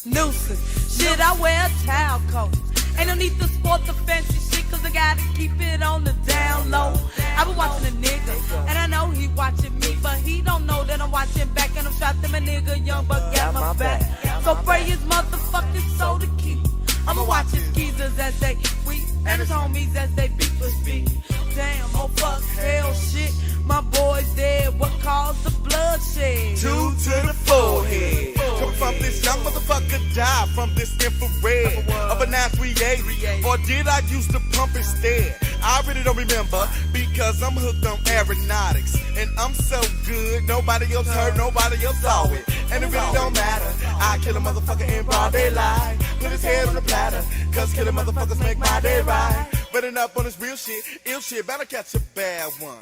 Nuisance. Shit, I wear a towel coat. Ain't no need to sport the fancy shit, cause I gotta keep it on the down low. I been watching a nigga, and I know he watching me, but he don't know that I'm watching back, and I'm shot them a nigga young, but got my back. So pray his motherfucking soul to keep. I'ma watch his geezers as they weep, and his homies as they beat for speak. Damn, oh fuck, hell shit, my boy's dead, what caused the bloodshed? 2 to the forehead. Come from this young motherfucker, die from this infrared of a 938, or did I use the pump instead? I really don't remember, because I'm hooked on aeronautics, and I'm so good, nobody else heard, nobody else saw it, and it really don't matter. I kill a motherfucker in broad daylight, put his head on the platter, cause killing motherfuckers make my day right. Running up on this real shit, ill shit, better catch a bad one.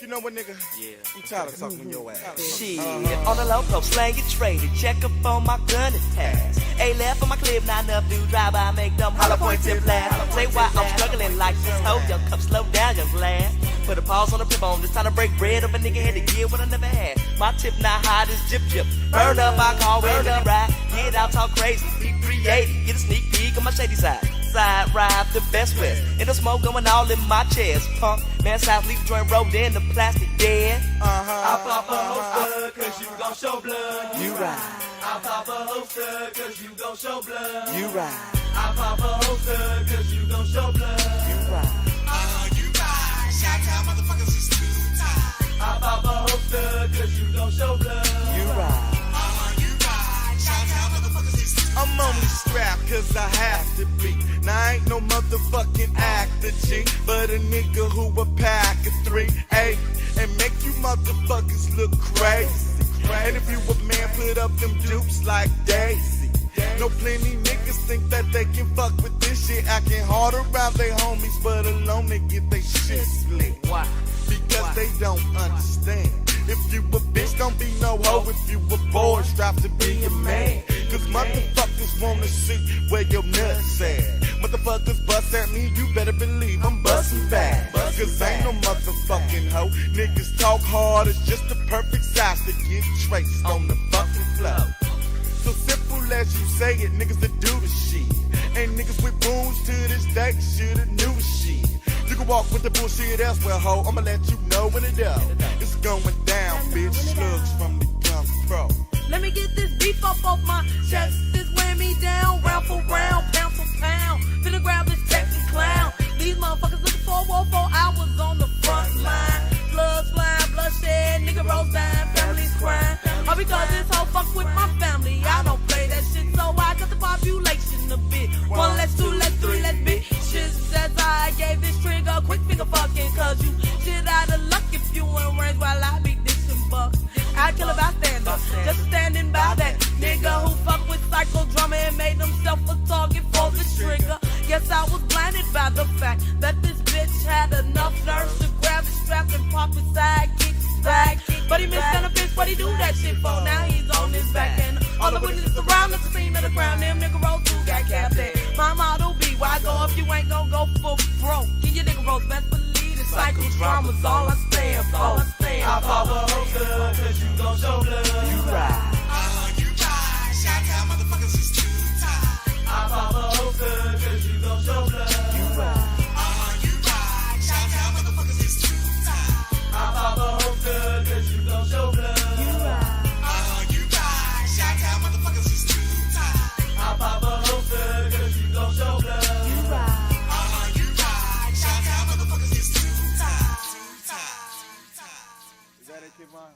You know what, nigga? Yeah. I'm tired of talking your ass. Shit, on the loco, slang it traded. Check up on my gun and pass. A left on my clip, not enough to drive by, make them hollow point tip blast. Say why I'm struggling like this hoe. Young cup, slow down, young glass. Put a pause on the pip on. This time to break bread up a nigga had to get what I never had. My tip not hot as jip jip. Burn up, I call when I ride. Get out, talk crazy. Be 380. Get a sneak peek on my shady side. Side ride the best west. And the smoke going all in my chest. Punk, man, South leaf joint rolled in the plastic dead. I pop a holster cause you gon' show blood. You ride. I pop a holster cause you gon' show blood. You ride. I pop a holster cause you gon' show blood. You ride. You ride. Shout-out motherfuckers is too tight. I pop a holster cause you gon' show blood. You ride. You ride. Shout-out motherfuckers is too tight. I'm only strapped cause I have to be. Now I ain't no motherfucking actor G, but a nigga who a pack of 3-8 and make you motherfuckers look crazy. And if you a man, put up them dupes like Daisy. No plenty niggas think that they can fuck with this shit, acting hard around their homies, but alone they get they shit split. Why? Because they don't understand. If you a bitch, don't be no hoe. If you a boy, strive to be a man. Cause motherfuckers wanna see where your nuts at. Motherfuckers bust at me, you better believe I'm bustin' back. Cause ain't no motherfucking hoe. Niggas talk hard, it's just the perfect size to get traced on the fucking flow. So simple as you say it, niggas that do the shit. And niggas with wounds to this day shoulda knew the shit. You can walk with the bullshit elsewhere, ho. I'ma let you know when it up. It's going down, bitch. Slugs from the young pro. Let me get this beef up off my chest. This wearing me down, round for round, pound for pound. Finna grab this Texas clown. These motherfuckers looking for a war 4 hours on the front line. Slugs flying, bloodshed, nigga rolls down, families crying. All because this hoe fuck with my family. I don't play that shit, so I got the population a bit. 1 less, 2 less, 3 less bitches. As I gave this trigger quick finger fucking, cause you shit out of luck if you ain't range while I be dishing bucks. I kill a bystander, just standing by that nigga who fuck with psycho drama and made himself a target for the trigger. Yes, I was blinded by the fact that this bitch had enough nerves to grab his strap and pop his sidekick. But he missed on a bitch, what he do that shit for? Now he's on his back and all the witnesses around us scene of the ground. Them nigga rolls who got capped at. My motto be, why go if you ain't gon' go for broke? Get your nigga rolls, best believe it. Psycho drama's all I stand for. I pop a holster cause you gon' show blood. You ride. You ride. Shout-out motherfuckers is too tight. I pop a holster cause you gon' show blood. You ride. You ride. Shout-out motherfuckers is too tight. I pop a holster cause you gon' show blood. You ride. You ride. Shout-out motherfuckers is too tight. I pop a holster cause you gon' show blood. You ride. You ride. Shout-out motherfuckers is too tight. Is that it, Kevon?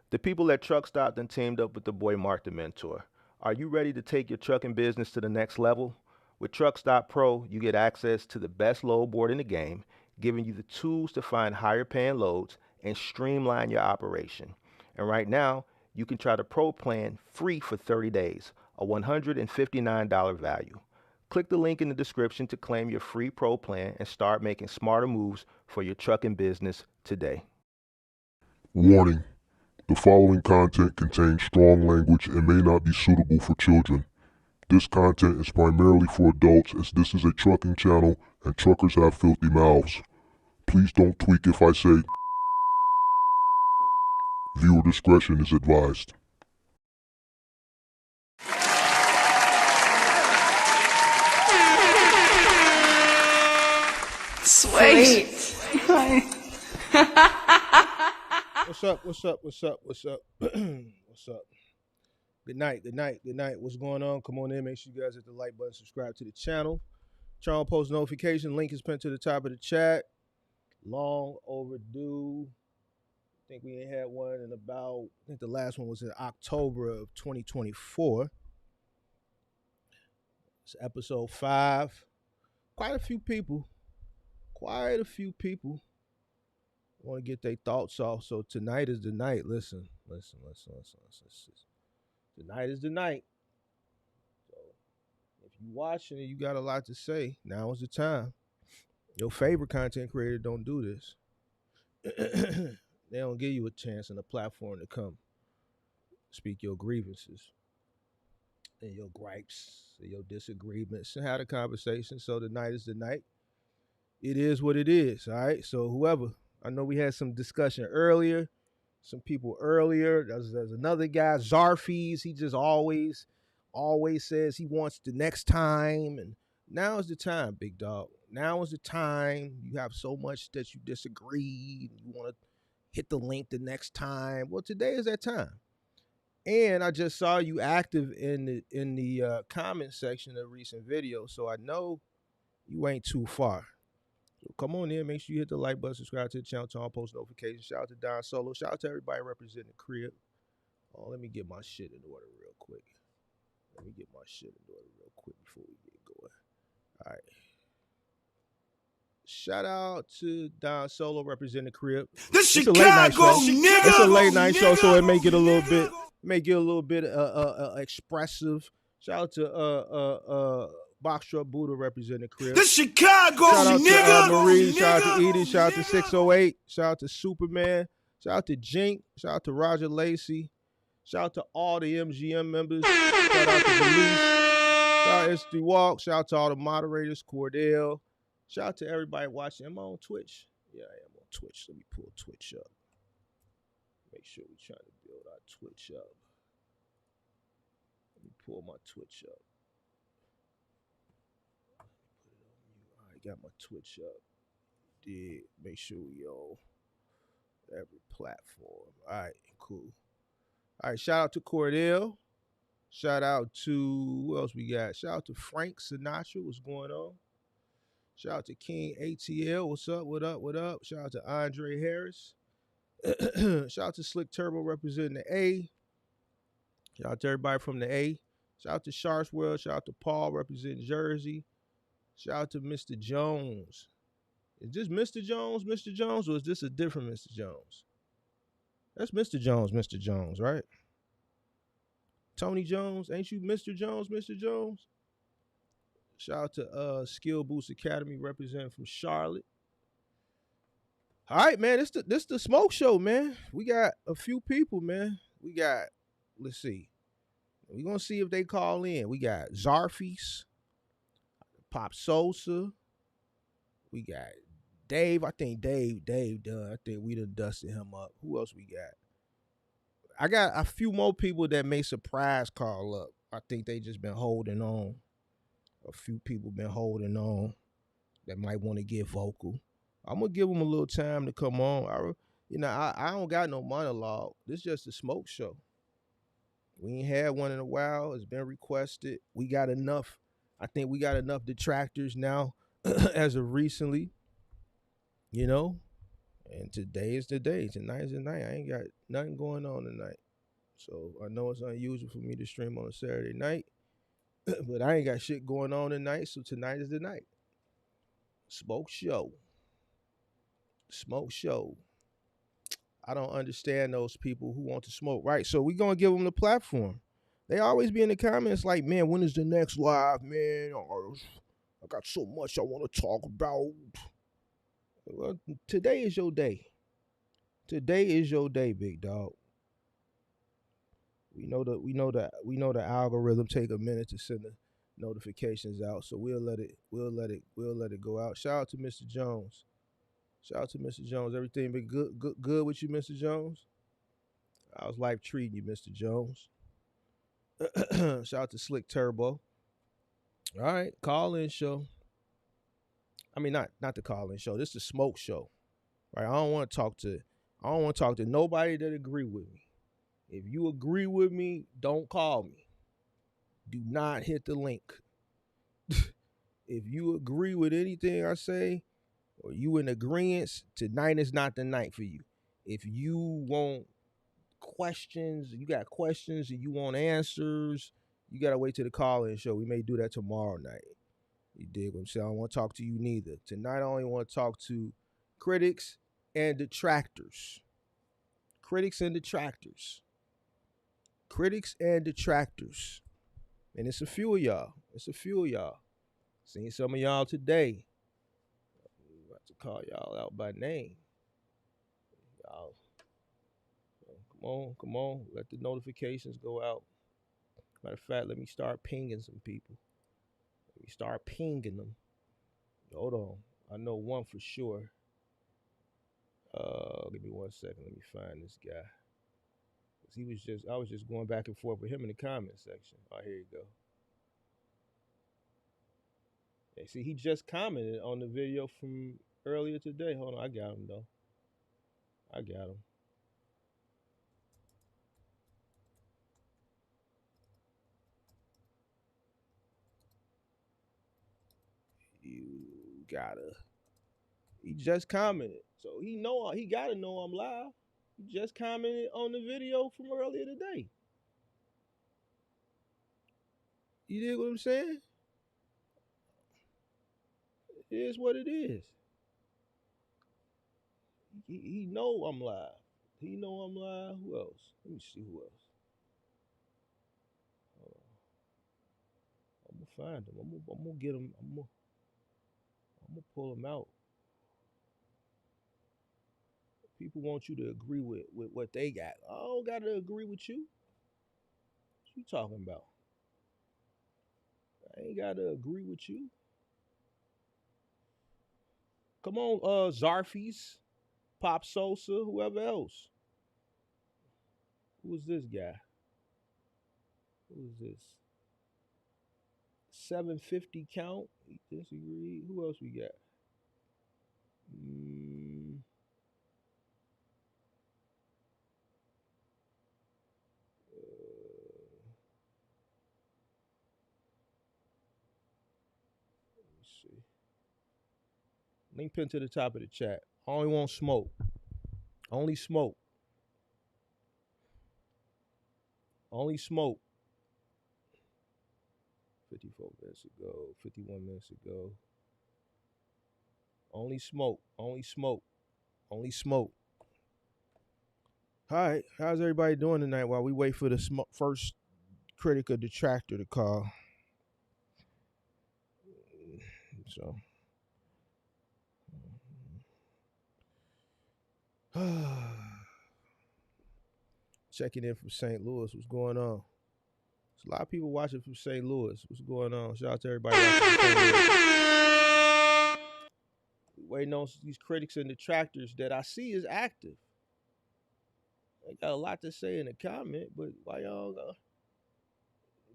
The people at Truck Stop then teamed up with the boy Mark the Mentor. Are you ready to take your trucking business to the next level? With Truck Stop Pro, you get access to the best load board in the game, giving you the tools to find higher paying loads and streamline your operation. And right now, you can try the Pro plan free for 30 days, a $159 value. Click the link in the description to claim your free Pro plan and start making smarter moves for your trucking business today. Warning. The following content contains strong language and may not be suitable for children. This content is primarily for adults, as this is a trucking channel and truckers have filthy mouths. Please don't tweak if I say Viewer discretion is advised. Sweet. What's up? What's up? What's up? What's up? What's up? Good night. Good night. Good night. What's going on? Come on in. Make sure you guys hit the like button, subscribe to the channel. Turn on post notification. Link is pinned to the top of the chat. Long overdue. I think we ain't had one in about, I think the last one was in October of 2024. It's episode 5. Quite a few people want to get their thoughts off. So tonight is the night. Listen. Tonight is the night. So if you watching and you got a lot to say, now is the time. Your favorite content creator don't do this. They don't give you a chance and a platform to come speak your grievances and your gripes and your disagreements and have a conversation. So tonight is the night. It is what it is, all right? So whoever, I know we had some discussion earlier, some people earlier. There's another guy, Zarfis. He just always says he wants the next time. And now is the time, big dog. Now is the time. You have so much that you disagree. You want to hit the link the next time. Well, today is that time. And I just saw you active in the comment section of a recent video, so I know you ain't too far. So come on in, make sure you hit the like button, subscribe to the channel, turn on post notifications. Shout out to Don Solo. Shout out to everybody representing the crib. Oh, let me get my shit in order real quick. Before we get going. All right. Shout out to Don Solo representing the crib. It's a late night show. It's a late night show, so it may get a little bit expressive. Shout out to Box Truck Buddha representing the crib. The Chicago shout out to Marie. Shout out to Edie. Shout out to 608. Shout out to Superman. Shout out to Jink. Shout out to Roger Lacey. Shout out to all the MGM members. Shout out to Belize. Shout out to SD Walk. Shout out to all the moderators. Cordell. Shout out to everybody watching. Am I on Twitch? Yeah, I am on Twitch. Let me pull Twitch up. Make sure we're trying to build our Twitch up. Let me pull my Twitch up. All right, got my Twitch up. Did make sure we on every platform. All right, cool. All right, shout out to Cordell. Shout out to, who else we got? Shout out to Frank Sinatra. What's going on? Shout out to King ATL. What's up? What up? What up? Shout out to Andre Harris. Shout out to Slick Turbo representing the A. Shout out to everybody from the A. Shout out to Sharks World. Shout out to Paul representing Jersey. Shout out to Mr. Jones. Is this Mr. Jones, or is this a different Mr. Jones? That's Mr. Jones, right? Tony Jones. Ain't you Mr. Jones, Mr. Jones? Shout out to Skill Boost Academy representing from Charlotte. All right, man. This the smoke show, man. We got a few people, man. We got, let's see. We're going to see if they call in. We got Zarfis, Pop Sosa. We got Dave. I think Dave done. I think we done dusted him up. Who else we got? I got a few more people that may surprise call up. I think they just been holding on. A few people been holding on that might want to get vocal. I'm going to give them a little time to come on. I don't got no monologue. This is just a smoke show. We ain't had one in a while. It's been requested. We got enough. I think we got enough detractors now as of recently, you know. And today is the day. Tonight is the night. I ain't got nothing going on tonight. So I know it's unusual for me to stream on a Saturday night. But I ain't got shit going on tonight, so tonight is the night. Smoke show. I don't understand those people who want to smoke, right? So we're going to give them the platform. They always be in the comments like, man, when is the next live, man? Oh, I got so much I want to talk about. Well, today is your day. Today is your day, big dog. We know the algorithm take a minute to send the notifications out, so we'll let it go out. Shout out to Mr. Jones. Everything been good with you, Mr. Jones? How's life treating you, Mr. Jones? Shout out to Slick Turbo. All right, call-in show. I mean, not the call-in show. This is the smoke show. Right? I don't want to talk to nobody that agree with me. If you agree with me, don't call me. Do not hit the link. If you agree with anything I say, or you in agreement, tonight is not the night for you. If you want questions, you got questions and you want answers, you gotta wait till the call-in show. We may do that tomorrow night. You dig what I'm saying? I don't want to talk to you neither. Tonight I only want to talk to critics and detractors. Critics and detractors. Critics and detractors. And it's a few of y'all. Seen some of y'all today. I'm about to call y'all out by name. Y'all, come on. Let the notifications go out. Matter of fact, let me start pinging some people. Let me start pinging them. Hold on. I know one for sure. Give me 1 second. Let me find this guy. I was just going back and forth with him in the comment section. Oh, here you go. Hey, see, he just commented on the video from earlier today. Hold on, I got him though. I got him. You gotta. He just commented, so he gotta know I'm live. He just commented on the video from earlier today. You dig what I'm saying? It is what it is. He know I'm live. He know I'm live. Who else? Let me see who else. I'm gonna find him. I'm gonna get him. I'm gonna pull him out. People want you to agree with what they got. I don't gotta agree with you. What you talking about? I ain't gotta agree with you. Come on, Zarfies, Pop Sosa, whoever else. Who is this guy? Who is this? 750 count. He disagreed. Who else we got? Let me see. Link pin to the top of the chat. I only want smoke. Only smoke. Only smoke. 54 minutes ago. 51 minutes ago. Only smoke. Only smoke. Only smoke. All right. How's everybody doing tonight while we wait for the first critic or detractor to call? So. Checking in from St. Louis. What's going on? There's a lot of people watching from St. Louis. What's going on? Shout out to everybody watching from St. Louis. Waiting on these critics and detractors that I see is active. They got a lot to say in the comment, but why y'all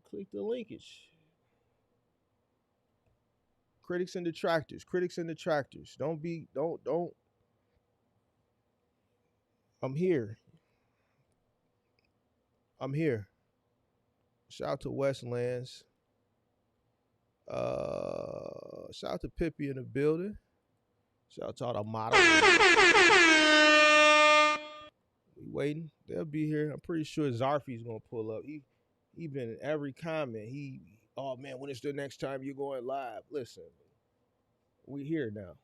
click the linkage? Critics and detractors. Critics and detractors. Don't. I'm here. Shout out to Westlands. Shout out to Pippi in the building. Shout out to all the models. We waiting. They'll be here. I'm pretty sure Zarfi's gonna pull up. He been in every comment. Oh man, when is the next time you're going live? Listen, we here now.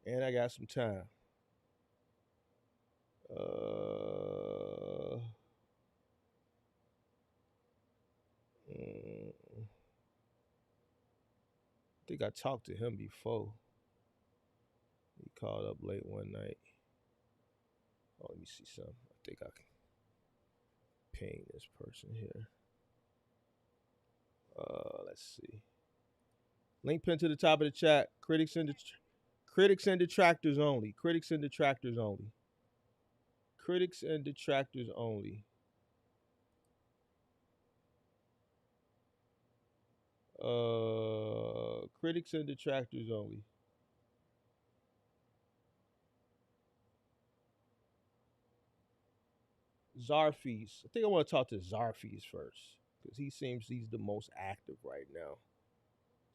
And I got some time. I think I talked to him before. He called up late one night. Oh, let me see something. I think I can ping this person here. Let's see. Link pinned to the top of the chat. Critics and detractors only. Critics and detractors only. Critics and detractors only. Critics and detractors only. Zarfis. I think I want to talk to Zarfis first because he seems he's the most active right now.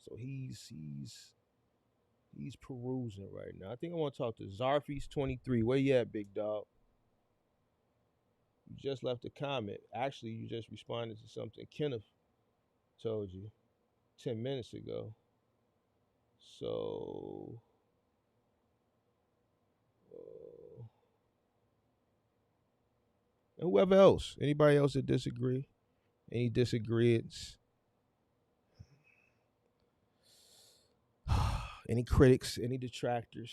So he's perusing right now. I think I want to talk to Zarfis 23. Where you at, big dog? You just left a comment. Actually, you just responded to something Kenneth told you 10 minutes ago. So and whoever else, anybody else that disagree, any disagreements, any critics, any detractors.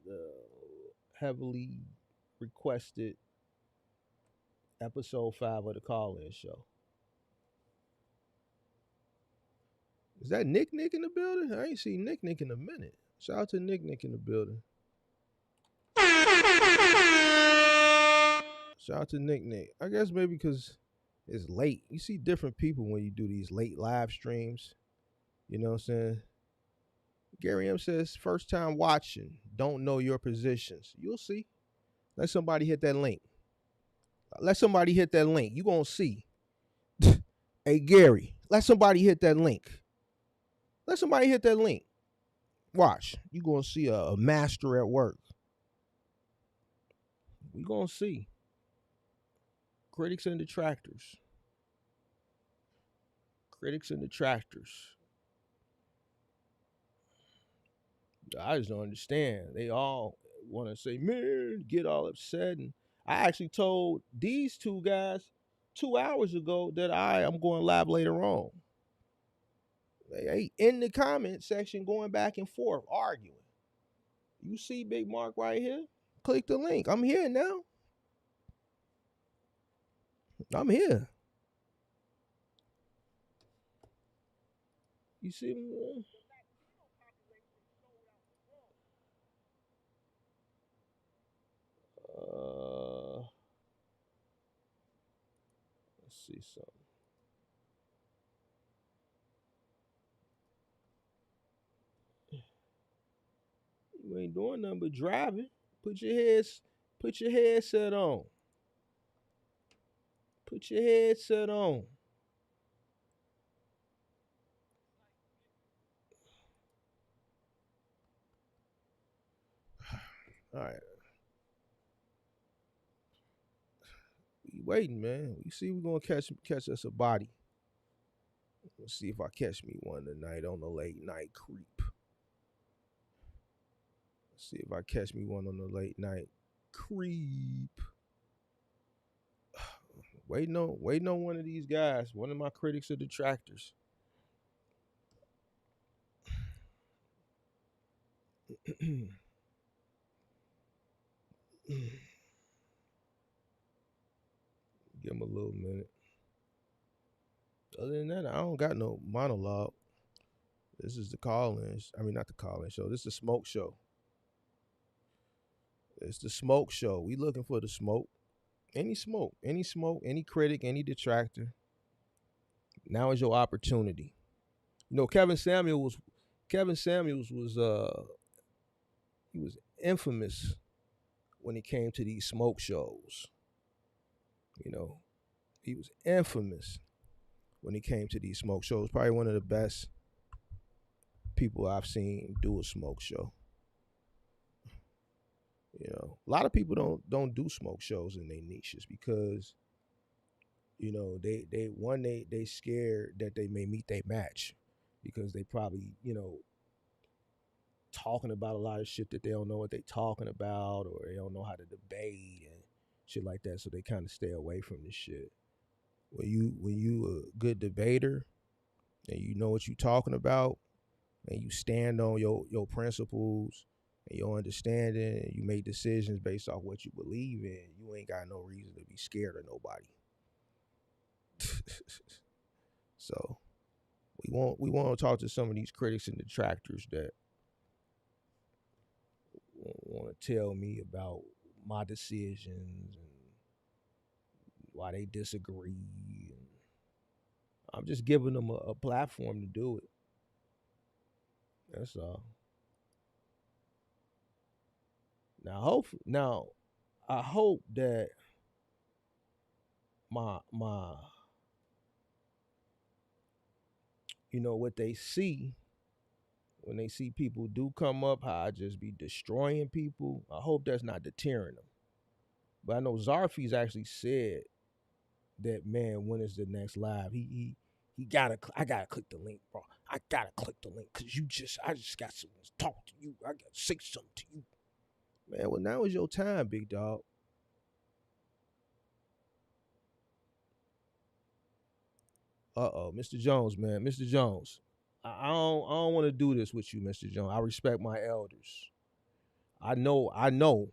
The heavily requested episode 5 of the call-in show. Is that Nick in the building? I ain't seen Nick in a minute. Shout out to Nick in the building. Shout out to Nick. I guess maybe because it's late. You see different people when you do these late live streams. You know what I'm saying? Gary M says, first time watching, don't know your positions. You'll see. Let somebody hit that link. You gonna see. Hey, Gary, let somebody hit that link. Watch. You gonna see a master at work. We gonna see. Critics and detractors. I just don't understand. They all want to say, man, get all upset. And I actually told these two guys 2 hours ago that I am going live later on. They in the comment section going back and forth, arguing. You see Big Mark right here? Click the link. I'm here now. I'm here. You see me? Let's see something. You ain't doing nothing but driving. Put your headset on. All right. We waiting, man. We see we're gonna catch us a body. Let's see if I catch me one tonight on the late night creep. See if I catch me one on the late night creep. Waiting on one of these guys, one of my critics or detractors. Give him a little minute. Other than that, I don't got no monologue. This is the call-in. I mean, not the call-in show. This is the smoke show. It's the smoke show. We looking for the smoke. Any smoke, any critic, any detractor. Now is your opportunity. You know, Kevin Samuels was he was infamous when it came to these smoke shows. You know, he was infamous when it came to these smoke shows. Probably one of the best people I've seen do a smoke show. You know, a lot of people don't do smoke shows in their niches because, you know, they scared that they may meet their match because they probably, you know, talking about a lot of shit that they don't know what they talking about, or they don't know how to debate and shit like that, so they kind of stay away from this shit. When you a good debater and you know what you talking about and you stand on your principles and your understanding and you make decisions based off what you believe in, you ain't got no reason to be scared of nobody. So we want to talk to some of these critics and detractors that want to tell me about my decisions and why they disagree. And I'm just giving them a platform to do it. That's all. Now, I hope that my what they see when they see people do come up, how I just be destroying people. I hope that's not deterring them. But I know Zarfi's actually said that, man, when is the next live? I gotta click the link, bro. I gotta click the link because I just got something to talk to you. I gotta say something to you. Man, well, now is your time, big dog. Mr. Jones, man. Mr. Jones. I don't want to do this with you, Mr. Jones. I respect my elders. I know.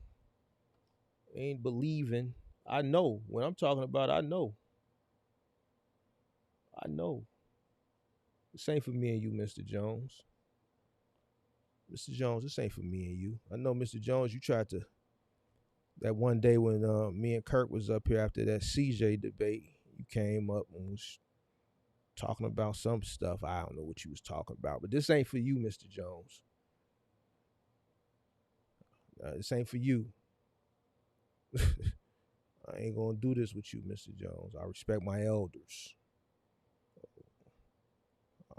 Ain't believing. I know. When I'm talking about, I know. This ain't for me and you, Mr. Jones. Mr. Jones, this ain't for me and you. I know, Mr. Jones, you tried to, that one day when me and Kirk was up here after that CJ debate, you came up and was talking about some stuff. I don't know what you was talking about, but this ain't for you, Mr. Jones. This ain't for you. I ain't gonna do this with you, Mr. Jones. I respect my elders.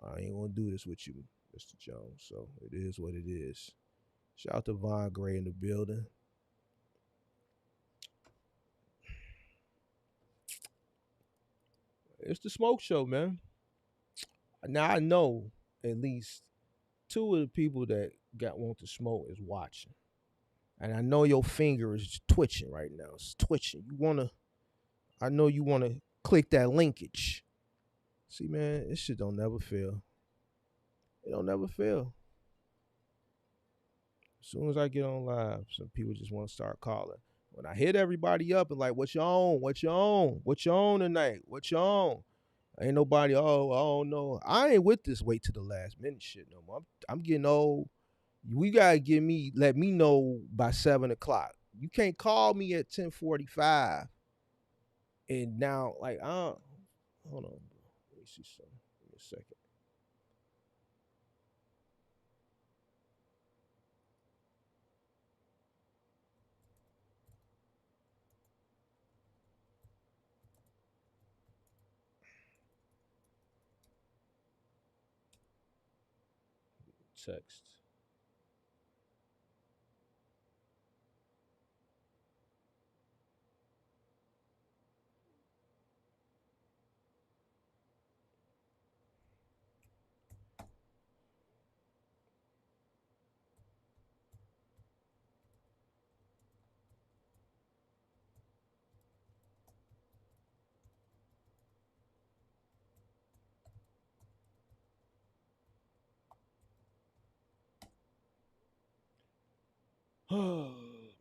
I ain't gonna do this with you, Mr. Jones. So it is what it is. Shout out to Von Gray in the building. It's the smoke show, man. Now I know at least two of the people that want to smoke is watching. And I know your finger is twitching right now. It's twitching. I know you wanna click that linkage. See, man, this shit don't never fail. It don't never fail. As soon as I get on live, some people just want to start calling. When I hit everybody up and like, what you on? What you on? What you on tonight? What you on? Ain't nobody, I don't know. I ain't with this wait to the last minute shit no more. I'm getting old. We gotta let me know by 7 o'clock. You can't call me at 10:45. And now, like, hold on, bro. Let me see something. Give me a second. Text. Oh,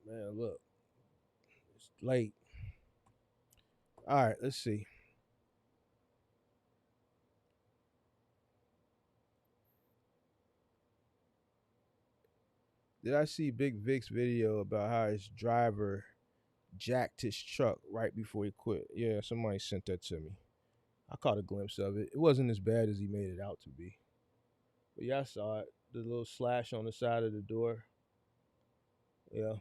man, look. It's late. All right, let's see. Did I see Big Vic's video about how his driver jacked his truck right before he quit? Yeah, somebody sent that to me. I caught a glimpse of it. It wasn't as bad as he made it out to be. But yeah, I saw it. The little slash on the side of the door. Yeah.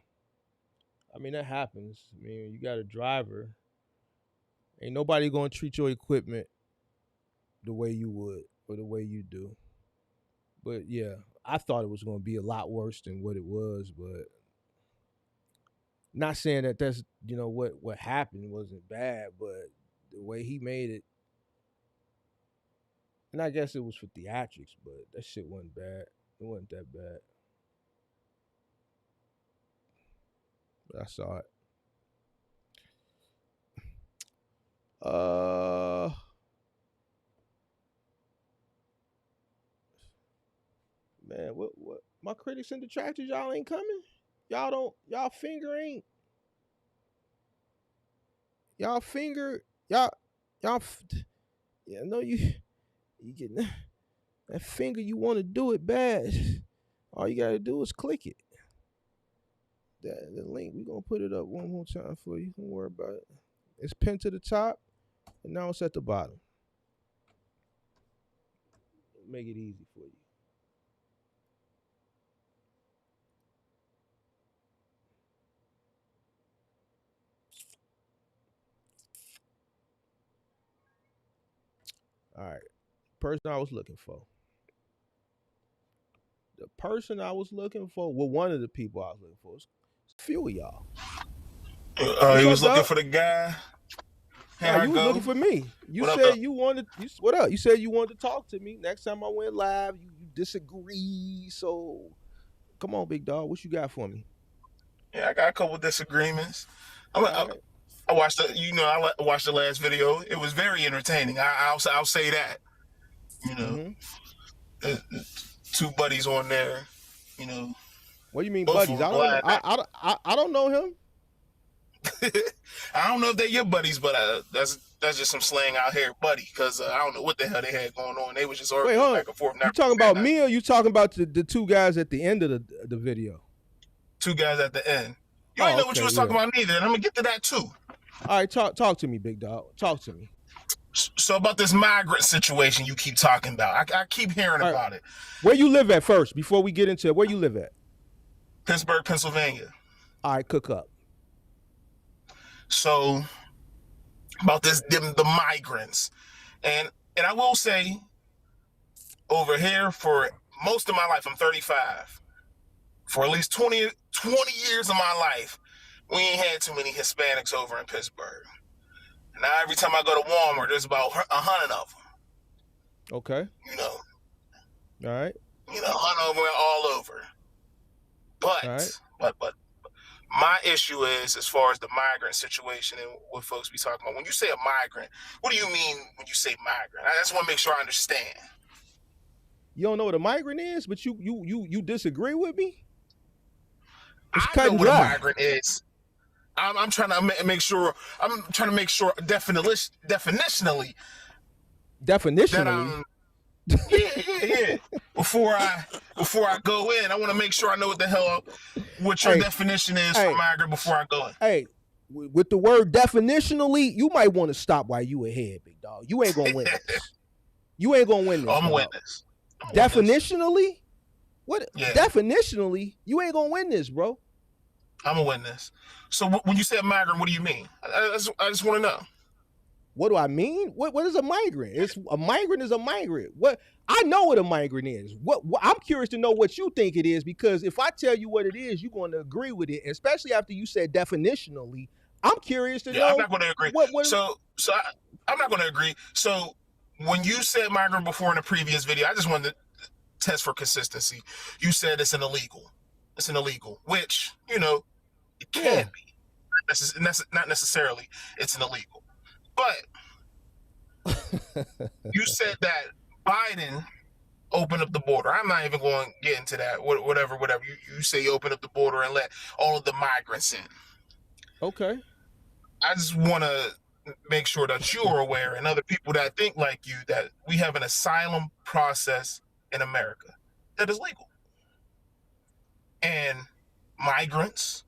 I mean, that happens. I mean, you got a driver. Ain't nobody going to treat your equipment the way you would or the way you do. But yeah, I thought it was going to be a lot worse than what it was, but not saying that that's, what happened wasn't bad, but the way he made it, and I guess it was for theatrics, but that shit wasn't bad. It wasn't that bad. But I saw it. Man, what my critics and detractors, y'all ain't coming? Y'all finger, Y'all, yeah, I know you get that finger. You want to do it bad. All you gotta do is click it. The link, we gonna put it up one more time for you. Don't worry about it. It's pinned to the top, and now it's at the bottom. Make it easy for you. All right. Person I was looking for. The person I was looking for, well, one of the people I was looking for, was a few of y'all. He was looking for the guy. Yeah, you was looking for me. You said you wanted. What up? You said you wanted to talk to me. Next time I went live, you disagree. So, come on, big dog. What you got for me? Yeah, I got a couple of disagreements. I watched I watched the last video. It was very entertaining. I'll say that. You know, two buddies on there. You know. What do you mean, buddies? I don't know him. I don't know if they're your buddies, but that's just some slang out here, buddy. Because I don't know what the hell they had going on. They was just arguing back and forth. You talking about me, or you talking about the two guys at the end of the video? Two guys at the end. You ain't know what you was talking about neither. And I'm gonna get to that too. All right, talk to me, big dog. Talk to me. So about this migrant situation you keep talking about. I keep hearing about it. Where you live at first, before we get into it? Where you live at? Pittsburgh, Pennsylvania. All right, cook up. So about the migrants, and I will say, over here for most of my life, I'm 35. For at least 20 years of my life, we ain't had too many Hispanics over in Pittsburgh. Now every time I go to Walmart, there's about 100 of them. Okay. You know. All right. You know, 100 of them all over. But my issue is, as far as the migrant situation and what folks be talking about, when you say a migrant, what do you mean when you say migrant? I just want to make sure I understand. You don't know what a migrant is, but you disagree with me? I know what a migrant is. I'm trying to make sure. I'm trying to make sure definitionally. Definitionally. Yeah. Before I go in, I want to make sure I know what your definition is for migrant before I go in. Hey, with the word definitionally, you might want to stop while you ahead, big dog. You ain't gonna win this. You ain't gonna win this. I'm gonna win this. Definitionally? What? Yeah. Definitionally, you ain't gonna win this, bro. I'm gonna win this. So when you say migrant, what do you mean? I just want to know. What do I mean? What is a migrant? A migrant is a migrant. What I know what a migrant is. What I'm curious to know what you think it is, because if I tell you what it is, you're going to agree with it, especially after you said definitionally. I'm curious to know. I'm not going to agree. I'm not going to agree. So when you said migrant before in the previous video, I just wanted to test for consistency. You said it's an illegal. It's an illegal, which, you know, it can be. Not necessarily it's an illegal. But you said that Biden opened up the border. I'm not even going to get into that. Whatever. You say you open up the border and let all of the migrants in. Okay. I just want to make sure that you are aware, and other people that think like you, that we have an asylum process in America that is legal. And migrants,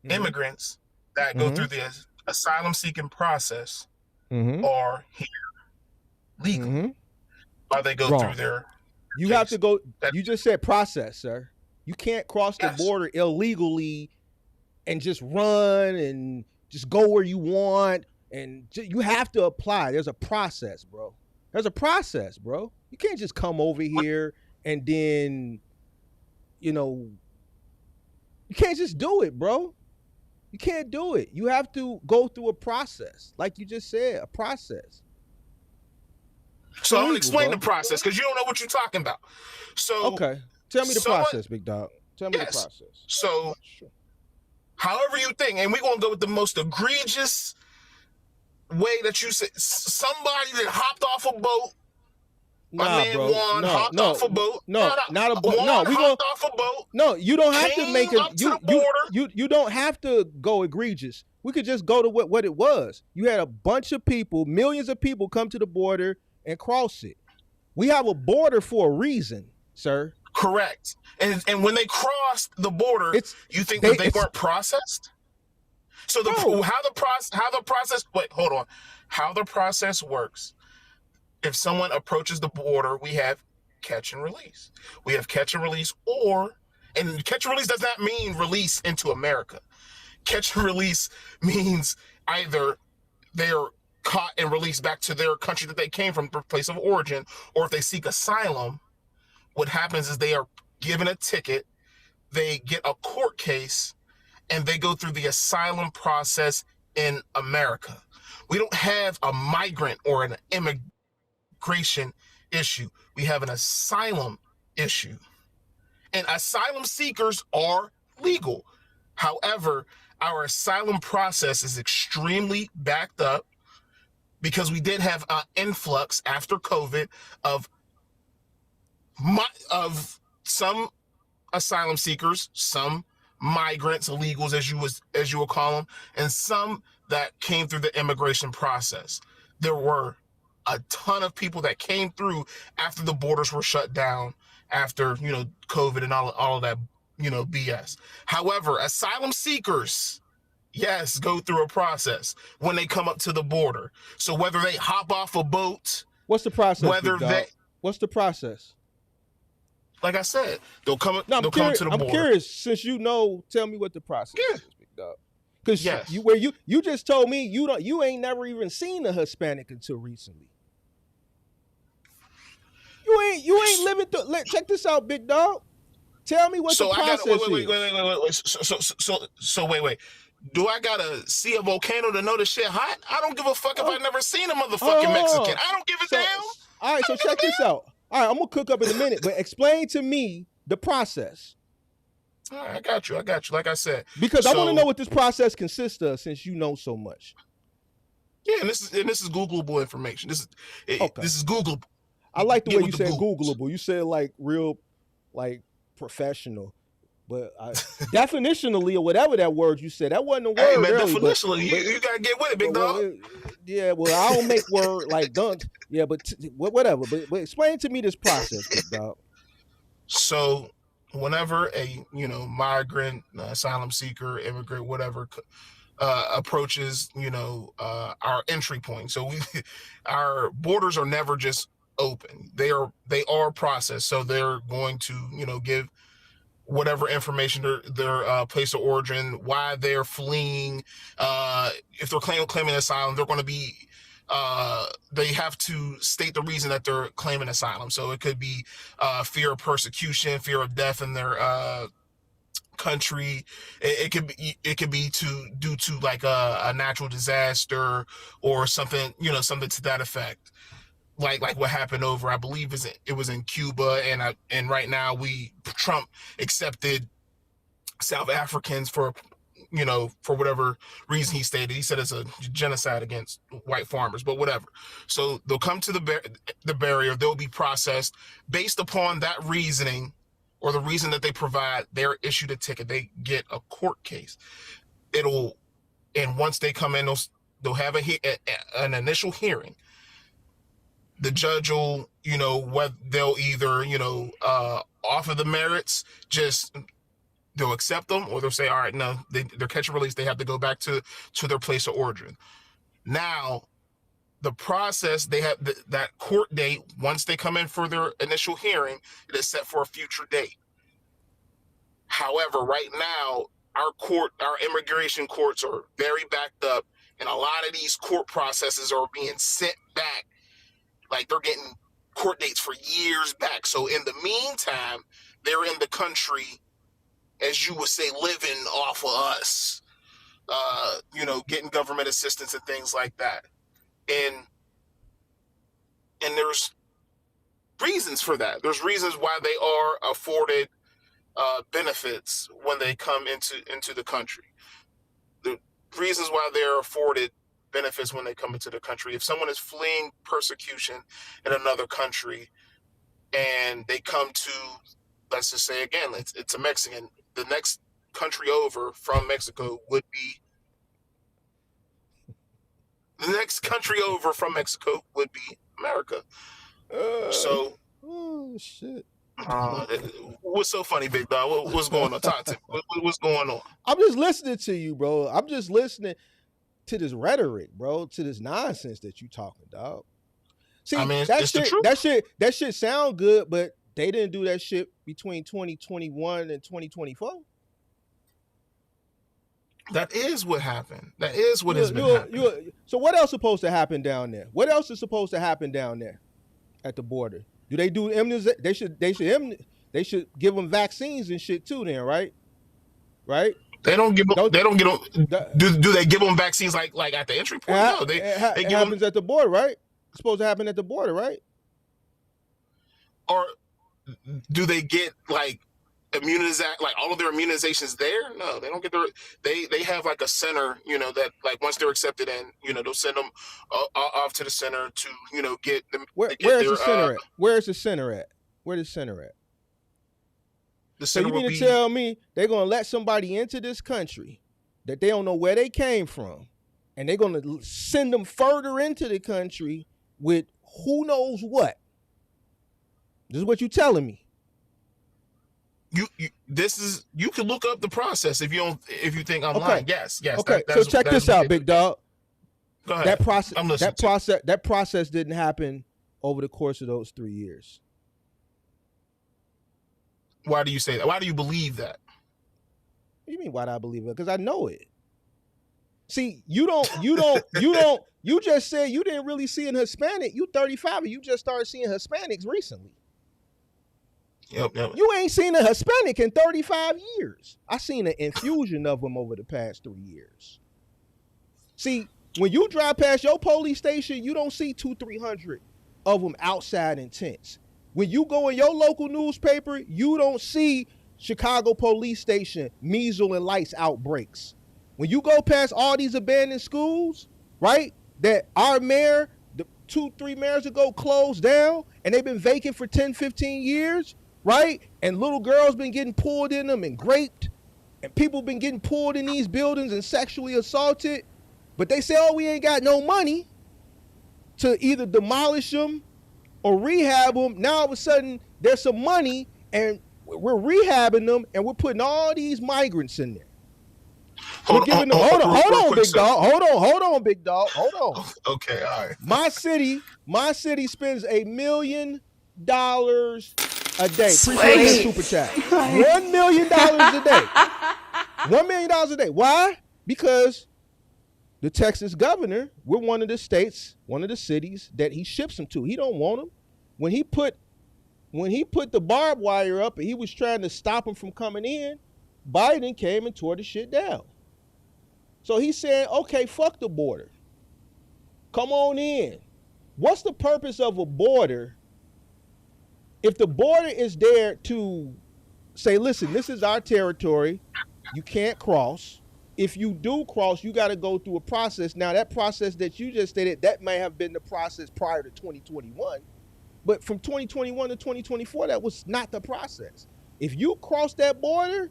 immigrants that go through the asylum seeking process are here legal. While they go through their You have to go. You just said process, sir. You can't cross the border illegally and just run and just go where you want. And you have to apply. There's a process, bro. There's a process, bro. You can't just come over here and then, you know, you can't just do it, bro. You can't do it. You have to go through a process. Like you just said, a process. So I'm going to explain the process, because you don't know what you're talking about. So okay. Tell me the process, big dog. Tell me the process. So however you think, and we're going to go with the most egregious way that you said, somebody that hopped off a boat. Hopped off a boat. Not a boat. No, we hopped off a boat. No, you don't have to make it. You don't have to go egregious. We could just go to what it was. You had a bunch of people, millions of people come to the border and cross it. We have a border for a reason, sir. Correct. And when they crossed the border, you think that they weren't processed? So how the process works. If someone approaches the border, we have catch and release. We have catch and release, and catch and release does not mean release into America. Catch and release means either they're caught and released back to their country that they came from, their place of origin, or if they seek asylum, what happens is they are given a ticket, they get a court case, and they go through the asylum process in America. We don't have a migrant or an immigration issue. We have an asylum issue. And asylum seekers are legal. However, our asylum process is extremely backed up because we did have an influx after COVID of some asylum seekers, some migrants, illegals, as you will call them, and some that came through the immigration process. There were a ton of people that came through after the borders were shut down, after COVID and all of that BS. However, asylum seekers, yes, go through a process when they come up to the border. So whether they hop off a boat, what's the process? What's the process? Like I said, they'll come to the border. I'm curious, since tell me what the process is, big dog. Because you just told me you ain't never even seen a Hispanic until recently. You ain't living through. Check this out, big dog. Tell me what the process is. Wait. Do I gotta see a volcano to know the shit hot? I don't give a fuck if I never seen a motherfucking Mexican. I don't give a damn. All right, so check this out. All right, I'm gonna cook up in a minute, but explain to me the process. All right, I got you. Like I said, because I want to know what this process consists of, since you know so much. Yeah, and this is Googleable information. This is Googleable. I like the way you said Googleable. You said like real, like professional, but definitionally or whatever that word you said, that wasn't a word. Hey man, definitionally, you gotta get with it, big dog. I don't make word like dunk. Yeah, but whatever. But explain to me this process, big dog. So, whenever a migrant, asylum seeker, immigrant, whatever, approaches our entry point, so our borders are never just open. They are processed. So they're going to give whatever information their place of origin, why they're fleeing, if they're claiming asylum, they're going to be they have to state the reason that they're claiming asylum. So it could be fear of persecution, fear of death in their country. It could be due to like a natural disaster or something, something to that effect. Like what happened over, I believe it was in Cuba, and right now Trump accepted South Africans for whatever reason he stated. He said it's a genocide against white farmers, but whatever. So they'll come to the barrier, they'll be processed based upon that reasoning or the reason that they provide. They're issued a ticket, they get a court case. And once they come in, they'll have an initial hearing. The judge will, they'll either, offer the merits, they'll accept them, or they'll say, all right, no, they're catch and release. They have to go back to their place of origin. Now, the process, they have that court date. Once they come in for their initial hearing, it is set for a future date. However, right now, our immigration courts are very backed up, and a lot of these court processes are being sent back. Like they're getting court dates for years back. So in the meantime, they're in the country, as you would say, living off of us, getting government assistance and things like that. And there's reasons for that. There's reasons why they are afforded benefits when they come into the country. The reasons why they're afforded benefits when they come into the country. If someone is fleeing persecution in another country and they come to, let's just say again, it's a Mexican, the next country over from Mexico would be The next country over from Mexico would be America. So, oh shit. What's so funny, big dog? What's going on? Talk to me. What's going on? I'm just listening to you, bro. I'm just listening to this rhetoric, bro, to this nonsense that you talking, dog. See, I mean, that shit sound good, but they didn't do that shit between 2021 and 2024. That is what happened. That is what has been happening. So what else is supposed to happen down there? What else is supposed to happen down there at the border? Do they do immunization? They should give them vaccines and shit too. Then, right? Right? They don't give them. Do they give them vaccines like at the entry point? No, they it give happens them, at the border, right? It's supposed to happen at the border, right? Or do they get like all of their immunizations there? No, they don't get their. They have like a center, that like once they're accepted in, they'll send them off to the center to get them. Where's the center at? Where's the center at? Where's the center at? So you mean to tell me they're gonna let somebody into this country that they don't know where they came from, and they're gonna send them further into the country with who knows what? This is what you're telling me. You can look up the process if you think I'm lying. Yes. Okay. So check this out, big dog. Go ahead. That process didn't happen over the course of those 3 years. Why do you say that? Why do you believe that? What do you mean? Why do I believe it? Because I know it. See, you just said you didn't really see an Hispanic. You 35 and you just started seeing Hispanics recently. Yep. You ain't seen a Hispanic in 35 years. I seen an infusion of them over the past 3 years. See, when you drive past your police station, you don't see 200-300 of them outside in tents. When you go in your local newspaper, you don't see Chicago police station measles and lice outbreaks. When you go past all these abandoned schools, right, that our mayor, 2-3 mayors ago closed down, and they've been vacant for 10-15 years, right? And little girls been getting pulled in them and raped, and people been getting pulled in these buildings and sexually assaulted. But they say, oh, we ain't got no money to either demolish them or rehab them. Now all of a sudden there's some money and we're rehabbing them and we're putting all these migrants in there. Hold on, big dog. Hold on, big dog. Hold on. Okay, all right. My city spends $1 million a day. Super chat. $1 million a day. $1 million a day. Why? Because the Texas governor, we're one of the states, one of the cities that he ships them to. He don't want them. When he put the barbed wire up and he was trying to stop them from coming in, Biden came and tore the shit down. So he said, okay, fuck the border. Come on in. What's the purpose of a border if the border is there to say, listen, this is our territory. You can't cross. If you do cross, you got to go through a process. Now, that process that you just stated, that may have been the process prior to 2021. But from 2021 to 2024, that was not the process. If you cross that border,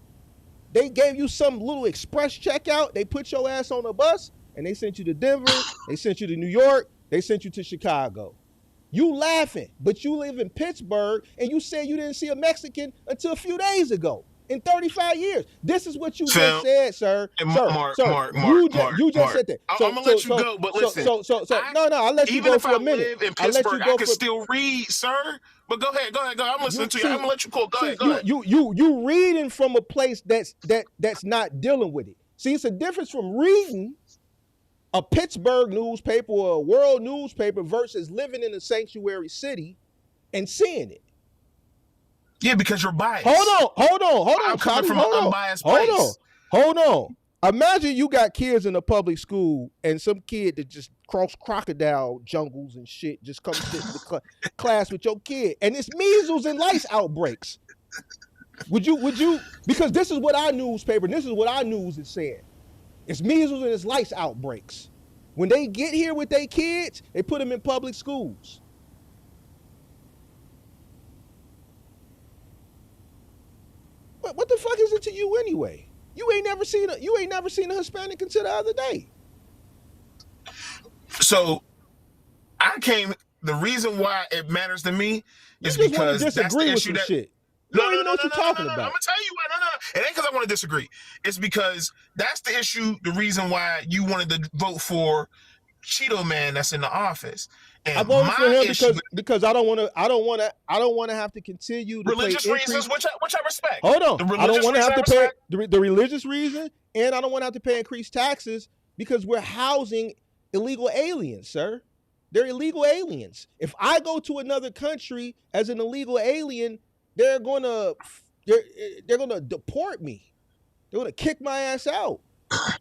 they gave you some little express checkout. They put your ass on a bus, and they sent you to Denver. They sent you to New York. They sent you to Chicago. You laughing, but you live in Pittsburgh, and you said you didn't see a Mexican until a few days ago. In 35 years. This is what you just said, sir. Mark, you just said that. I'm going to let you go, but listen. I'll let you go for a minute. Even if I live in Pittsburgh, I can still read, sir. But go ahead. I'm listening to you. I'm going to let you go. Go ahead. You reading from a place that's not dealing with it. See, it's a difference from reading a Pittsburgh newspaper or a world newspaper versus living in a sanctuary city and seeing it. Yeah, because you're biased. Hold on. I'm coming from an unbiased place. Hold on. Imagine you got kids in a public school and some kid that just crossed crocodile jungles and shit just comes sit in the class with your kid and it's measles and lice outbreaks. Would you? Because this is what our newspaper, this is what our news is saying. It's measles and it's lice outbreaks. When they get here with their kids, they put them in public schools. What the fuck is it to you anyway? You ain't never seen a Hispanic until the other day. So the reason why it matters to me is You just because want to disagree with some shit. You don't even know what you're talking about. I'm gonna tell you why. No. It ain't because I want to disagree. It's because that's the issue. The reason why you wanted to vote for Cheeto Man that's in the office. And I voted for him because I don't want to have to continue to religious reasons, which I respect. Hold on, I don't want to have to pay the religious reason, and I don't want to have to pay increased taxes because we're housing illegal aliens, sir. They're illegal aliens. If I go to another country as an illegal alien, they're gonna deport me. They're gonna kick my ass out.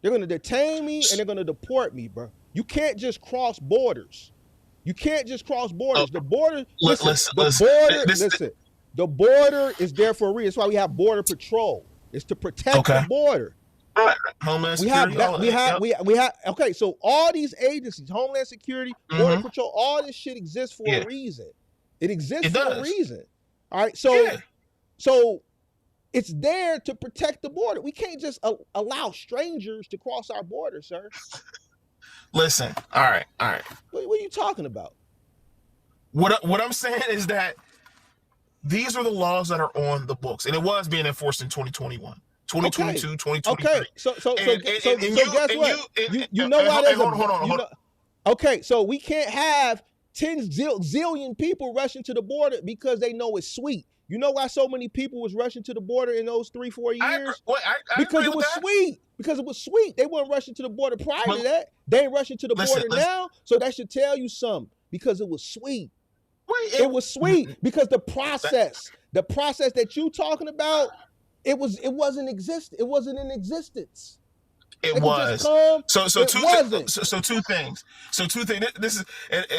They're gonna detain me and they're gonna deport me, bro. You can't just cross borders. The border. The border is there for a reason. That's why we have border patrol. It's to protect the border. Homeland Security. We have. Okay, so all these agencies, Homeland Security, Border Patrol, all this shit exists for a reason. It exists for a reason. All right, so it's there to protect the border. We can't just allow strangers to cross our border, sir. Listen, all right. What are you talking about? What I'm saying is that these are the laws that are on the books, and it was being enforced in 2021. 2022, 2023. Okay, so guess what? You know why there's hold on. Okay, so we can't have 10 zillion people rushing to the border because they know it's sweet. You know why so many people was rushing to the border in those 3-4 years? Because it was sweet. Because it was sweet. They weren't rushing to the border prior to that. They ain't rushing to the border now. So that should tell you something. Because it was sweet. It was sweet because the process that you talking about, it wasn't in existence. It was. Two things. This is,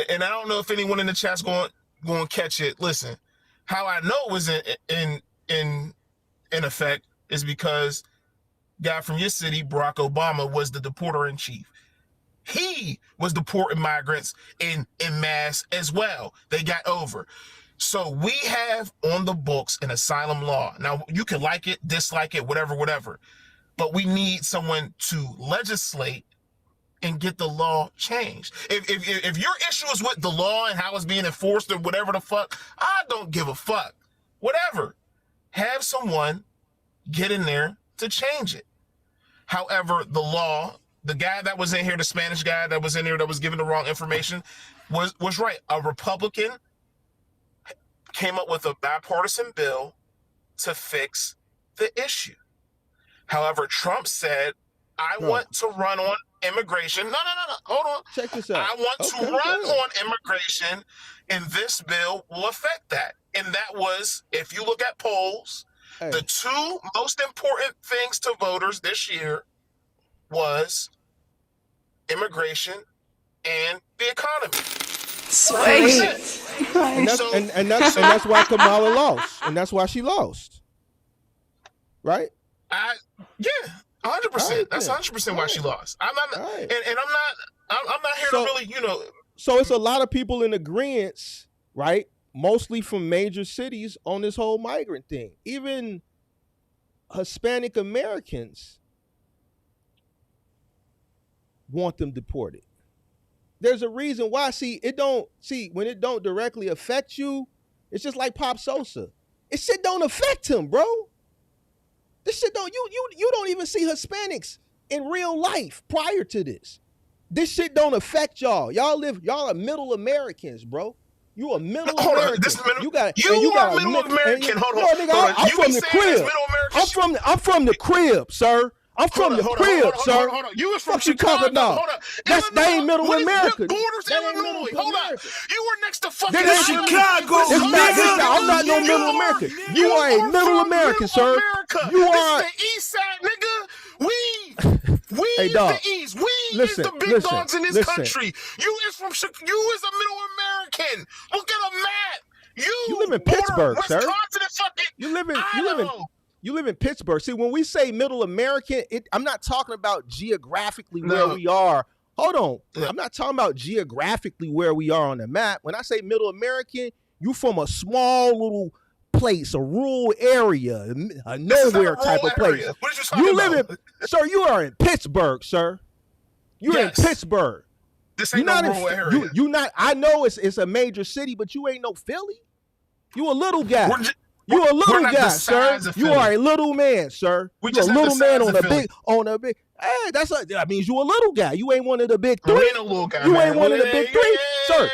and I don't know if anyone in the chat's going to catch it. Listen, how I know it was in effect is because guy from your city, Barack Obama, was the deporter in chief. He was deporting migrants in mass as well. They got over. So we have on the books an asylum law. Now, you can like it, dislike it, whatever. But we need someone to legislate and get the law changed. If your issue is with the law and how it's being enforced or whatever the fuck, I don't give a fuck. Whatever. Have someone get in there to change it. However, the law, the guy that was in here, the Spanish guy that was in here that was giving the wrong information was right. A Republican came up with a bipartisan bill to fix the issue. However, Trump said, I want to run on immigration. No. Hold on. Check this out. I want to run on immigration, and this bill will affect that. And that was, if you look at polls, the two most important things to voters this year was immigration and the economy. Sweet. And that's why Kamala lost. And that's why she lost. Right? 100%. That's 100% why she lost. I'm not, and I'm not here to really, So it's a lot of people in agreement, right? Mostly from major cities on this whole migrant thing. Even Hispanic Americans want them deported. There's a reason why. When it don't directly affect you, it's just like Pop Sosa. It shit don't affect him, bro. This shit don't you don't even see Hispanics in real life prior to this. This shit don't affect y'all. Y'all are middle Americans, bro. You a middle American. You are middle American. Hold on. I'm from the crib. I'm from the crib, sir. I'm from the crib, sir. Hold on. You was from what Chicago. You talking about? Hold on. That ain't middle America. Borders Illinois. Hold on. You were next to fucking Chicago. I'm not no middle American. You are a middle American, sir. You are the East Side, nigga. We hey, is dog. the East. We is the big dogs in this country. You is a middle American. Look at a map. You live in Pittsburgh, sir. You live in Pittsburgh. See, when we say middle American, I'm not talking about geographically where we are. Hold on. Yeah. I'm not talking about geographically where we are on the map. When I say middle American, you from a small little place, a rural area, a nowhere type of place. You live in, sir, you are in Pittsburgh, sir. You're in Pittsburgh. This ain't no rural area. You not. I know it's a major city, but you ain't no Philly. You a little guy. You a little guy, sir. You are a little man, sir. You a little man on a big. Hey, that means you a little guy. You ain't one of the big three. We ain't a little guy. You ain't one of the big three, sir.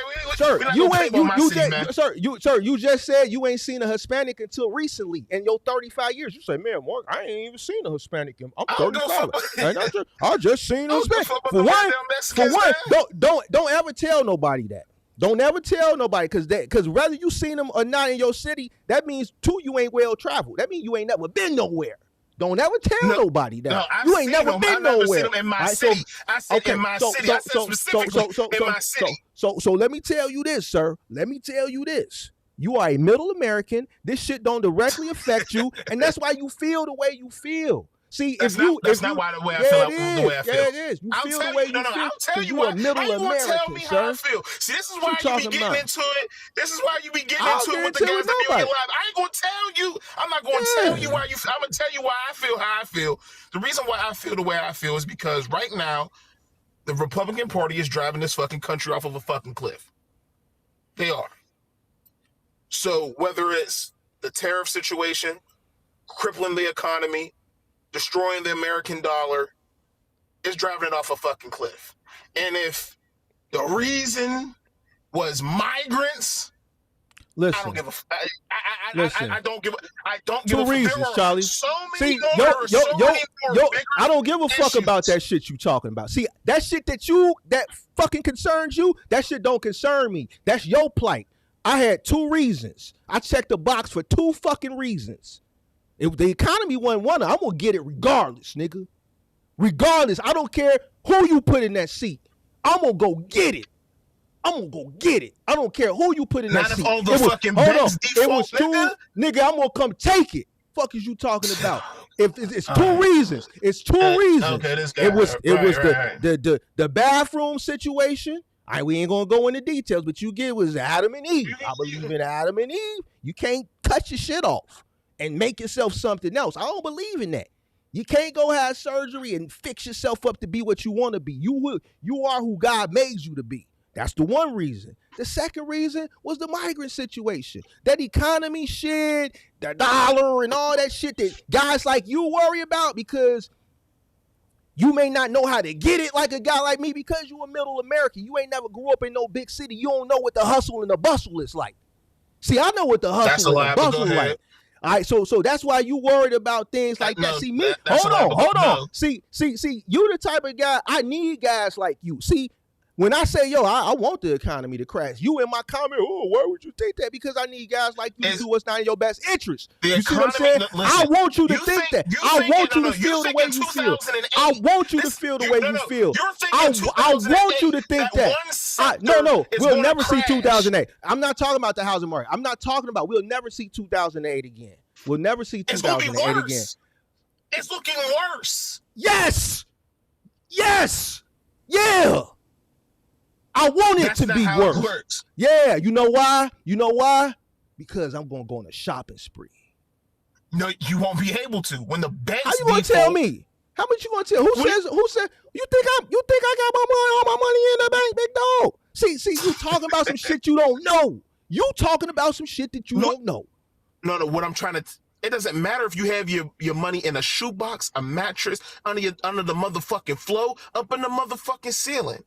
You just said you ain't seen a Hispanic until recently in your 35 years. You say, man, Mark, I ain't even seen a Hispanic. I'm 35. I just seen a Hispanic. For one, don't ever tell nobody that. Don't ever tell nobody, because whether you seen them or not in your city, that means you ain't well traveled. That means you ain't never been nowhere. Don't ever tell nobody that. No, you ain't never been nowhere. In my city. I said in my city. I said specifically in my city. So let me tell you this, sir. Let me tell you this. You are a middle American. This shit don't directly affect you, and that's why you feel the way you feel. See, that's not why the way I feel. The way I feel. Yeah, it is. You feel the way you feel. I'll tell you why. How you gonna tell me how I feel? See, this is why you be getting into it. This is why you be getting into it with the guys that be on your live. I ain't gonna tell you. I'm not gonna tell you why you feel. I'm gonna tell you why I feel how I feel. The reason why I feel the way I feel is because right now, the Republican Party is driving this fucking country off of a fucking cliff. They are. So whether it's the tariff situation, crippling the economy, destroying the American dollar, is driving it off a fucking cliff. And if the reason was migrants, listen, I don't give a. I don't give a. Two reasons, Charlie. So many I don't give a fuck about that shit you talking about. See, that shit that fucking concerns you, that shit don't concern me. That's your plight. I had 2 reasons. I checked the box for 2 fucking reasons. If the economy wasn't one, I'm gonna get it regardless, nigga. Regardless, I don't care who you put in that seat. I'm gonna go get it. I don't care who you put in that seat. All the fucking banks default, it was 2, nigga. I'm gonna come take it. Fuck is you talking about? If it's 2 reasons, it's 2 reasons. Okay, this guy. It was the bathroom situation. We ain't gonna go into details, but you get was Adam and Eve. I believe in Adam and Eve. You can't cut your shit off and make yourself something else. I don't believe in that. You can't go have surgery and fix yourself up to be what you want to be. You are who God made you to be. That's the one reason. The second reason was the migrant situation. That economy shit, the dollar and all that shit that guys like you worry about, because you may not know how to get it like a guy like me because you a middle American. You ain't never grew up in no big city. You don't know what the hustle and the bustle is like. See, I know what the hustle and the bustle is like. All right, so that's why you worried about things like that. See, me, hold on. See, you the type of guy, I need guys like you. See, when I say, yo, I want the economy to crash, you in my comment, oh, why would you think that? Because I need guys like you to do what's not in your best interest. You see what I'm saying? Listen, I want you to think that. I want you to feel the way you feel. I want you to feel the way you feel. I want you to think that. No, we'll never see 2008. I'm not talking about the housing market. I'm not talking about we'll never see 2008 again. We'll never see 2008 again. It's looking worse. Yes. Yeah. I want it to be worse. Yeah, you know why? Because I'm going to go on a shopping spree. No, you won't be able to. When the banks How you going to tell me? How much you going to tell? Who said? You think I got all my money in the bank, big dog? See, you talking about some shit you don't know. You talking about some shit that you don't know. No, what I'm trying to it doesn't matter if you have your money in a shoebox, a mattress, under the motherfucking floor, up in the motherfucking ceiling.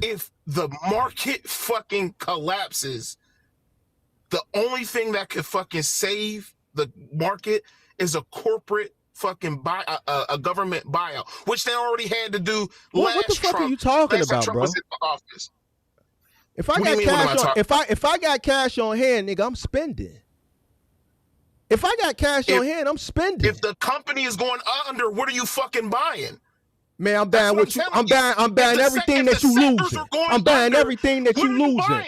If the market fucking collapses, the only thing that could fucking save the market is a corporate fucking a government buyout, which they already had to do last What the fuck are you talking about, bro? Was in office. If I got cash on hand, nigga, I'm spending. If I got cash on hand, I'm spending. If the company is going under, what are you fucking buying? Man, I'm buying what you. I'm buying everything that you losing. I'm buying everything that you losing.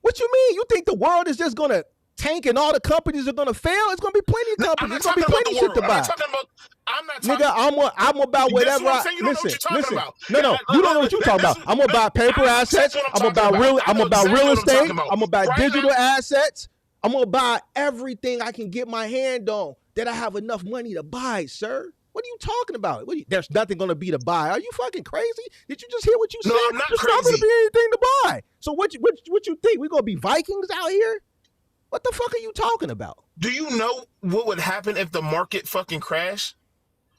What you mean? You think the world is just gonna tank and all the companies are gonna fail? It's gonna be plenty of companies. It's gonna be plenty of shit to buy. I'm not talking nigga, I'm about whatever. Listen. No, you don't know what you're talking about. I'm gonna buy paper assets. I'm about real estate. I'm about digital assets. I'm gonna buy everything I can get my hand on that I have enough money to buy, sir. What are you talking about? There's nothing going to be to buy. Are you fucking crazy? Did you just hear what you said? No, I'm not There's crazy. not going to be anything to buy. So what you think? We going to be Vikings out here? What the fuck are you talking about? Do you know what would happen if the market fucking crashed?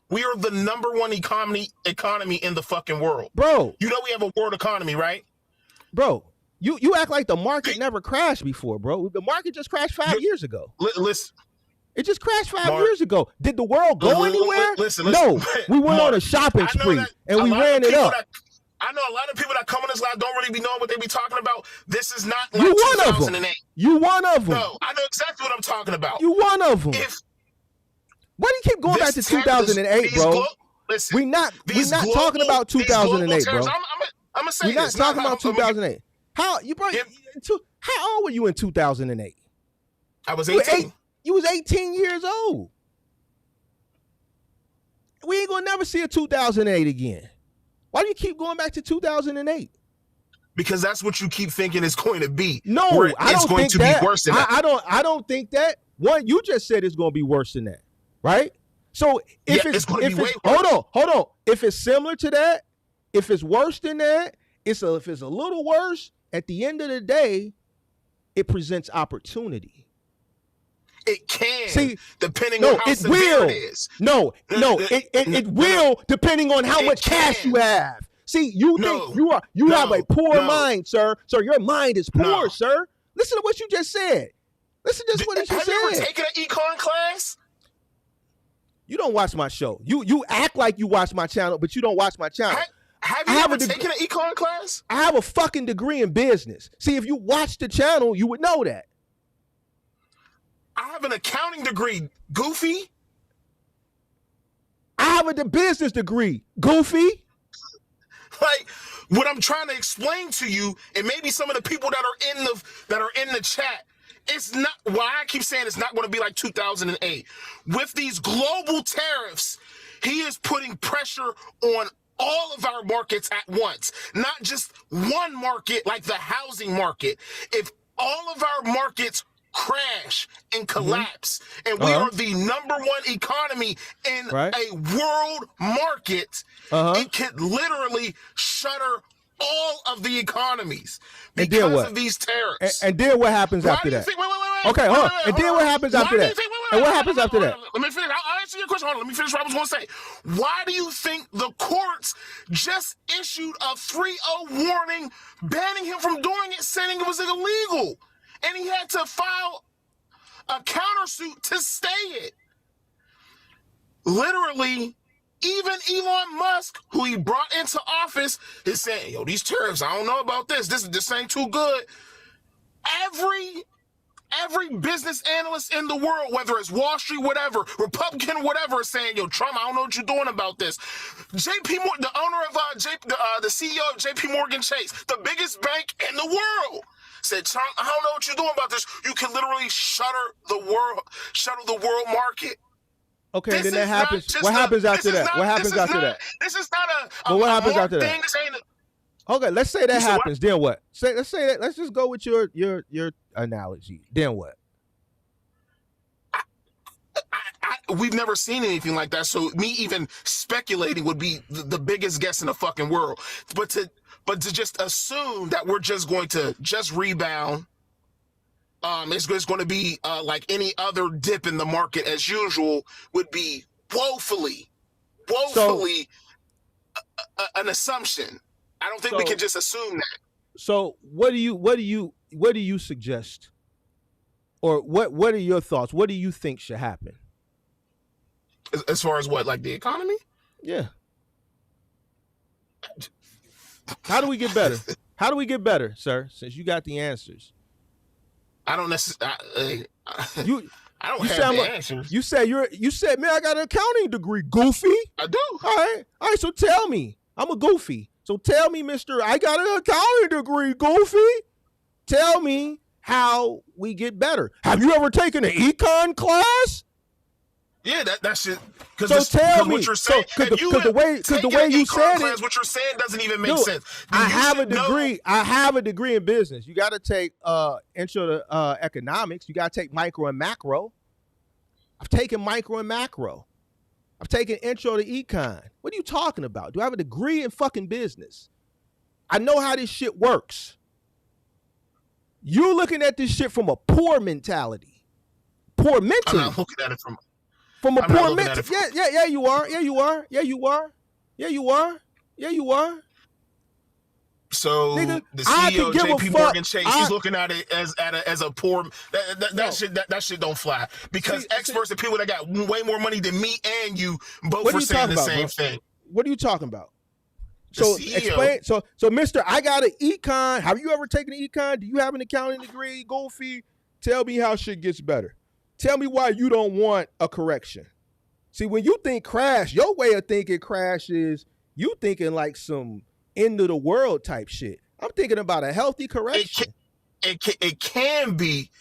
We are the number one economy in the fucking world. Bro. You know we have a world economy, right? Bro, you act like the market never crashed before, bro. The market just crashed 5 years ago. Listen. It just crashed 5 years ago. Did the world go anywhere? Listen. No, we went on a shopping spree and we ran it up. I know a lot of people that come on this live don't really be knowing what they be talking about. This is not like You one of 2008. them. You one of them. No, I know exactly what I'm talking about. You one of them. Why do you keep going back to 2008, bro? Listen, we're not talking about 2008, bro. I'm gonna say we're not talking about 2008. How old were you in 2008? I was 18. You was 18 years old. We ain't gonna never see a 2008 again. Why do you keep going back to 2008? Because that's what you keep thinking it's going to be. No, I don't think that. Be worse than that. I don't think that. One, you just said it's gonna be worse than that, right? So if it's going to be way worse. Hold on. If it's similar to that, if it's worse than that, if it's a little worse, at the end of the day, it presents opportunity. It can, depending on how it severe will. it is. It will, depending on how much cash you have. See, you think you have a poor mind, sir. Sir, your mind is poor, sir. Listen to what you just said. Listen to what you just said. Have you ever taken an econ class? You don't watch my show. You act like you watch my channel, but you don't watch my channel. Have you ever taken an econ class? I have a fucking degree in business. See, if you watch the channel, you would know that. I have an accounting degree, goofy. I have a business degree, goofy. Like, what I'm trying to explain to you, and maybe some of the people that are in the chat, it's not why I keep saying it's not going to be like 2008. With these global tariffs, he is putting pressure on all of our markets at once, not just one market like the housing market. If all of our markets crash and collapse, and we are the number one economy in a world market, it could literally shutter all of the economies because of these tariffs. And then what happens after that? Okay, hold on. And then what happens after that? And what happens after that? Let me finish. I'll answer your question. Hold on. Let me finish what I was going to say. Why do you think the courts just issued a 3-0 warning banning him from doing it, saying it was illegal? And he had to file a countersuit to stay it. Literally, even Elon Musk, who he brought into office, is saying, yo, these tariffs, I don't know about this. This ain't too good. Every business analyst in the world, whether it's Wall Street, whatever, Republican, whatever, is saying, yo, Trump, I don't know what you're doing about this. JP Morgan, the owner of the CEO of JP Morgan Chase, the biggest bank in the world, said, Trump, I don't know what you're doing about this. You can literally shutter the world market. Okay, then that happens. What happens after that? What happens after that? This is not But what happens after thing. that? Okay, let's say that happens. Then what? Let's say that. Let's just go with your analogy. Then what? We've never seen anything like that. So me even speculating would be the biggest guess in the fucking world. But to just assume that we're just going to just rebound, it's going to be like any other dip in the market as usual, would be woefully an assumption. I don't think we can just assume that. So what do you suggest, or what are your thoughts? What do you think should happen? As far as what, like the economy? Yeah. How do we get better? How do we get better, sir? Since you got the answers. I don't necessarily. I don't have the answers. You said, man, I got an accounting degree, goofy. I do. All right. So tell me, I'm a goofy. So tell me, Mister, I got an accounting degree, goofy. Tell me how we get better. Have you ever taken an econ class? Yeah, that shit. So tell me, what you're saying, because the way you said it, what you're saying doesn't even make sense. I have a degree. I have a degree in business. You got to take intro to economics. You got to take micro and macro. I've taken micro and macro. I've taken intro to econ. What are you talking about? Do I have a degree in fucking business? I know how this shit works. You're looking at this shit from a poor mentality. Poor mentally. I'm not looking at it from a I'm poor mentality. Yeah, you are. Yeah, you are. Yeah, you are. Yeah, you are. Yeah, you are. So Nigga, the CEO JP Morgan Chase, he's looking at it as a poor that shit don't fly, because experts and people that got way more money than me and you both were saying the same thing. What are you talking about? The So CEO, explain. So Mister, I got an econ. Have you ever taken an econ? Do you have an accounting degree? Goofy, tell me how shit gets better. Tell me why you don't want a correction. See, when you think crash, your way of thinking crash is you thinking like some end of the world type shit. I'm thinking about a healthy correction. It can be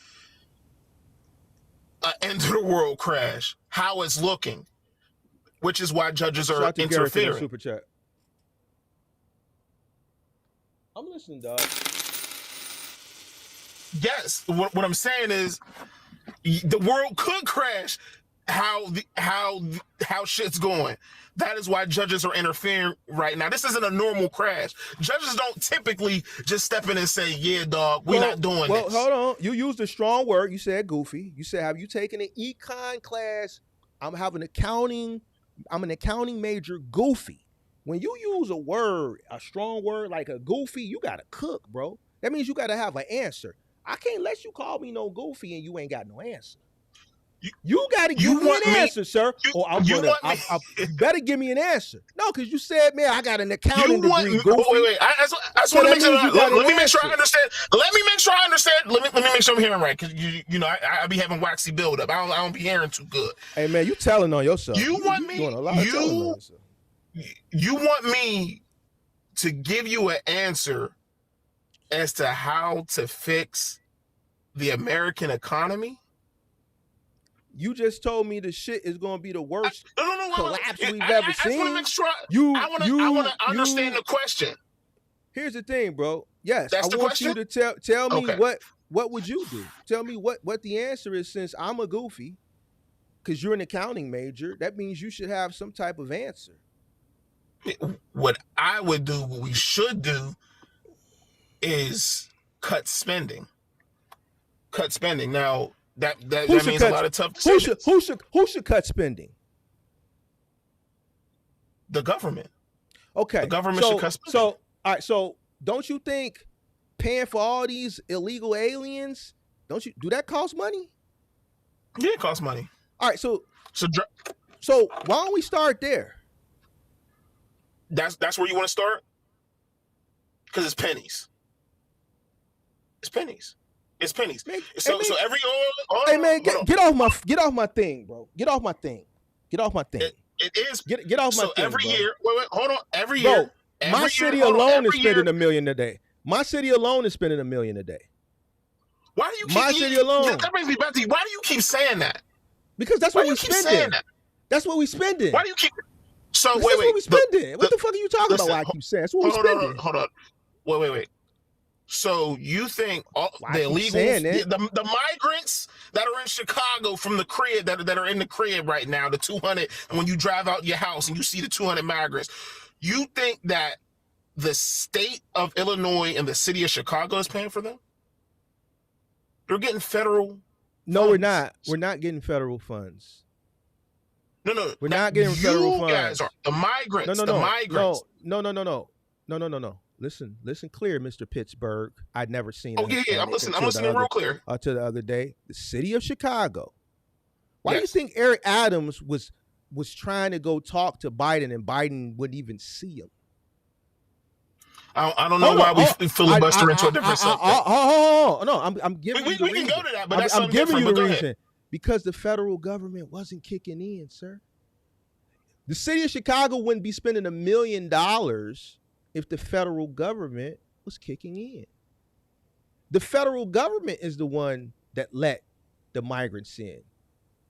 an end of the world crash. How it's looking, which is why judges are interfering. Super chat. I'm listening, dog. Yes, what I'm saying is the world could crash. How shit's going. That is why judges are interfering right now. This isn't a normal crash. Judges don't typically just step in and say, "Yeah, dog, we're not doing this." Well, hold on. You used a strong word. You said goofy. You said, "Have you taken an econ class?" I'm an accounting major. Goofy. When you use a strong word like a goofy, you gotta cook, bro. That means you gotta have an answer. I can't let you call me no goofy and you ain't got no answer. You got to give me an answer, sir. You better give me an answer. No, because you said, man, I got an accounting degree. Wait. I just want to make sure. Let me make sure I understand. Let me make sure I understand. Let me make sure I'm hearing right, because you know I be having waxy buildup. I don't be hearing too good. Hey man, you telling on yourself. You want me to give you an answer as to how to fix the American economy? You just told me the shit is going to be the worst collapse we've ever seen. I want to make sure. I want to understand the question. Here's the thing, bro. Yes, that's I want you to tell me what would you do? Tell me what the answer is, since I'm a goofy, because you're an accounting major. That means you should have some type of answer. What I would do, what we should do, is cut spending. Cut spending. Now, that means a lot of tough decisions. Who should cut spending? The government. Okay. The government should cut spending. All right. So don't you think paying for all these illegal aliens, do that cost money? Yeah, it costs money. All right. So why don't we start there? That's where you want to start? Because it's pennies. It's pennies. It's pennies. Man, so every get off my thing, bro. Get off my thing. Get off my thing. It is. Get off my thing. Every year. Wait, hold on. Every bro, year. My city alone is spending $1 million a day. My city alone is spending $1 million a day. Why do you keep my city alone? That brings me back to you. Why do you keep saying that? Because that's what we spending. That's what we spending. Why do you keep? So wait. That's what we spending. What the fuck are you talking about? Why I keep saying that's what we spending. Hold on. Wait. So you think the illegals, the migrants that are in Chicago from the crib, that are in the crib right now, the 200, and when you drive out your house and you see the 200 migrants, you think that the state of Illinois and the city of Chicago is paying for them? They're getting federal. No, funds. We're not. We're not getting federal funds. No. We're not getting federal funds. You guys are the migrants. The migrants. No. Listen clear, Mr. Pittsburgh. I'd never seen. Oh yeah. I'm listening real clear. To the other day, the city of Chicago. Why do you think Eric Adams was trying to go talk to Biden and Biden wouldn't even see him? I don't know why we filibuster into a different subject. No, I'm giving you the reason. We can go to that, but that's I'm giving you the reason. Ahead. Because the federal government wasn't kicking in, sir. The city of Chicago wouldn't be spending $1 million if the federal government was kicking in. The federal government is the one that let the migrants in.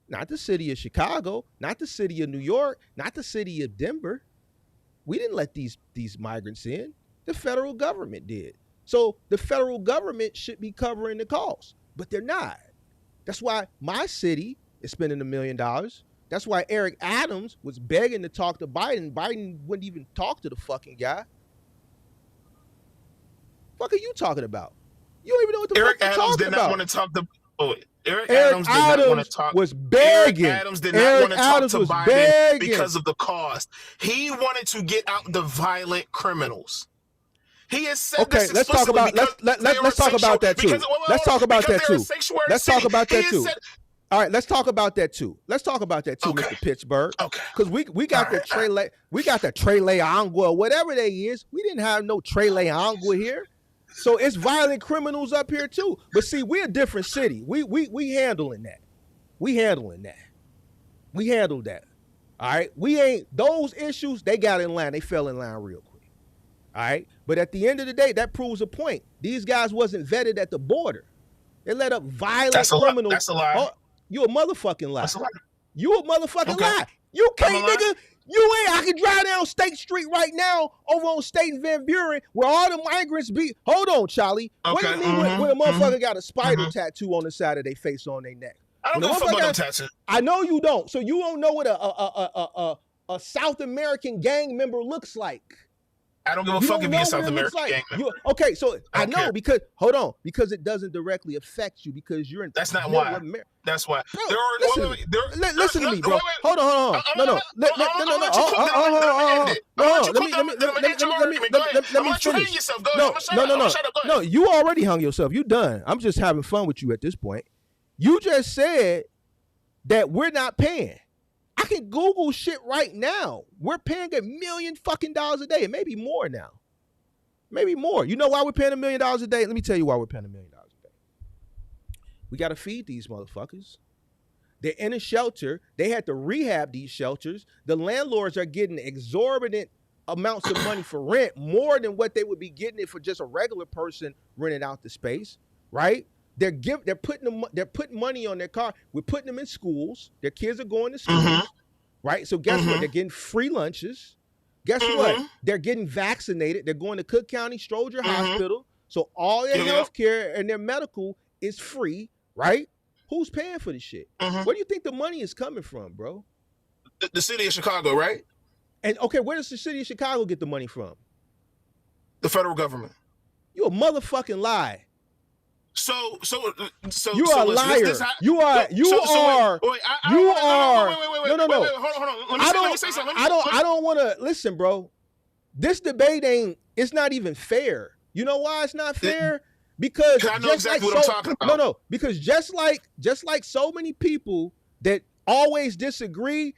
Not the city of Chicago, not the city of New York, not the city of Denver. We didn't let these migrants in. The federal government did. So the federal government should be covering the cost, but they're not. That's why my city is spending $1 million. That's why Eric Adams was begging to talk to Biden. Biden wouldn't even talk to the fucking guy. Fuck are you talking about? You don't even know what the Eric fuck you're Adams talking did not about. want to talk to. Oh, Eric Adams did not want to talk. was begging. Eric Adams did not want to talk to Biden begging. because of the cost. He wanted to get out the violent criminals. He has said Okay, this let's talk about let's talk about that too. Let's talk about that too. Let's talk about that too. All right, let's talk about that too. Let's talk about that too, Mr. Pittsburgh. Okay. Because we got the Trey Leangua or whatever they is. We didn't have no Trey Leangua here. So it's violent criminals up here too. But see, we're a different city. We handling that. We handled that. All right. We ain't those issues, they got in line. They fell in line real quick. All right. But at the end of the day, that proves a point. These guys wasn't vetted at the border. They let up violent criminals. That's a lie. Oh, you a motherfucking lie. That's a lie. You a motherfucking lie. You can't, nigga. You ain't. I can drive down State Street right now over on State and Van Buren where all the migrants be. Hold on, Charlie. What do you mean when a motherfucker got a spider tattoo on the side of their face on their neck? I don't give a fuck about no tattoo. I know you don't. So you don't know what a South American gang member looks like. I don't give a fuck if you're a South American gang member. Okay, so I know because hold on, because it doesn't directly affect you because you're in. That's not why. That's why. Listen to me, bro. Hold on. No. Let me finish. No. You already hung yourself. You done. I'm just having fun with you at this point. You just said that we're not paying. I can Google shit right now. We're paying $1 million fucking a day, maybe more now. Maybe more. You know why we're paying $1 million a day? Let me tell you why we're paying $1 million a day. We got to feed these motherfuckers. They're in a shelter. They had to rehab these shelters. The landlords are getting exorbitant amounts of money for rent, more than what they would be getting it for just a regular person renting out the space, right? They're putting money on their car. We're putting them in schools. Their kids are going to school, right? So guess what? They're getting free lunches. Guess what? They're getting vaccinated. They're going to Cook County Stroger Hospital. So all their health care and their medical is free, right? Who's paying for this shit? Where do you think the money is coming from, bro? The city of Chicago, right? And okay, where does the city of Chicago get the money from? The federal government. You a motherfucking lie. So you are a liar. You are. No. Hold on. Let me say something. I don't want to listen, bro. This debate it's not even fair. You know why it's not fair? Because I know exactly what I'm talking about. No, because just like so many people that always disagree,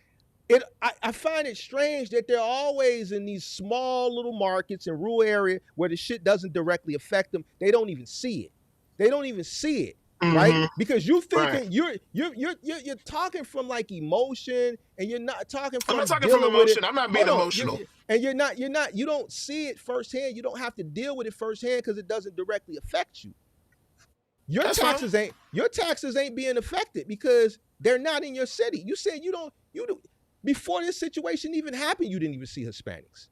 I find it strange that they're always in these small little markets in rural area where the shit doesn't directly affect them. They don't even see it. Right? Because you thinking you're talking from like emotion, and you're not talking from. I'm not talking from emotion. I'm not being emotional. And you don't see it firsthand. You don't have to deal with it firsthand because it doesn't directly affect you. Your taxes ain't being affected because they're not in your city. You said you don't before this situation even happened, you didn't even see Hispanics.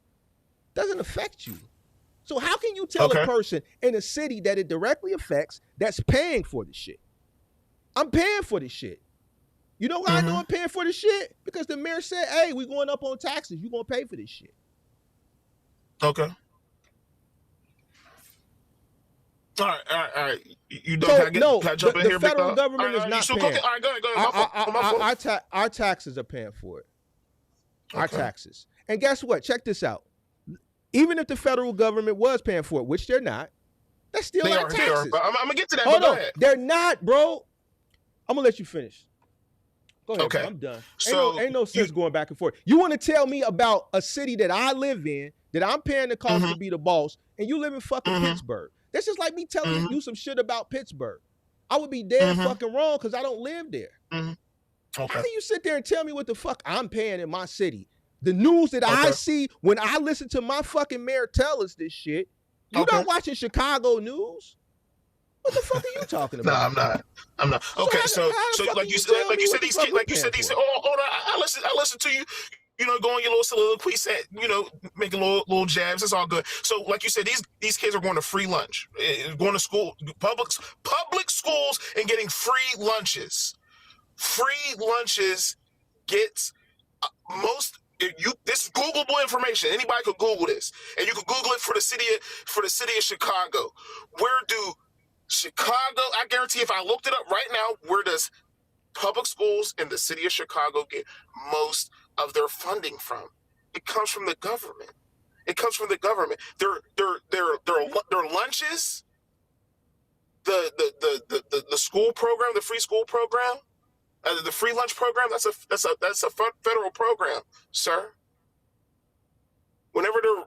Doesn't affect you. So how can you tell a person in a city that it directly affects that's paying for this shit? I'm paying for this shit. You know why I know I'm paying for this shit? Because the mayor said, hey, we're going up on taxes. You're going to pay for this shit. Okay. All right. You don't can I jump in here? The federal government is not paying. All right, go ahead. Our taxes are paying for it. Our taxes. And guess what? Check this out. Even if the federal government was paying for it, which they're not, that's still our taxes. They are, but I'm going to get to that. Hold on. They're not, bro. I'm going to let you finish. Go ahead. Okay. I'm done. Ain't no sense going back and forth. You want to tell me about a city that I live in, that I'm paying the cost to be the boss, and you live in fucking Pittsburgh. That's just like me telling you some shit about Pittsburgh. I would be dead fucking wrong because I don't live there. Okay. How can you sit there and tell me what the fuck I'm paying in my city? The news that I see when I listen to my fucking mayor tell us this shit, you not watching Chicago news? What the fuck are you talking about? No, I'm not. Okay, so like you said these kids. Oh, I listen to you. You know, going your little soliloquy, making little jabs. It's all good. So, like you said, these kids are going to free lunch, going to school, public schools, and getting free lunches. Free lunches gets most. This is Googleable information. Anybody could Google this, and you could Google it for the city of Chicago. Where do Chicago? I guarantee, if I looked it up right now, where does public schools in the city of Chicago get most of their funding from? It comes from the government. It comes from the government. Their lunches, the school program, the free school program. The free lunch program, that's a federal program, sir. Whenever they're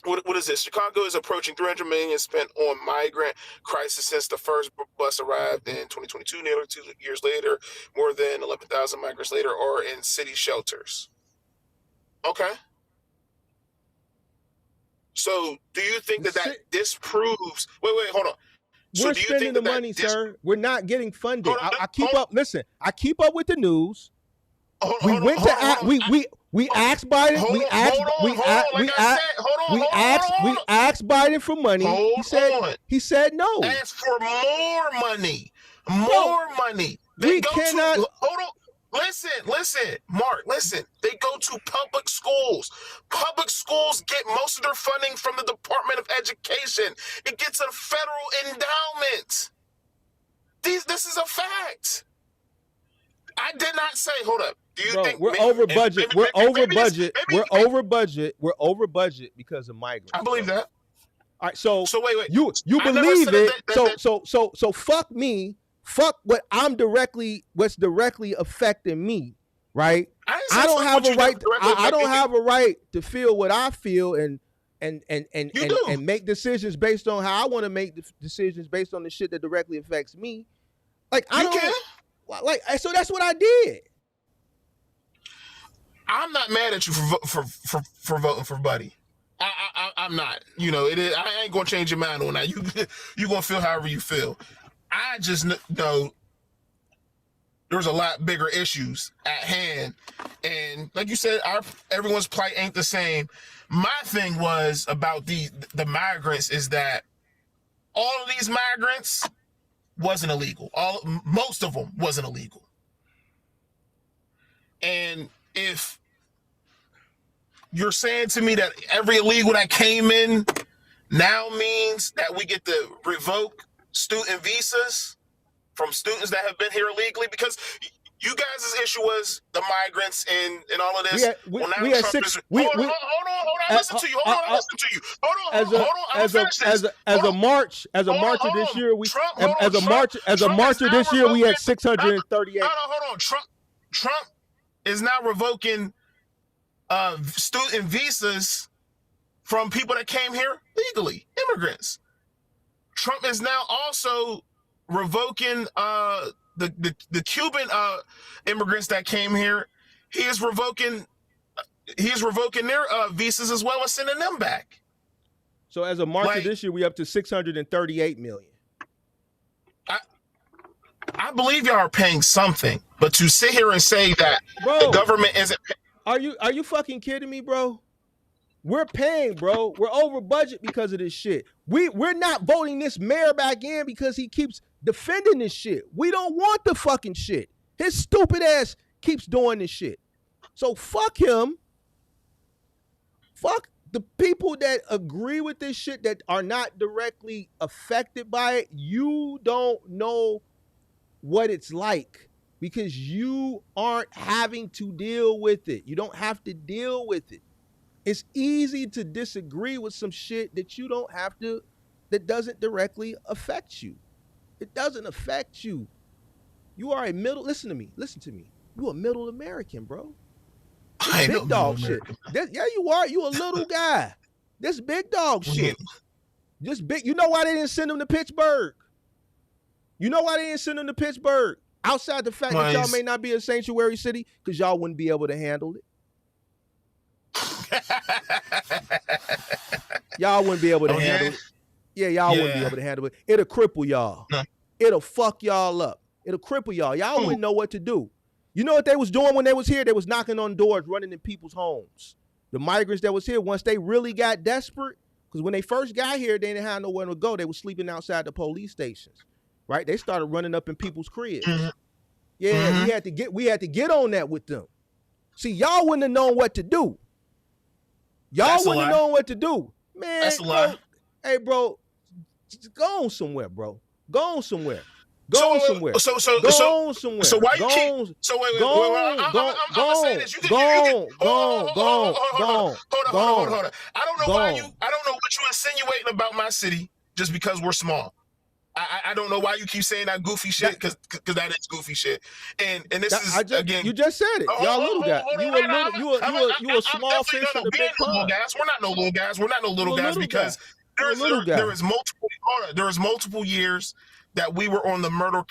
what is this? Chicago is approaching $300 million spent on migrant crisis since the first bus arrived in 2022. Nearly 2 years later, more than 11,000 migrants later are in city shelters. Okay. So, do you think that disproves? Wait, hold on. We're spending the money, sir. We're not getting funded. I keep up. Listen, I keep up with the news. We asked Biden. We asked Biden for money. He said no. Ask for more money. More money. We cannot. Hold on. Listen, Mark, listen. They go to public schools. Public schools get most of their funding from the Department of Education. It gets a federal endowment. This is a fact. I did not say, hold up. Do you think we're over budget? We're over budget. We're over budget. We're over budget because of migrants. I believe that. All right, so wait. You believe it. So fuck me. Fuck what's directly affecting me, right? I don't have a right. I don't have a right to feel what I feel and make decisions based on how I want to make decisions based on the shit that directly affects me. Like so that's what I did. I'm not mad at you for voting for Buddy. I'm not. You know, I ain't gonna change your mind on that. You gonna feel however you feel. I just know there's a lot bigger issues at hand, and like you said, everyone's plight ain't the same. My thing was about the migrants is that all of these migrants wasn't illegal. Most of them wasn't illegal, and if you're saying to me that every illegal that came in now means that we get to revoke student visas from students that have been here illegally, because you guys' issue was the migrants and all of this. Hold on. Listen to you. Hold on. As a marcher this year, we had 638. Hold on. Trump is now revoking student visas from people that came here legally, immigrants. Trump is now also revoking the Cuban immigrants that came here. He is revoking their visas as well and sending them back. So as a marcher this year, we up to 638 million. I believe y'all are paying something, but to sit here and say that the government isn't. Are you fucking kidding me, bro? We're paying, bro. We're over budget because of this shit. We're not voting this mayor back in because he keeps defending this shit. We don't want the fucking shit. His stupid ass keeps doing this shit. So fuck him. Fuck the people that agree with this shit that are not directly affected by it. You don't know what it's like because you aren't having to deal with it. You don't have to deal with it. It's easy to disagree with some shit that you don't have to, that doesn't directly affect you. It doesn't affect you. You are a listen to me. You a middle American, bro. This big dog shit. Yeah, you are. You a little guy. This big dog shit. This big. You know why they didn't send him to Pittsburgh? Outside the fact that y'all may not be a sanctuary city, because y'all wouldn't be able to handle it. Y'all wouldn't be able to handle it. Yeah, y'all wouldn't be able to handle it. It'll cripple y'all. It'll fuck y'all up. It'll cripple y'all. Y'all wouldn't know what to do. You know what they was doing when they was here? They was knocking on doors, running in people's homes. The migrants that was here, once they really got desperate, because when they first got here, they didn't have nowhere to go. They were sleeping outside the police stations, right? They started running up in people's cribs. Yeah, we had to get on that with them. See, y'all wouldn't have known what to do. Y'all wouldn't have known what to do. Man, that's a lie. Hey, bro, go on somewhere, bro. Go on somewhere. Go on somewhere. So why you keep? So wait. I'm saying this. Hold on. I don't know why you. I don't know what you insinuating about my city just because we're small. I don't know why you keep saying that goofy shit because that is goofy shit. And this is again. You just said it. Y'all little guys. You a small fish in a big pond. We're not no little guys. We're not no little guys because there is multiple years that we were on the murder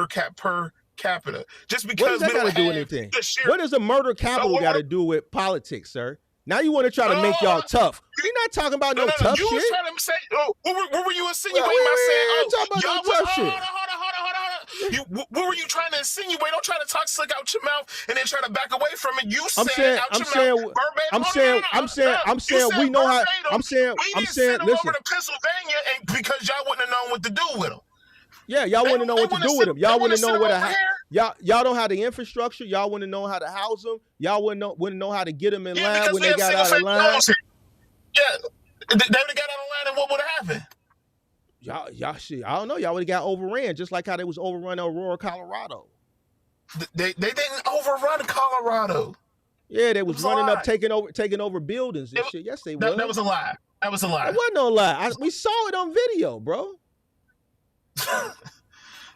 cap per capita. Just because what does that got to do with anything? What does a murder capital got to do with politics, sir? Now you want to try to make y'all tough. You're not talking about no tough shit. You was trying to say, what were you insinuating by saying, y'all tough shit. What were you trying to insinuate? Don't try to talk slick out your mouth and then try to back away from it. You said out your mouth. I'm saying we know how. I'm saying. Listen. Listen. Over to Pennsylvania and because y'all wouldn't have known what to do with them. Yeah, y'all wouldn't know what to do with them. Y'all wouldn't know what y'all don't have the infrastructure. Y'all wouldn't know how to house them. Y'all wouldn't know how to get them in line when they got out of line. Yeah, they would have got out of line, and what would have happened? Y'all shit. I don't know. Y'all would have got overran, just like how they was overrun Aurora, Colorado. They didn't overrun Colorado. Yeah, they was running up, taking over buildings and shit. Yes, they was. That was a lie. That was a lie. It wasn't no lie. We saw it on video, bro.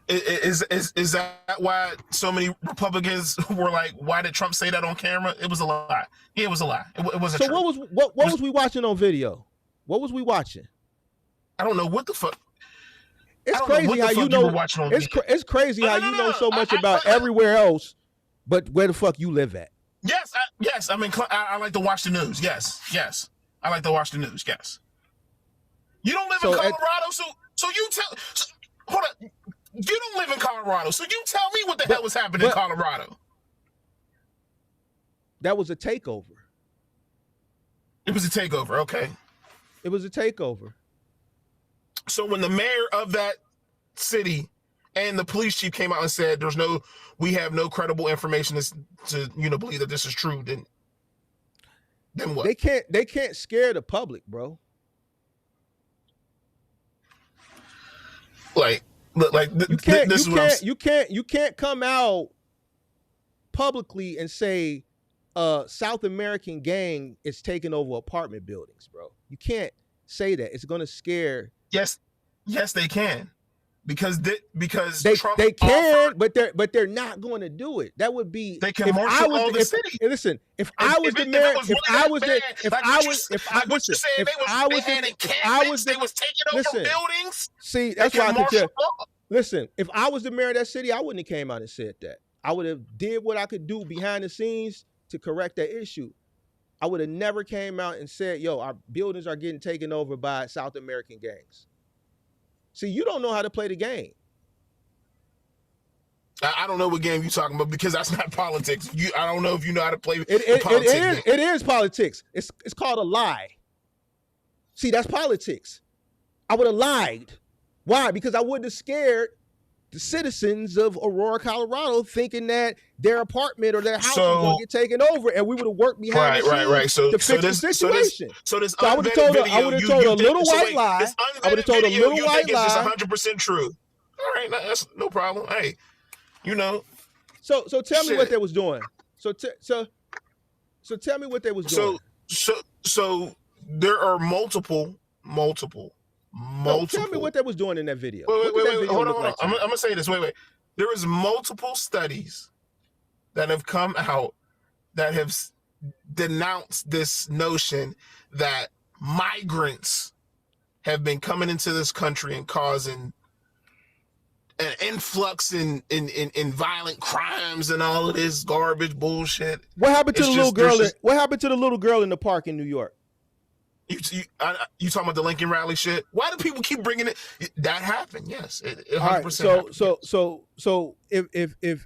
Is that why so many Republicans were like, why did Trump say that on camera? It was a lie. Yeah, it was a lie. It wasn't true. So what was we watching on video? What was we watching? I don't know what the fuck. It's crazy how you know. It's crazy how you know so much about everywhere else, but where the fuck you live at? Yes. I mean, I like to watch the news. Yes. I like to watch the news. Yes. You don't live in Colorado, so you tell. Hold on. You don't live in Colorado, so you tell me what the hell was happening in Colorado. That was a takeover. It was a takeover, okay. It was a takeover. So when the mayor of that city and the police chief came out and said, we have no credible information to believe that this is true, then what? They can't scare the public, bro. You can't come out publicly and say South American gang is taking over apartment buildings, bro. You can't say that. It's going to scare. Yes, they can. Because Trump they can, but they're not going to do it. That would be they can marshal all the city. Listen, if I was the mayor, they was taking over buildings. See, that's why I can tell. Listen, if I was the mayor of that city, I wouldn't have came out and said that. I would have did what I could do behind the scenes to correct that issue. I would have never came out and said, "Yo, our buildings are getting taken over by South American gangs." See, you don't know how to play the game. I don't know what game you're talking about because that's not politics. I don't know if you know how to play politics. It is politics. It's called a lie. See, that's politics. I would have lied. Why? Because I wouldn't have scared the citizens of Aurora, Colorado, thinking that their apartment or their house was going to get taken over, and we would have worked behind the scenes to fix the situation. So I would have told a little white lie. I would have told a little white lie. It's 100% true. All right, that's no problem. Hey, So tell me what they was doing. So tell me what they was doing. So there are multiple. No, tell me what they was doing in that video. Wait, hold on. I'm gonna say this. Wait. There is multiple studies that have come out that have denounced this notion that migrants have been coming into this country and causing an influx in violent crimes and all of this garbage bullshit. What happened to the little girl? What happened to the little girl in the park in New York? You talking about the Lincoln rally shit? Why do people keep bringing it? That happened, yes. It 100% happened. So if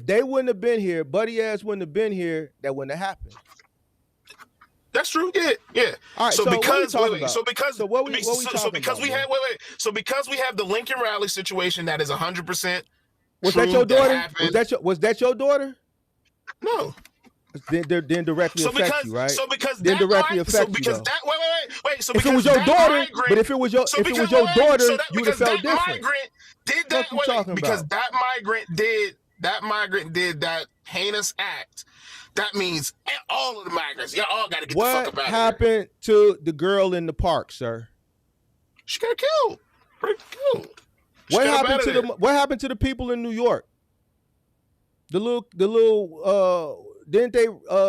they wouldn't have been here, Buddy ass wouldn't have been here, that wouldn't have happened. That's true. Yeah. All right. So because we have the Lincoln rally situation that is 100% Was that your truth daughter? happened. Was that your daughter? No. Then directly affect you, right? So because then that directly so affect because you. wait. So If it was your daughter, but if it was your daughter, you would have felt different. Migrant did that. That migrant did that heinous act. That means all of the migrants, y'all all got to get the fuck up out of here. What happened to the girl in the park, sir? She got killed. What happened to the people in New York? The little didn't they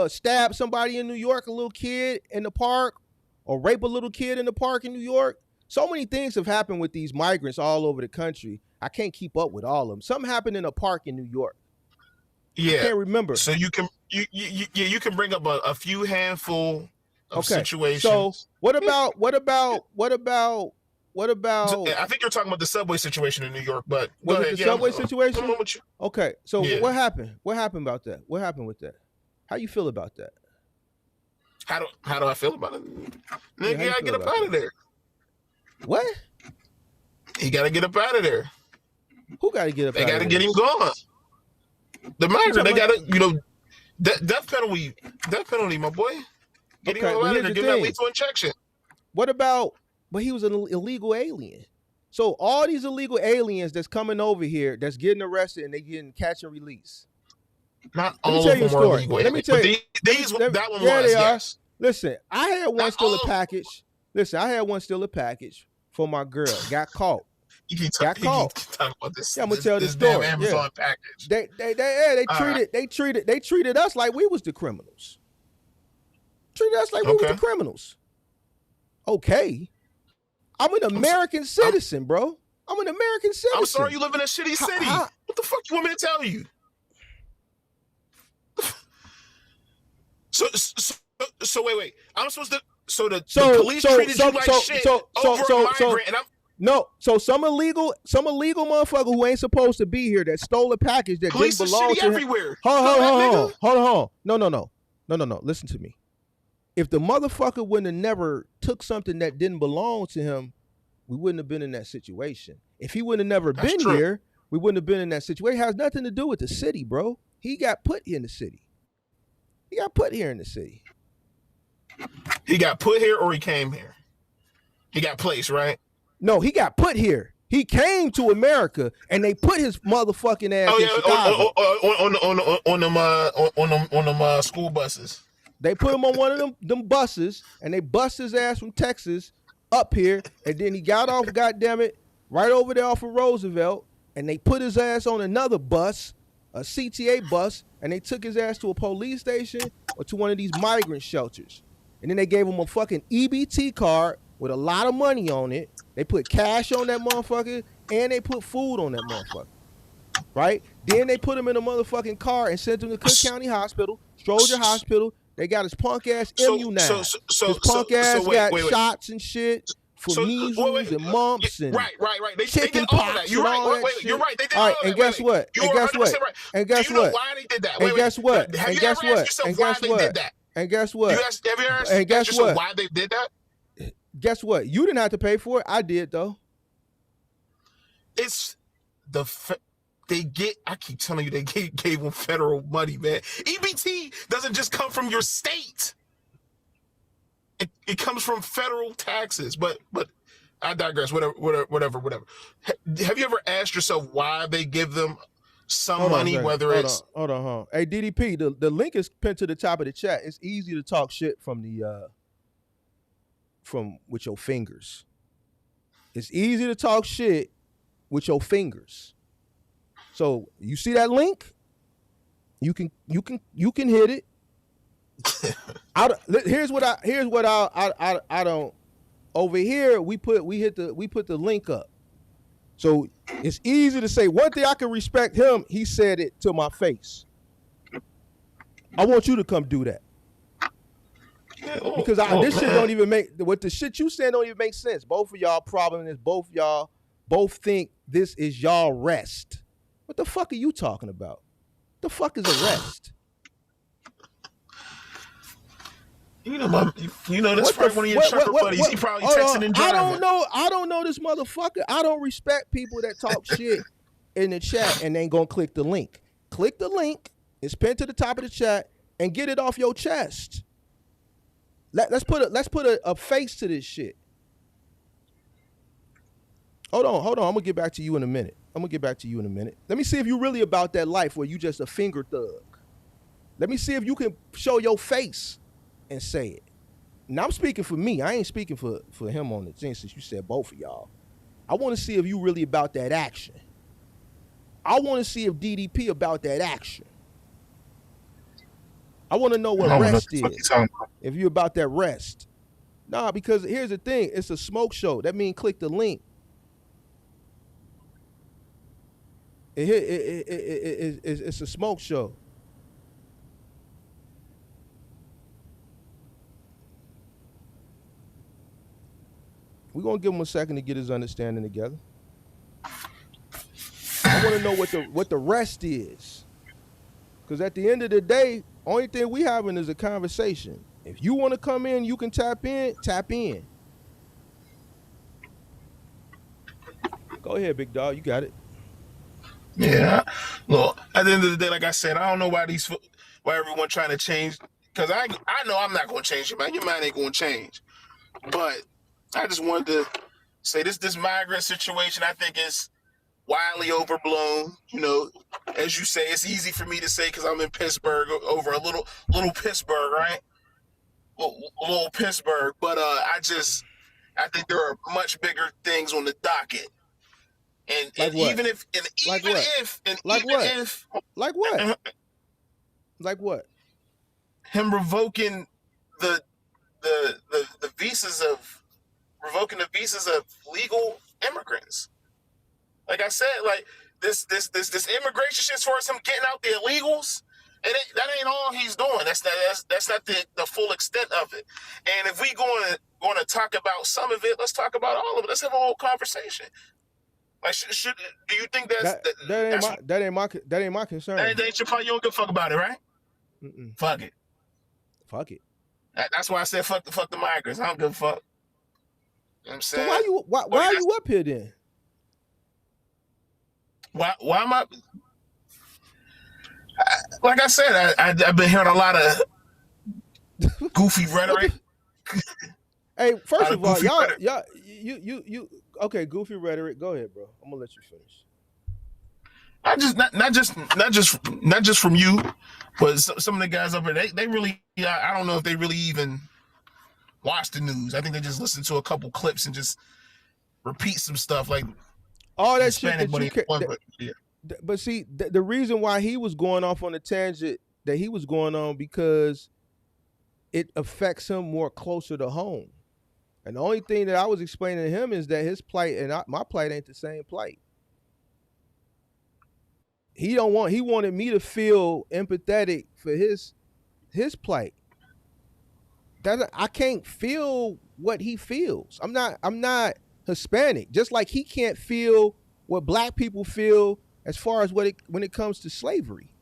stab somebody in New York, a little kid in the park, or rape a little kid in the park in New York? So many things have happened with these migrants all over the country. I can't keep up with all of them. Something happened in a park in New York. Yeah, I can't remember. So you can bring up a few handful of situations. So what about? I think you're talking about the subway situation in New York, but was it the subway situation? Okay, so yeah. What happened? What happened about that? What happened with that? How you feel about that? How do I feel about it? Nigga, you gotta get up out of there. What? He gotta get up out of there. Who gotta get up? They gotta get him gone. The migrant, they gotta, death penalty, my boy. Get him out of there. Give him that lethal injection. What about? But he was an illegal alien. So all these illegal aliens that's coming over here, that's getting arrested and they getting catch and release. Not all of them are illegal. Let me tell you. That one was, yes. Listen, I had one steal a package. I had one steal a package for my girl. Got caught. Got caught. Yeah, I'm gonna tell the story. Amazon package. They treated us like we was the criminals. Treated us like we was the criminals. Okay. I'm an American citizen, bro. I'm an American citizen. I'm sorry you live in a shitty city. What the fuck you want me to tell you? So wait. I'm supposed to. So the police treated you like shit over a migrant, and I'm. No, so some illegal motherfucker who ain't supposed to be here that stole a package that police didn't belong to him. Everywhere. Hold on. No. Listen to me. If the motherfucker wouldn't have never took something that didn't belong to him, we wouldn't have been in that situation. If he wouldn't have never been here, we wouldn't have been in that situation. It has nothing to do with the city, bro. He got put in the city. He got put here in the city. He got put here or he came here? He got placed, right? No, he got put here. He came to America and they put his motherfucking ass in Chicago. On them school buses. They put him on one of them buses and they bust his ass from Texas up here, and then he got off, goddammit, right over there off of Roosevelt, and they put his ass on another bus, a CTA bus, and they took his ass to a police station or to one of these migrant shelters. And then they gave him a fucking EBT card with a lot of money on it. They put cash on that motherfucker, and they put food on that motherfucker. Right? Then they put him in a motherfucking car and sent him to Cook County Hospital, Stroger Hospital. They got his punk ass immunized. His punk ass got shots and shit for measles and mumps and right. They chicken did all pox that. You're right. You're right. They did all right. And guess what? And guess what? And guess what? Why they did that? And guess what? And guess what? And guess what? And guess what? Have you ever asked yourself why they did that? Guess what? You didn't have to pay for it. I did though. It's I keep telling you, they gave them federal money, man. EBT doesn't just come from your state. It comes from federal taxes. But I digress. Whatever. Have you ever asked yourself why they give them some money, whether it's... Hold on. Hey, DDP, the link is pinned to the top of the chat. It's easy to talk shit from with your fingers. It's easy to talk shit with your fingers. So you see that link? You can hit it. Here's what I don't. Over here we put the link up. So it's easy to say one thing. I can respect him. He said it to my face. I want you to come do that. Because this shit don't even make, what the shit you saying don't even make sense. Both of y'all problem is both y'all think this is y'all rest. What the fuck are you talking about? The fuck is arrest? That's probably one of your trucker buddies. He probably texting and driving. I don't know this motherfucker. I don't respect people that talk shit in the chat and ain't gonna click the link. Click the link. It's pinned to the top of the chat and get it off your chest. Let's put a face to this shit. Hold on. I'm gonna get back to you in a minute. Let me see if you really about that life where you just a finger thug. Let me see if you can show your face and say it. Now I'm speaking for me. I ain't speaking for him on the thing since you said both of y'all. I want to see if you really about that action. I want to see if DDP about that action. I want to know what rest is. If you about that rest. Nah, because here's the thing. It's a smoke show. That means click the link. It's a smoke show. We're going to give him a second to get his understanding together. I want to know what the rest is. Because at the end of the day, only thing we having is a conversation. If you want to come in, you can tap in. Go ahead, big dog. You got it. Yeah. Look, at the end of the day, like I said, I don't know why everyone trying to change. Because I know I'm not going to change your mind. Your mind ain't going to change. But I just wanted to say this migrant situation, I think is wildly overblown. You know, as you say, it's easy for me to say because I'm in Pittsburgh over a little Pittsburgh, right? Little Pittsburgh. But I think there are much bigger things on the docket. And even if him revoking the visas of legal immigrants. Like I said, like this immigration shit as far as him getting out the illegals, that ain't all he's doing. That's not the full extent of it. And if we going to talk about some of it, let's talk about all of it. Let's have a whole conversation. Like, do you think that ain't my concern? That ain't your part. You don't give a fuck about it, right? Mm-mm. Fuck it. That's why I said fuck the migrants. I don't give a fuck. You know what I'm saying? So why are you up here then? Why am I? Like I said, I've been hearing a lot of goofy rhetoric. Hey, first of all, y'all, you okay? Goofy rhetoric. Go ahead, bro. I'm gonna let you finish. Not just from you, but some of the guys up here. They really. I don't know if they really even watch the news. I think they just listen to a couple clips and just repeat some stuff like all that Hispanic shit. But see, the reason why he was going off on the tangent that he was going on because it affects him more closer to home. And the only thing that I was explaining to him is that his plight and my plight ain't the same plight. He wanted me to feel empathetic for his plight. I can't feel what he feels. I'm not Hispanic. Just like he can't feel what black people feel as far as when it comes to slavery.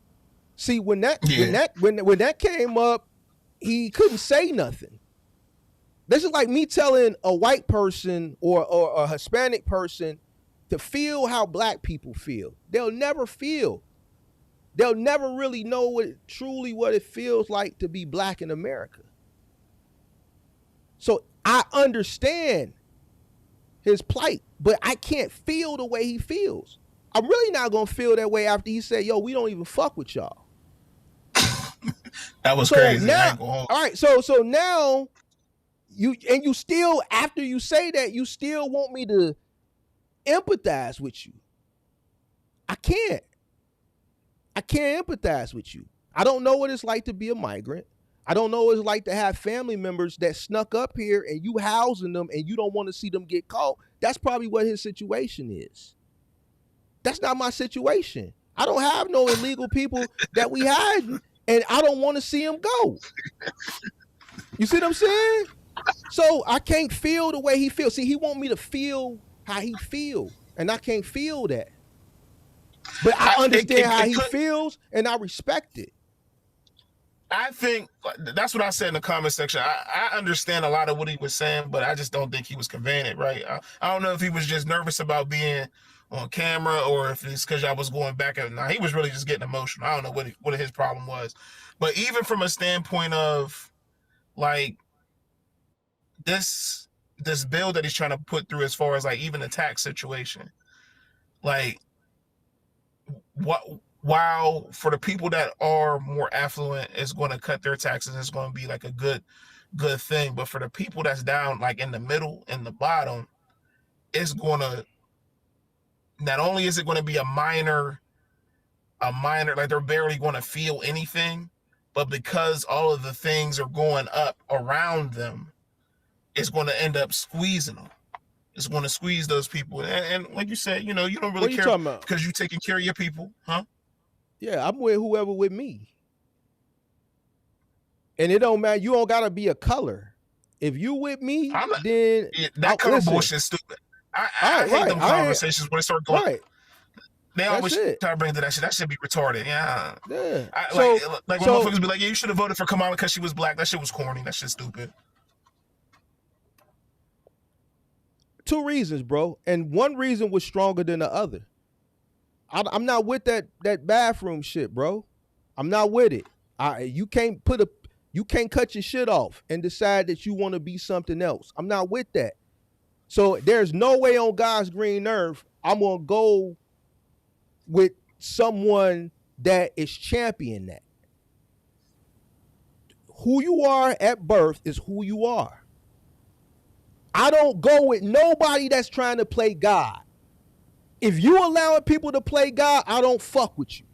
See, when that came up, he couldn't say nothing. This is like me telling a white person or a Hispanic person to feel how black people feel. They'll never feel. They'll never really know what it feels like to be black in America. So I understand his plight, but I can't feel the way he feels. I'm really not going to feel that way after he said, yo, we don't even fuck with y'all. That was crazy. Now, all right, so now you still, after you say that, you still want me to empathize with you. I can't empathize with you. I don't know what it's like to be a migrant. I don't know what it's like to have family members that snuck up here and you housing them and you don't want to see them get caught. That's probably what his situation is. That's not my situation. I don't have no illegal people that we hide, and I don't want to see them go. You see what I'm saying? So I can't feel the way he feels. See, he want me to feel how he feel, and I can't feel that. But I understand how he feels, and I respect it. I think that's what I said in the comment section. I understand a lot of what he was saying, but I just don't think he was conveying it right. I don't know if he was just nervous about being on camera, or if it's because y'all was going back and he was really just getting emotional. I don't know what his problem was, but even from a standpoint of like this bill that he's trying to put through, as far as like even the tax situation, like while for the people that are more affluent is going to cut their taxes, it's going to be like a good thing, but for the people that's down like in the middle and the bottom, it's going to, not only is it going to be a minor, like they're barely going to feel anything, but because all of the things are going up around them, it's going to end up squeezing them. It's going to squeeze those people. And like you said, you know, you don't really care because you're taking care of your people, huh? Yeah, I'm with whoever with me. And it don't matter. You don't got to be a color. If you with me, then... that color bullshit is stupid. I hate them conversations when they start going... Right. They always try to bring to that shit. That should be retarded. Yeah. When motherfuckers be like, yeah, you should have voted for Kamala because she was black. That shit was corny. That shit's stupid. 2 reasons, bro. And one reason was stronger than the other. I'm not with that bathroom shit, bro. I'm not with it. You can't cut your shit off and decide that you want to be something else. I'm not with that. So there's no way on God's green earth I'm going to go with someone that is championing that. Who you are at birth is who you are. I don't go with nobody that's trying to play God. If you allowing people to play God, I don't fuck with you.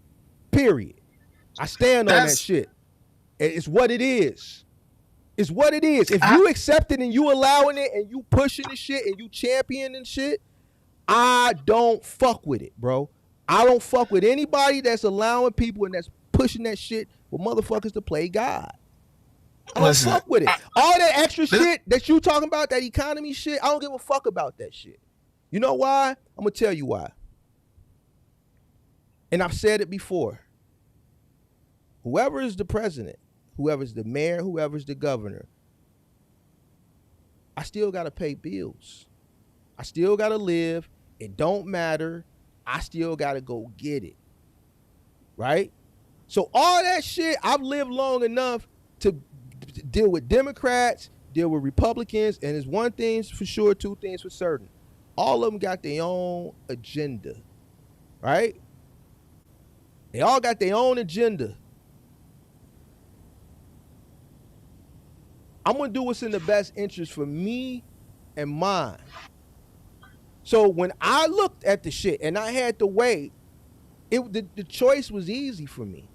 Period. I stand on that shit. It's what it is. It's what it is. If you accept it and you allowing it and you pushing the shit and you championing shit, I don't fuck with it, bro. I don't fuck with anybody that's allowing people and that's pushing that shit for motherfuckers to play God. I don't fuck with it. All that extra shit that you talking about, that economy shit, I don't give a fuck about that shit. You know why? I'm going to tell you why. And I've said it before. Whoever is the president, whoever's the mayor, whoever's the governor, I still got to pay bills. I still got to live. It don't matter. I still got to go get it. Right? So all that shit, I've lived long enough to deal with Democrats, deal with Republicans, and there's one thing for sure, 2 things for certain. All of them got their own agenda, right? They all got their own agenda. I'm going to do what's in the best interest for me and mine. So when I looked at the shit and I had to weigh, the choice was easy for me.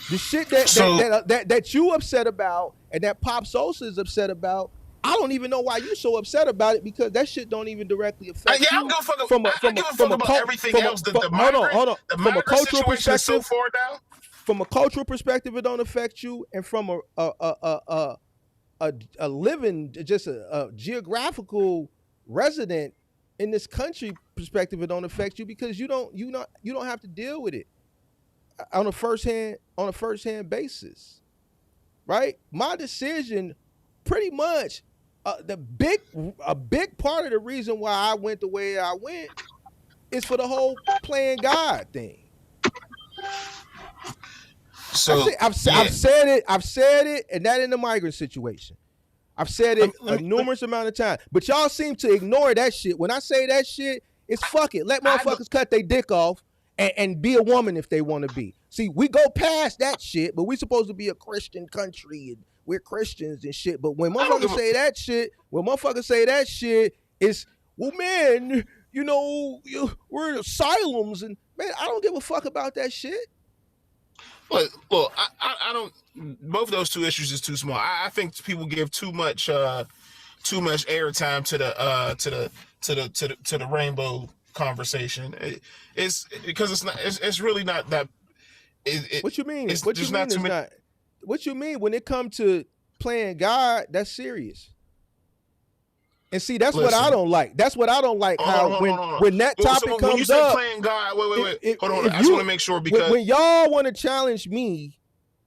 The shit that you upset about and that Pop Sosa is upset about, I don't even know why you're so upset about it, because that shit don't even directly affect you. I don't give a fuck about everything else. Hold on. From a cultural perspective, so far down. From a cultural perspective, it don't affect you, and from a living, just a geographical resident in this country perspective, it don't affect you, because you don't have to deal with it on a first hand basis, right? My decision, pretty much, a big part of the reason why I went the way I went is for the whole playing God thing. So I've said it, and that in the migrant situation. I've said it a numerous amount of times, but y'all seem to ignore that shit. When I say that shit, it's fuck it. Let motherfuckers cut their dick off and be a woman if they want to be. See, we go past that shit, but we supposed to be a Christian country and we're Christians and shit. But when motherfuckers say that shit, it's, well, man, you know, we're in asylums, and man, I don't give a fuck about that shit. Well, I don't. Both of those 2 issues is too small. I think people give too much airtime to the rainbow conversation. It's because it's not. It's really not that. What you mean? What you mean when it comes to playing God? That's serious. And see, that's what I don't like. That's what I don't like. When that topic comes up. When you say playing God, wait. Hold on. I just want to make sure, because when y'all want to challenge me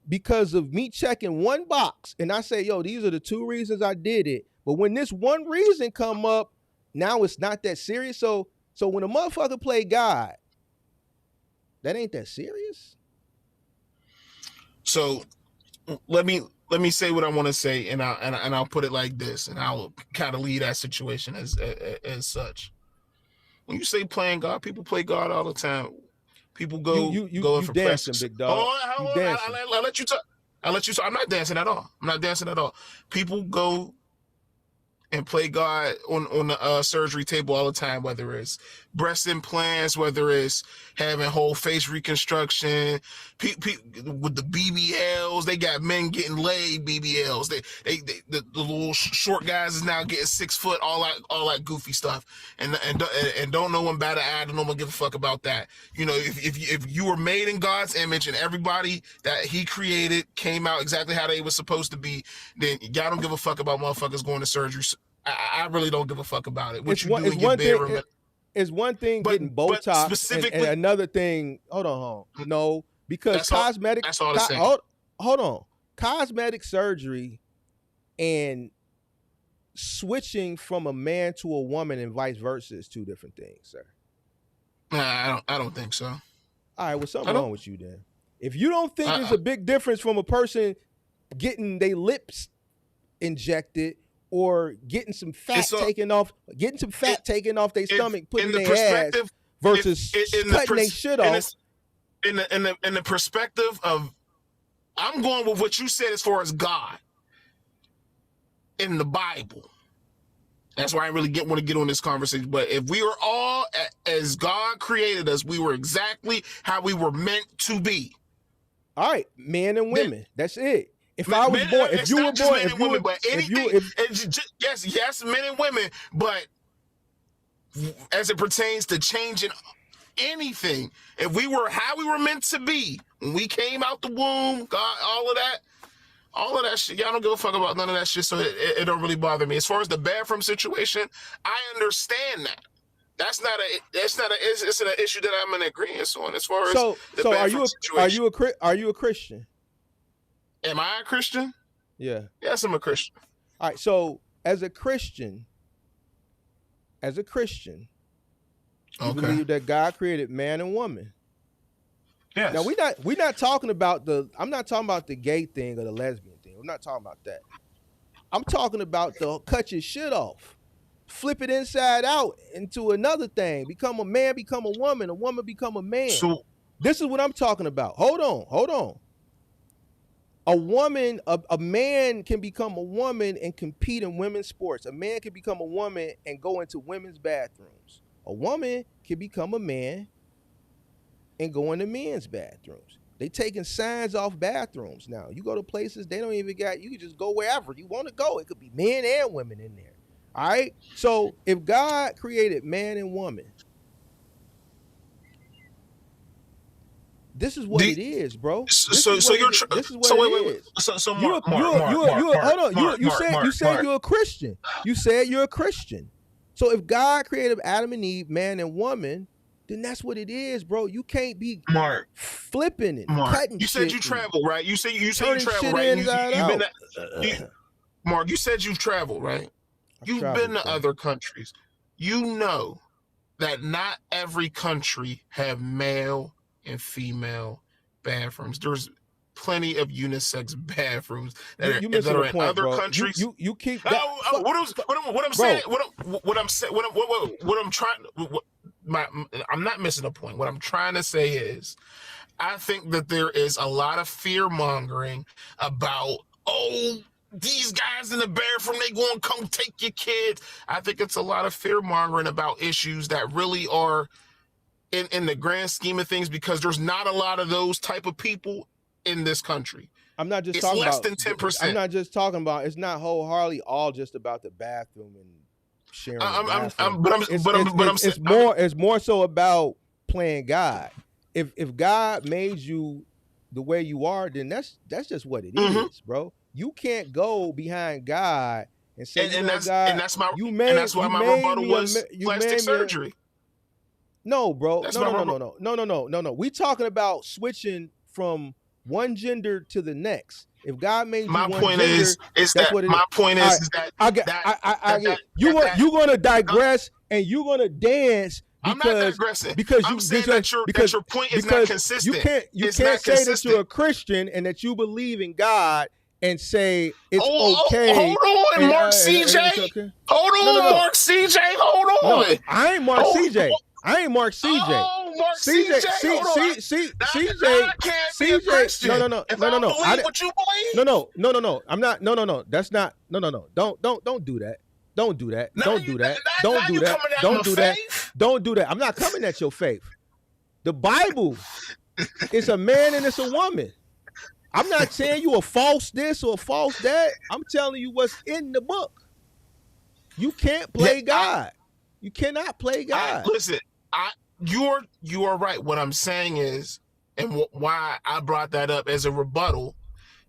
because of me checking one box, and I say, yo, these are the 2 reasons I did it. But when this one reason come up, now it's not that serious. So So when a motherfucker play God, that ain't that serious. So let me say what I want to say, and I'll put it like this, and I'll kind of lead that situation as such. When you say playing God, people play God all the time. People go in for dancing, big dog. Hold on. I'll let you talk. I'm not dancing at all. People go and play God on the surgery table all the time, whether it's breast implants, whether it's having whole face reconstruction, with the BBLs. They got men getting laid BBLs. The little short guys is now getting 6 foot, all that goofy stuff, and don't know one bad eye. Don't know one give a fuck about that. You know, if you were made in God's image and everybody that He created came out exactly how they were supposed to be, then y'all don't give a fuck about motherfuckers going to surgery. I really don't give a fuck about it. What you do in your bedroom. It's one thing getting Botox, and another thing. Hold on. No, because cosmetic. That's all the same. Hold on. Cosmetic surgery and switching from a man to a woman and vice versa is two different things, sir. Nah, I don't think so. All right, well, something wrong with you then. If you don't think there's a big difference from a person getting their lips injected or getting some fat taken off their stomach, putting in their ass versus cutting their shit off. In the perspective of, I'm going with what you said as far as God in the Bible. That's why I really want to get on this conversation. But if we were all as God created us, we were exactly how we were meant to be. All right, men and women. That's it. If I was born, if you were born, men and women, but anything, yes, men and women, but as it pertains to changing anything, if we were how we were meant to be when we came out the womb, God, all of that shit, y'all don't give a fuck about none of that shit, so it don't really bother me. As far as the bathroom situation, I understand that. It's an issue that I'm in agreement on. As far as the bathroom situation. Are you a Christian? Am I a Christian? Yeah. Yes, I'm a Christian. All right. So as a Christian, you believe that God created man and woman. Yes. Now we're not talking about I'm not talking about the gay thing or the lesbian thing. I'm not talking about that. I'm talking about the cut your shit off, flip it inside out into another thing, become a man, become a woman become a man. So this is what I'm talking about. Hold on. A man can become a woman and compete in women's sports. A man can become a woman and go into women's bathrooms. A woman can become a man and go into men's bathrooms. They taking signs off bathrooms now. You go to places they don't even got. You can just go wherever you want to go. It could be men and women in there. All right. So if God created man and woman, this is what it is, bro. This is what it is. Hold on. You said you're a Christian. You said you're a Christian. So if God created Adam and Eve, man and woman, then that's what it is, bro. You can't be flipping it, cutting. You said you travel, right? You said you travel, right? Mark, you said you've traveled, right? You've been to other countries. You know that not every country have male and female bathrooms. There's plenty of unisex bathrooms that are in other countries. You keep. I'm not missing a point. What I'm trying to say is, I think that there is a lot of fear mongering about, these guys in the bathroom, they gonna come take your kids. I think it's a lot of fear mongering about issues that really are in the grand scheme of things, because there's not a lot of those type of people in this country. I'm not just it's talking less about than 10%. I'm not just talking about. It's not wholeheartedly all just about the bathroom and sharing. It's more so about playing God. If God made you the way you are, then that's just what it is, bro. You can't go behind God and say, that's why my rebuttal was plastic surgery. No, bro. No. We talking about switching from one gender to the next. If God made you one gender, that's what it is. My point is that you're gonna digress and you're gonna dance I'm not digressing. I'm saying that your point is not consistent. You can't say that you're a Christian and that you believe in God and say it's okay. Hold on, Mark CJ. Okay. Hold on, Mark CJ. Hold on. No, I ain't Mark CJ. I ain't Mark CJ. Oh, Mark CJ. CJ. No. I what you believe. No. I'm not. No. That's not. No. Don't do that. Don't do that. Don't do that. Don't do that. Don't do that. Don't do that. I'm not coming at your faith. The Bible is a man and it's a woman. I'm not saying you a false this or a false that. I'm telling you what's in the book. You can't play God. You cannot play God. Listen, you are right. What I'm saying is, and why I brought that up as a rebuttal,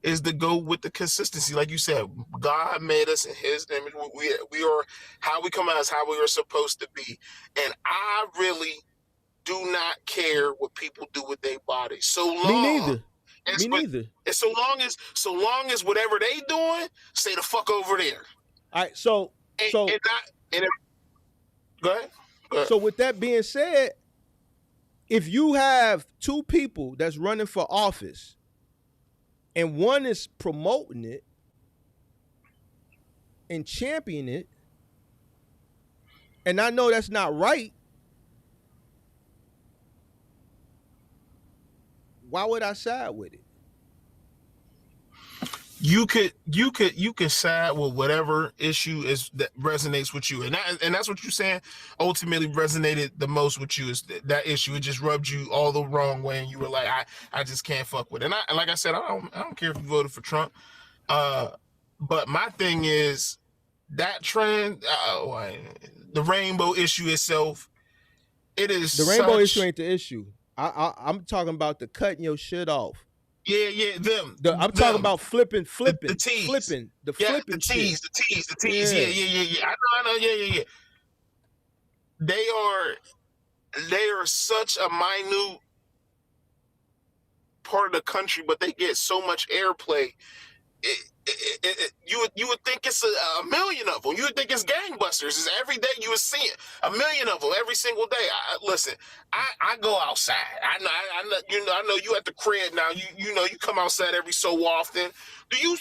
is to go with the consistency. Like you said, God made us in His image. We are how we come out is how we are supposed to be, and I really do not care what people do with their bodies. So long. Me neither. Me neither. And so long as whatever they doing, stay the fuck over there. All right. Go ahead. So with that being said, if you have two people that's running for office and one is promoting it and championing it, and I know that's not right, why would I side with it? You could side with whatever issue is that resonates with you, and that's what you're saying. Ultimately, resonated the most with you is that issue. It just rubbed you all the wrong way, and you were like, I just can't fuck with it. And like I said, I don't care if you voted for Trump, but my thing is that trend, the rainbow issue itself. It is the rainbow issue ain't the issue. I'm talking about the cutting your shit off. Yeah, I'm talking about flipping, the tees. flipping, the flipping tees, the tees. Yeah. I know. Yeah. They are such a minute part of the country, but they get so much airplay. You would think it's a million of them. You would think it's gangbusters. It's every day you would see it. A million of them every single day. Listen, I go outside. I know you at the crib now. You know you come outside every so often. Do you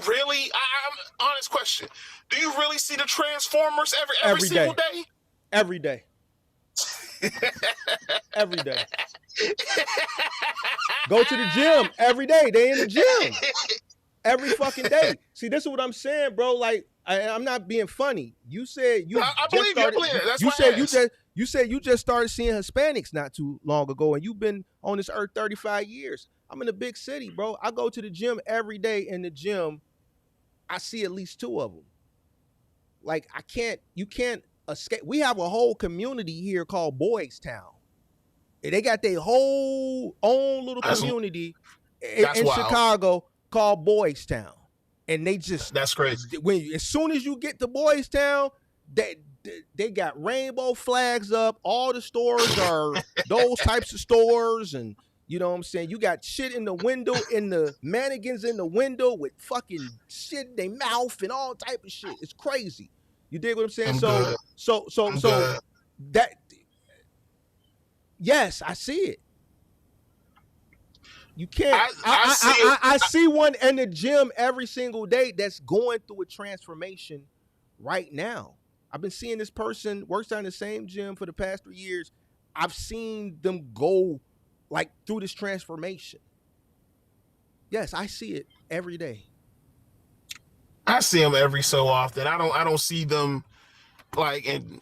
really? I'm honest question. Do you really see the Transformers every single day? Every day. Every day. Go to the gym every day. They in the gym. Every fucking day. See, this is what I'm saying, bro. Like, I'm not being funny. You said you. I believe you. That's you said you just started seeing Hispanics not too long ago, and you've been on this earth 35 years. I'm in a big city, bro. I go to the gym every day. In the gym, I see at least two of them. Like, you can't escape. We have a whole community here called Boys Town. They got their whole own little community in Chicago called Boys Town, and that's crazy. As soon as you get to Boys Town, they got rainbow flags up. All the stores are those types of stores, and you know what I'm saying. You got shit in the window, in the mannequins in the window with fucking shit in their mouth and all type of shit. It's crazy. You dig what I'm saying? So that yes, I see it. You can't. I see one in the gym every single day that's going through a transformation right now. I've been seeing this person works out in the same gym for the past 3 years. I've seen them go like through this transformation. Yes, I see it every day. I see them every so often. I don't see them and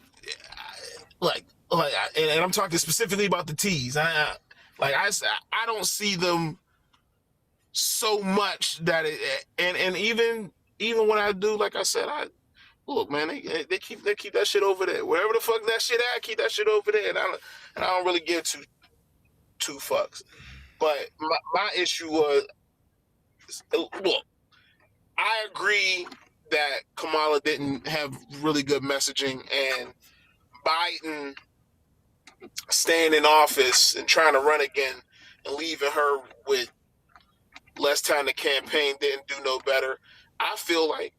I'm talking specifically about the tees. I don't see them so much that and even when I do, like I said, look, man, they keep that shit over there. Wherever the fuck that shit at, keep that shit over there. And I don't really give two fucks. But my issue was, look, I agree that Kamala didn't have really good messaging, and Biden staying in office and trying to run again and leaving her with less time to campaign didn't do no better. I feel like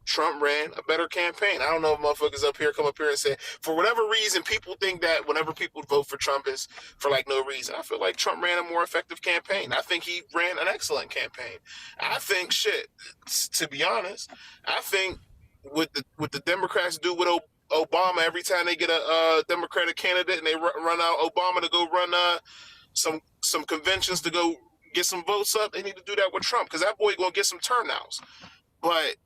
Trump ran a better campaign. I don't know if motherfuckers come up here and say, for whatever reason, people think that whenever people vote for Trump is for like no reason. I feel like Trump ran a more effective campaign. I think he ran an excellent campaign. I think to be honest, I think what the Democrats do with Obama every time they get a Democratic candidate and they run out Obama to go run some conventions to go get some votes up, they need to do that with Trump because that boy gonna get some turnouts. But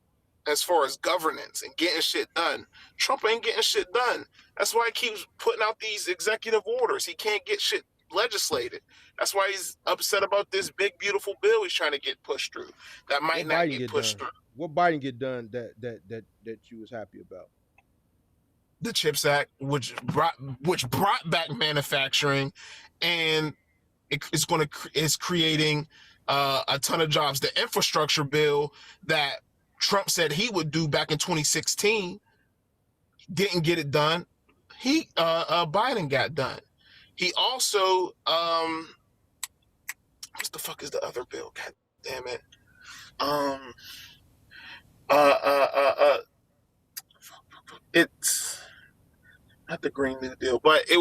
as far as governance and getting shit done, Trump ain't getting shit done. That's why he keeps putting out these executive orders. He can't get shit legislated. That's why he's upset about this big, beautiful bill he's trying to get pushed through. That might not get pushed through. What Biden get done that you was happy about? The CHIPS Act, which brought back manufacturing, and it's creating a ton of jobs. The infrastructure bill that Trump said he would do back in 2016 didn't get it done. Biden got done. He also what the fuck is the other bill? God damn it. It's not the Green New Deal, but it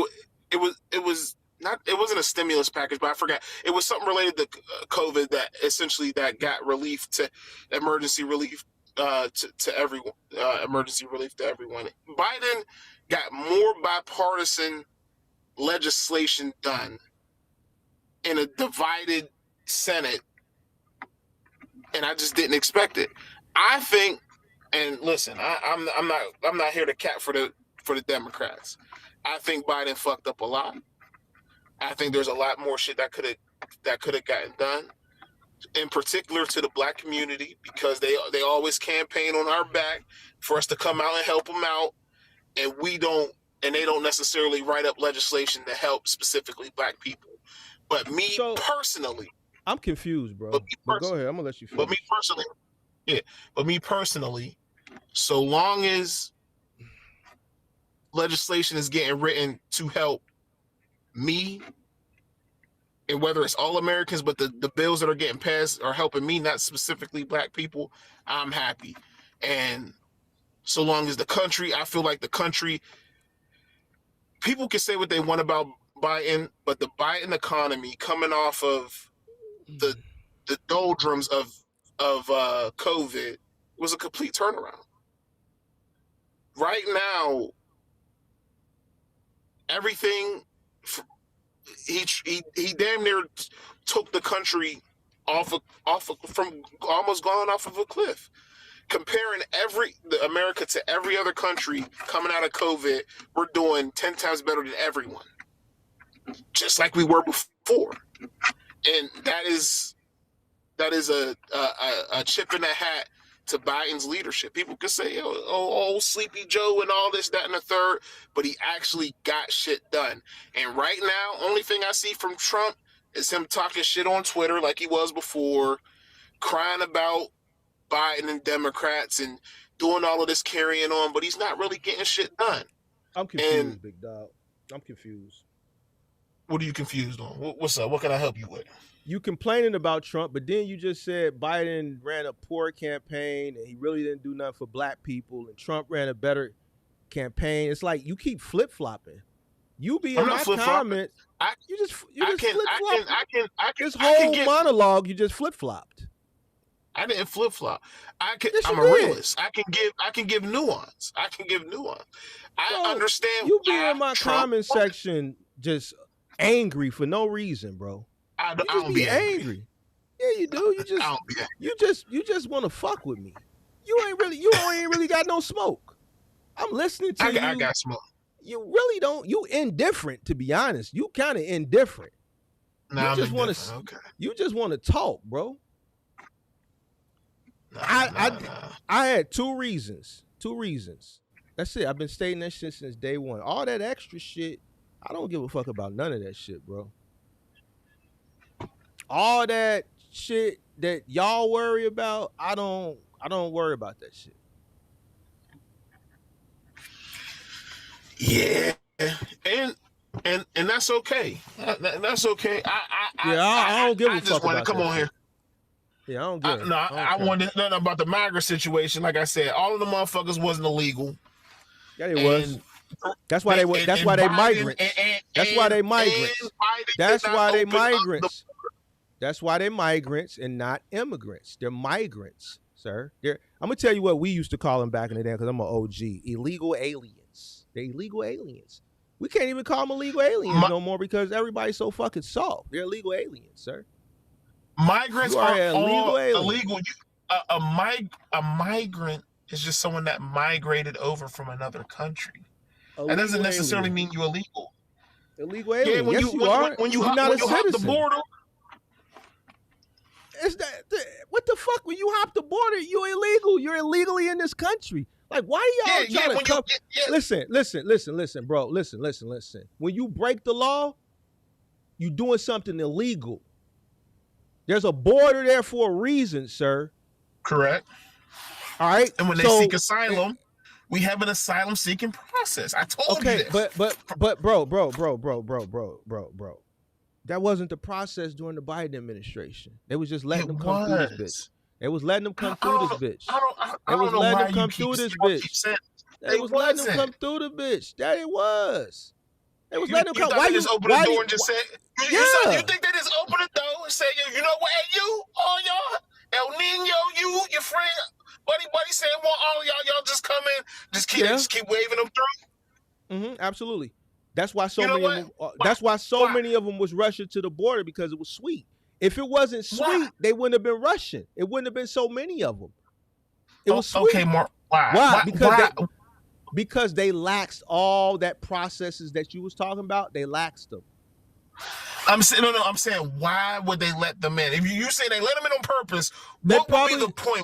wasn't a stimulus package, but I forgot. It was something related to COVID that got relief to emergency relief to everyone. Emergency relief to everyone. Biden got more bipartisan legislation done in a divided Senate, and I just didn't expect it. I think, and listen, I'm not here to cap for the Democrats. I think Biden fucked up a lot. I think there's a lot more shit that could have gotten done, in particular to the black community, because they always campaign on our back for us to come out and help them out, and they don't necessarily write up legislation to help specifically black people. But personally, I'm confused, bro. But go ahead, I'm gonna let you finish. But me personally, so long as legislation is getting written to help me, and whether it's all Americans, but the bills that are getting passed are helping me, not specifically black people, I'm happy. And so long as I feel like the country, people can say what they want about Biden, but the Biden economy coming off of the doldrums of COVID was a complete turnaround. Right now, everything he damn near took the country from almost going off of a cliff. Comparing America to every other country coming out of COVID, we're doing 10 times better than everyone, just like we were before. And that is a chip in the hat to Biden's leadership. People could say, oh, Sleepy Joe and all this, that, and the third, but he actually got shit done. And right now, only thing I see from Trump is him talking shit on Twitter like he was before, crying about Biden and Democrats and doing all of this carrying on, but he's not really getting shit done. I'm confused, big dog. I'm confused. What are you confused on? What's up? What can I help you with? You complaining about Trump, but then you just said Biden ran a poor campaign and he really didn't do nothing for black people, and Trump ran a better campaign. It's like you keep flip-flopping. You be in my comments. You just flip-flopping. This whole monologue, you just flip-flopped. I didn't flip-flop. I'm a realist. I can give nuance. I understand. You be in my comment section just angry for no reason, bro. I don't be angry. Yeah, you do. You just want to fuck with me. You ain't really got no smoke. I'm listening to you. I got smoke. You really don't. You indifferent, to be honest. You kind of indifferent. Nah, you just want to talk, bro. I had two reasons. That's it. I've been stating that shit since day one. All that extra shit, I don't give a fuck about none of that shit, bro. All that shit that y'all worry about, I don't worry about that shit. Yeah, and that's okay. That's okay. I don't give a fuck about that. Come on here. Yeah, I don't get it. I wanted nothing about the migrant situation. Like I said, all of the motherfuckers wasn't illegal. Yeah, it was. That's why they. That's why they migrants. That's why they migrants. That's why they migrants. That's why they're migrants and not immigrants. They're migrants, sir. I'm gonna tell you what we used to call them back in the day because I'm an OG. Illegal aliens. They're illegal aliens. We can't even call them illegal aliens no more because everybody's so fucking soft. They're illegal aliens, sir. Migrants are illegal. A migrant is just someone that migrated over from another country. That doesn't necessarily mean you're illegal. Illegal alien. Yeah, yes, you are. When you hop the border. What the fuck? When you hop the border, you're illegal. You're illegally in this country. Like, why are y'all trying to come? Listen, bro. Listen. When you break the law, you're doing something illegal. There's a border there for a reason, sir. Correct. All right. And when they seek asylum, we have an asylum seeking process. I told you this. But bro. That wasn't the process during the Biden administration. They was just letting them come through this bitch. They was letting them come through this bitch. They was letting them come through this bitch. They was letting them come through the bitch. That it was. They was letting them come. Why you open the door and just say? You think they just open the door and say, you know what? Hey, you, all y'all, El Nino, your friend, buddy, saying, well, all y'all just come in, just keep waving them through. Absolutely. That's why so many of them. That's why so many of them was rushing to the border because it was sweet. If it wasn't sweet, they wouldn't have been rushing. It wouldn't have been so many of them. It was sweet. Okay, Mark. Why? Because they laxed all that processes that you was talking about. They laxed them. I'm saying why would they let them in? If you say they let them in on purpose, what would be the point?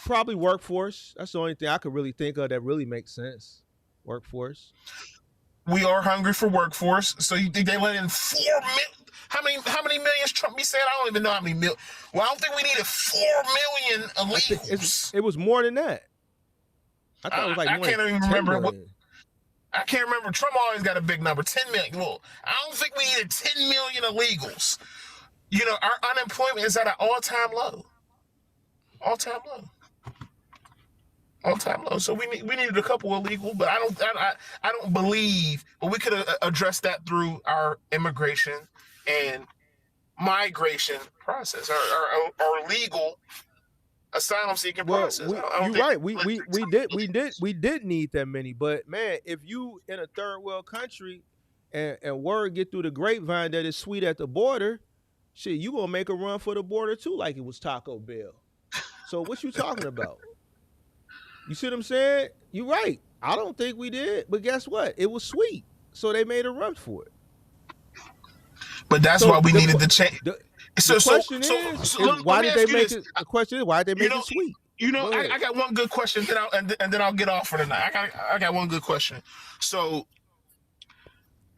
Probably workforce. That's the only thing I could really think of that really makes sense. Workforce. We are hungry for workforce. So you think they let in 4 million? How many millions Trump said? I don't even know how many million. Well, I don't think we needed 4 million illegals. It was more than that. I thought it was like I can't even remember. I can't remember. Trump always got a big number, 10 million. Well, I don't think we needed 10 million illegals. You know, our unemployment is at an all-time low. All-time low. So we needed a couple illegal, but I don't believe. But we could have addressed that through our immigration and migration process, our legal asylum seeking process. You're right. We did need that many, but man, if you in a third world country and word get through the grapevine that it's sweet at the border, shit, you gonna make a run for the border too, like it was Taco Bell. So what you talking about? You see what I'm saying? You're right. I don't think we did, but guess what? It was sweet, so they made a run for it. But that's why we needed to change. The question is, why did they make it? The question is, why did they make it sweet? You know, I got one good question, and then I'll get off for tonight. I got one good question. So,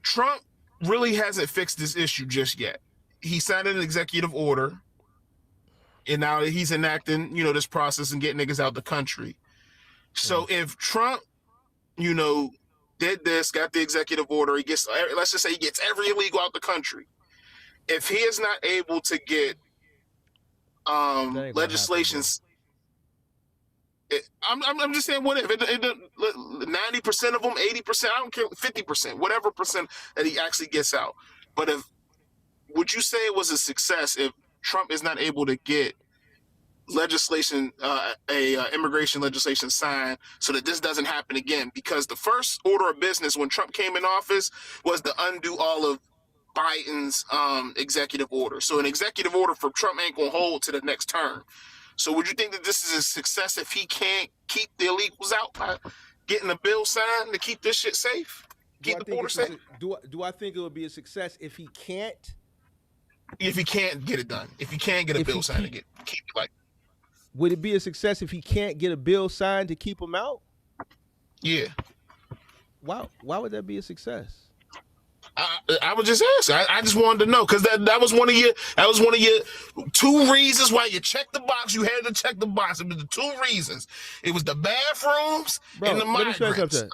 Trump really hasn't fixed this issue just yet. He signed an executive order, and now he's enacting, this process and getting niggas out the country. So if Trump, did this, got the executive order, he gets, let's just say he gets every illegal out the country. If he is not able to get legislations, I'm just saying, what if 90% of them, 80%, I don't care, 50%, whatever percent that he actually gets out. But would you say it was a success if Trump is not able to get legislation, immigration legislation signed so that this doesn't happen again? Because the first order of business when Trump came in office was to undo all of Biden's executive order. So an executive order for Trump ain't gonna hold to the next term. So would you think that this is a success if he can't keep the illegals out by getting a bill signed to keep this shit safe? Keep the border safe? Do I think it would be a success if he can't? If he can't get it done. If he can't get a bill signed to keep it like. Would it be a success if he can't get a bill signed to keep him out? Yeah. Why would that be a success? I was just asking. I just wanted to know because that was one of your 2 reasons why you checked the box. You had to check the box. It was the 2 reasons. It was the bathrooms and the migrants.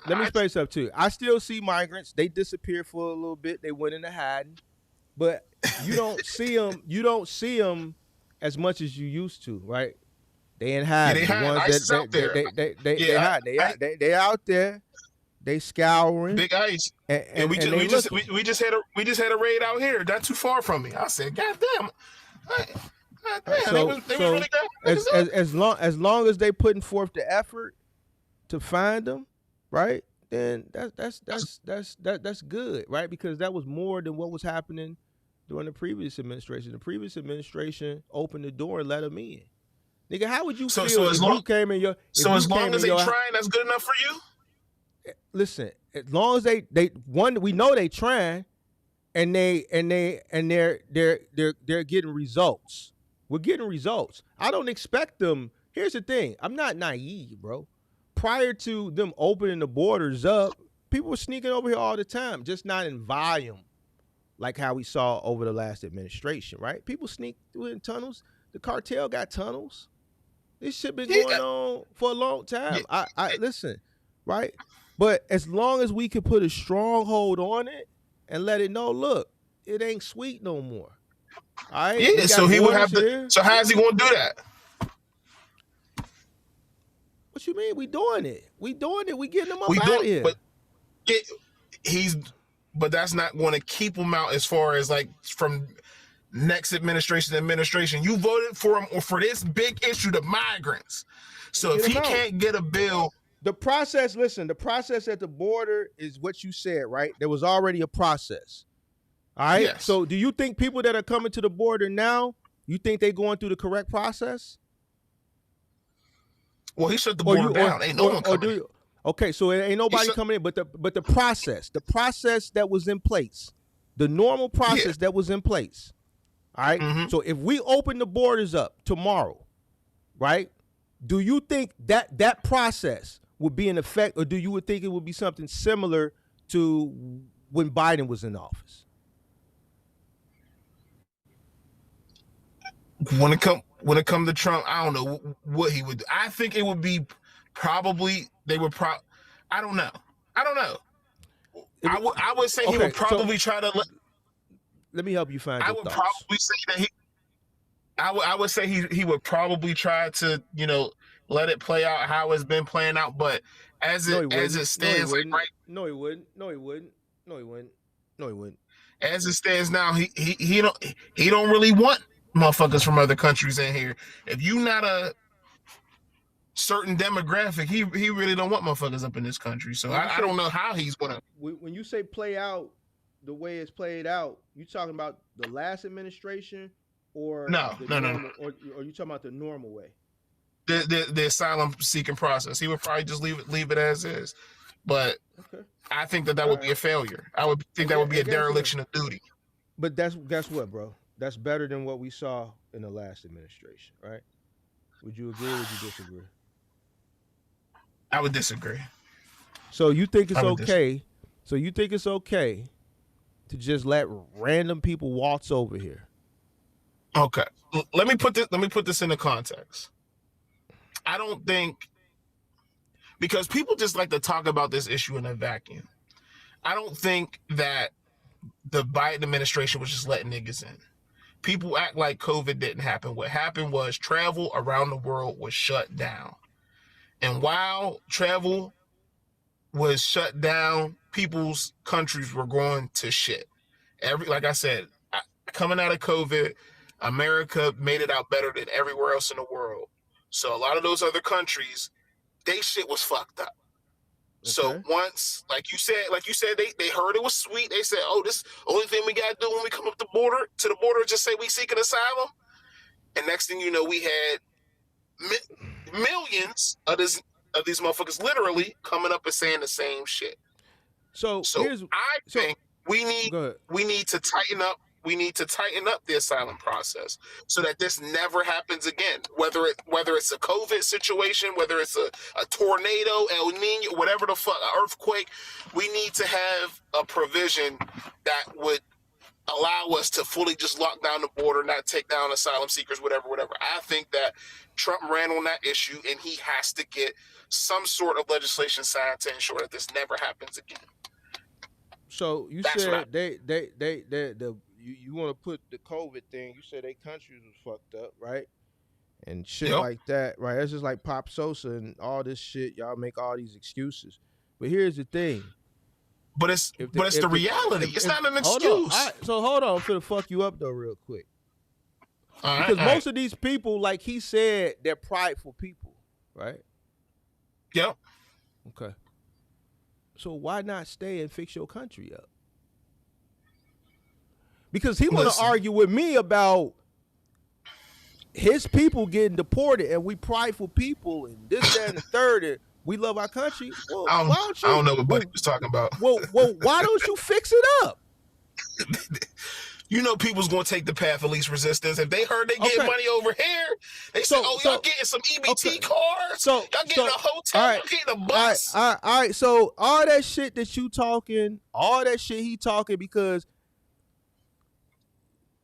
Let me explain something too. I still see migrants. They disappeared for a little bit. They went into hiding, but you don't see them. You don't see them as much as you used to, right? They ain't hiding. they The hide. ones ICE is that out there. they hide. They out there. They scouring. Big Ice. And we just had a raid out here, not too far from me. I said, God damn. They was really good. As long as they putting forth the effort to find them, right? Then that's good, right? Because that was more than what was happening during the previous administration. The previous administration opened the door and let them in. Nigga, how would you feel if you came in your? So as long as they trying, that's good enough for you. Listen, as long as they we know they trying, and they're getting results. We're getting results. I don't expect them. Here's the thing. I'm not naive, bro. Prior to them opening the borders up, people were sneaking over here all the time, just not in volume like how we saw over the last administration, right? People sneak through in tunnels. The cartel got tunnels. This shit been going on for a long time. I listen, right? But as long as we can put a stronghold on it and let it know, look, it ain't sweet no more. All right? Yeah, so he would have to. So how's he going to do that? What you mean? We doing it. We getting them up out of here. But that's not going to keep him out as far as like from next administration to administration. You voted for him for this big issue, the migrants. So if he can't get a bill. The process at the border is what you said, right? There was already a process. All right. Yes. So do you think people that are coming to the border now, you think they're going through the correct process? Well, he shut the border down. Ain't no one coming in. Okay, so it ain't nobody coming in, but the process that was in place, the normal process that was in place. All right. Mm-hmm. So if we open the borders up tomorrow, right? Do you think that process would be in effect, or do you would think it would be something similar to when Biden was in office? When it come to Trump, I don't know what he would do. I think it would be probably I don't know. I would say he would probably try to. Let me help you find. I would thoughts. Probably say that I would say he would probably try to let it play out how it's been playing out, but as it stands, no, he wouldn't. As it stands now, he don't really want motherfuckers from other countries in here. If you not a certain demographic, he really don't want motherfuckers up in this country. So I don't know how he's gonna. When you say play out the way it's played out, you talking about the last administration or no. Or you talking about the normal way? The asylum seeking process. He would probably just leave it as is. But I think that would be a failure. I would think that would be a dereliction of duty. But guess what, bro? That's better than what we saw in the last administration, right? Would you agree or would you disagree? I would disagree. So you think it's okay? So you think it's okay to just let random people waltz over here? Okay. Let me put this into context. I don't think, because people just like to talk about this issue in a vacuum. I don't think that the Biden administration was just letting niggas in. People act like COVID didn't happen. What happened was travel around the world was shut down. And while travel was shut down, people's countries were going to shit. Like I said, coming out of COVID, America made it out better than everywhere else in the world. So a lot of those other countries, they shit was fucked up. Okay. So once, like you said, they heard it was sweet. They said, "Oh, this only thing we gotta do when we come up to the border, just say we seek an asylum." And next thing you know, we had millions of these motherfuckers literally coming up and saying the same shit. So I think we need to tighten up. We need to tighten up the asylum process so that this never happens again. Whether it's a COVID situation, whether it's a tornado, El Nino, whatever the fuck, an earthquake, we need to have a provision that would allow us to fully just lock down the border, not take down asylum seekers, whatever. I think that Trump ran on that issue, and he has to get some sort of legislation signed to ensure that this never happens again. So you said you want to put the COVID thing. You said they countries was fucked up, right? And shit Yep. like that, right? That's just like Pop Sosa and all this shit. Y'all make all these excuses, but here's the thing. But it's the reality. It's not an excuse. Hold on. So hold on, I'm finna fuck you up though, real quick. Because most of these people, like he said, they're prideful people, right? Yep. Okay. So why not stay and fix your country up? Because he want to argue with me about his people getting deported and we prideful people and this, that, and the third, and we love our country. Well, why don't you? I don't know what Buddy was talking about. Well, why don't you fix it up? You know people's going to take the path of least resistance. If they heard they get money over here, they say, y'all getting some EBT cars? Y'all getting a hotel? Y'all getting a bus? All right. So all that shit that you talking, all that shit he talking, because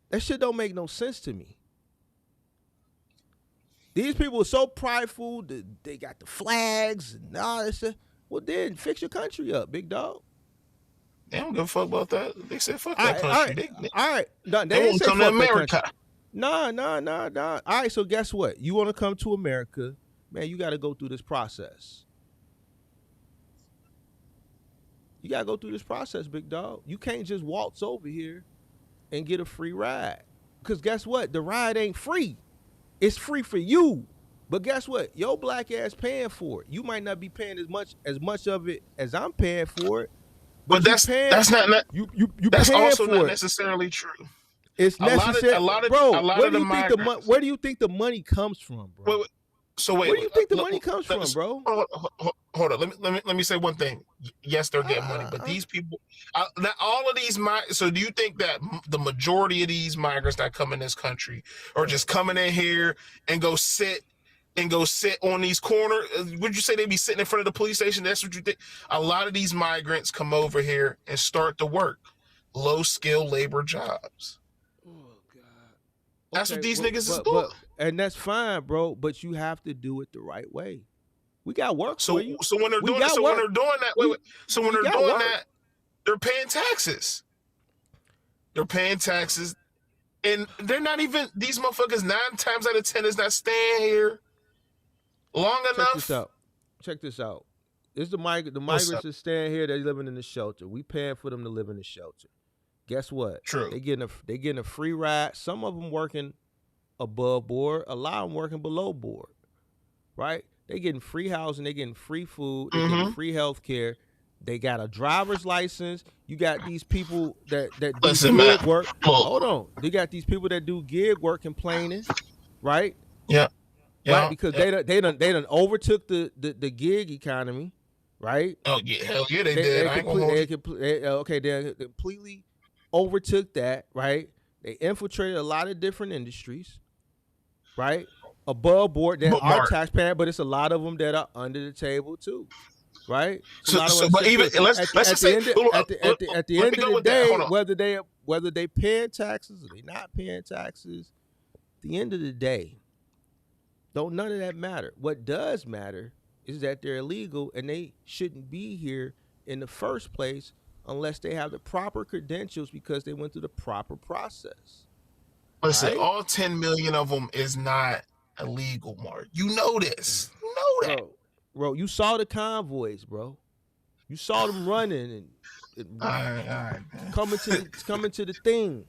that shit don't make no sense to me. These people are so prideful that they got the flags and all that shit. Well, then fix your country up, big dog. They don't give a fuck about that. They said fuck that country. All right. No, they won't come to America. Nah. All right, so guess what? You want to come to America, man, you got to go through this process. You got to go through this process, big dog. You can't just waltz over here and get a free ride. Because guess what? The ride ain't free. It's free for you. But guess what? Your black ass paying for it. You might not be paying as much of it as I'm paying for it. But that's not you that's also not it. necessarily true. It's necessary. A lot of the migrants. Where do you think the money comes from, bro? Wait, where do you think the money comes from, bro? Hold on. Let me say one thing. Yes, they're getting money, but these people, not all of these so do you think that the majority of these migrants that come in this country are just coming in here and go sit on these corners? Would you say they be sitting in front of the police station? That's what you think? A lot of these migrants come over here and start to work low skill labor jobs. Oh God. That's what these niggas is doing. And that's fine, bro, but you have to do it the right way. We got work for you. So when they're doing that, they're paying taxes. They're paying taxes, and they're not even, these motherfuckers 9 times out of 10 is not staying here long enough. Check this out. This is the migrants are staying here. They're living in the shelter. We paying for them to live in the shelter. Guess what? True. They getting a free ride. Some of them working above board. A lot of them working below board. Right? They getting free housing. They getting free food. They getting free health care. They got a driver's license. You got these people that do gig work. Hold on. They got these people that do gig work complaining, right? Yeah. Right? Because they done overtook the gig economy, right? Oh yeah, hell yeah, they did. They completely overtook that, right? They infiltrated a lot of different industries, right? Above board that are taxpaying, but it's a lot of them that are under the table too, right? But even let's just say at the end of the day, whether they paying taxes or they not paying taxes, at the end of the day, none of that matter. What does matter is that they're illegal and they shouldn't be here in the first place unless they have the proper credentials because they went through the proper process. Listen, right? All 10 million of them is not illegal, Mark. You know this. You know that. Bro, you saw the convoys, bro. You saw them running and all right, coming to the thing.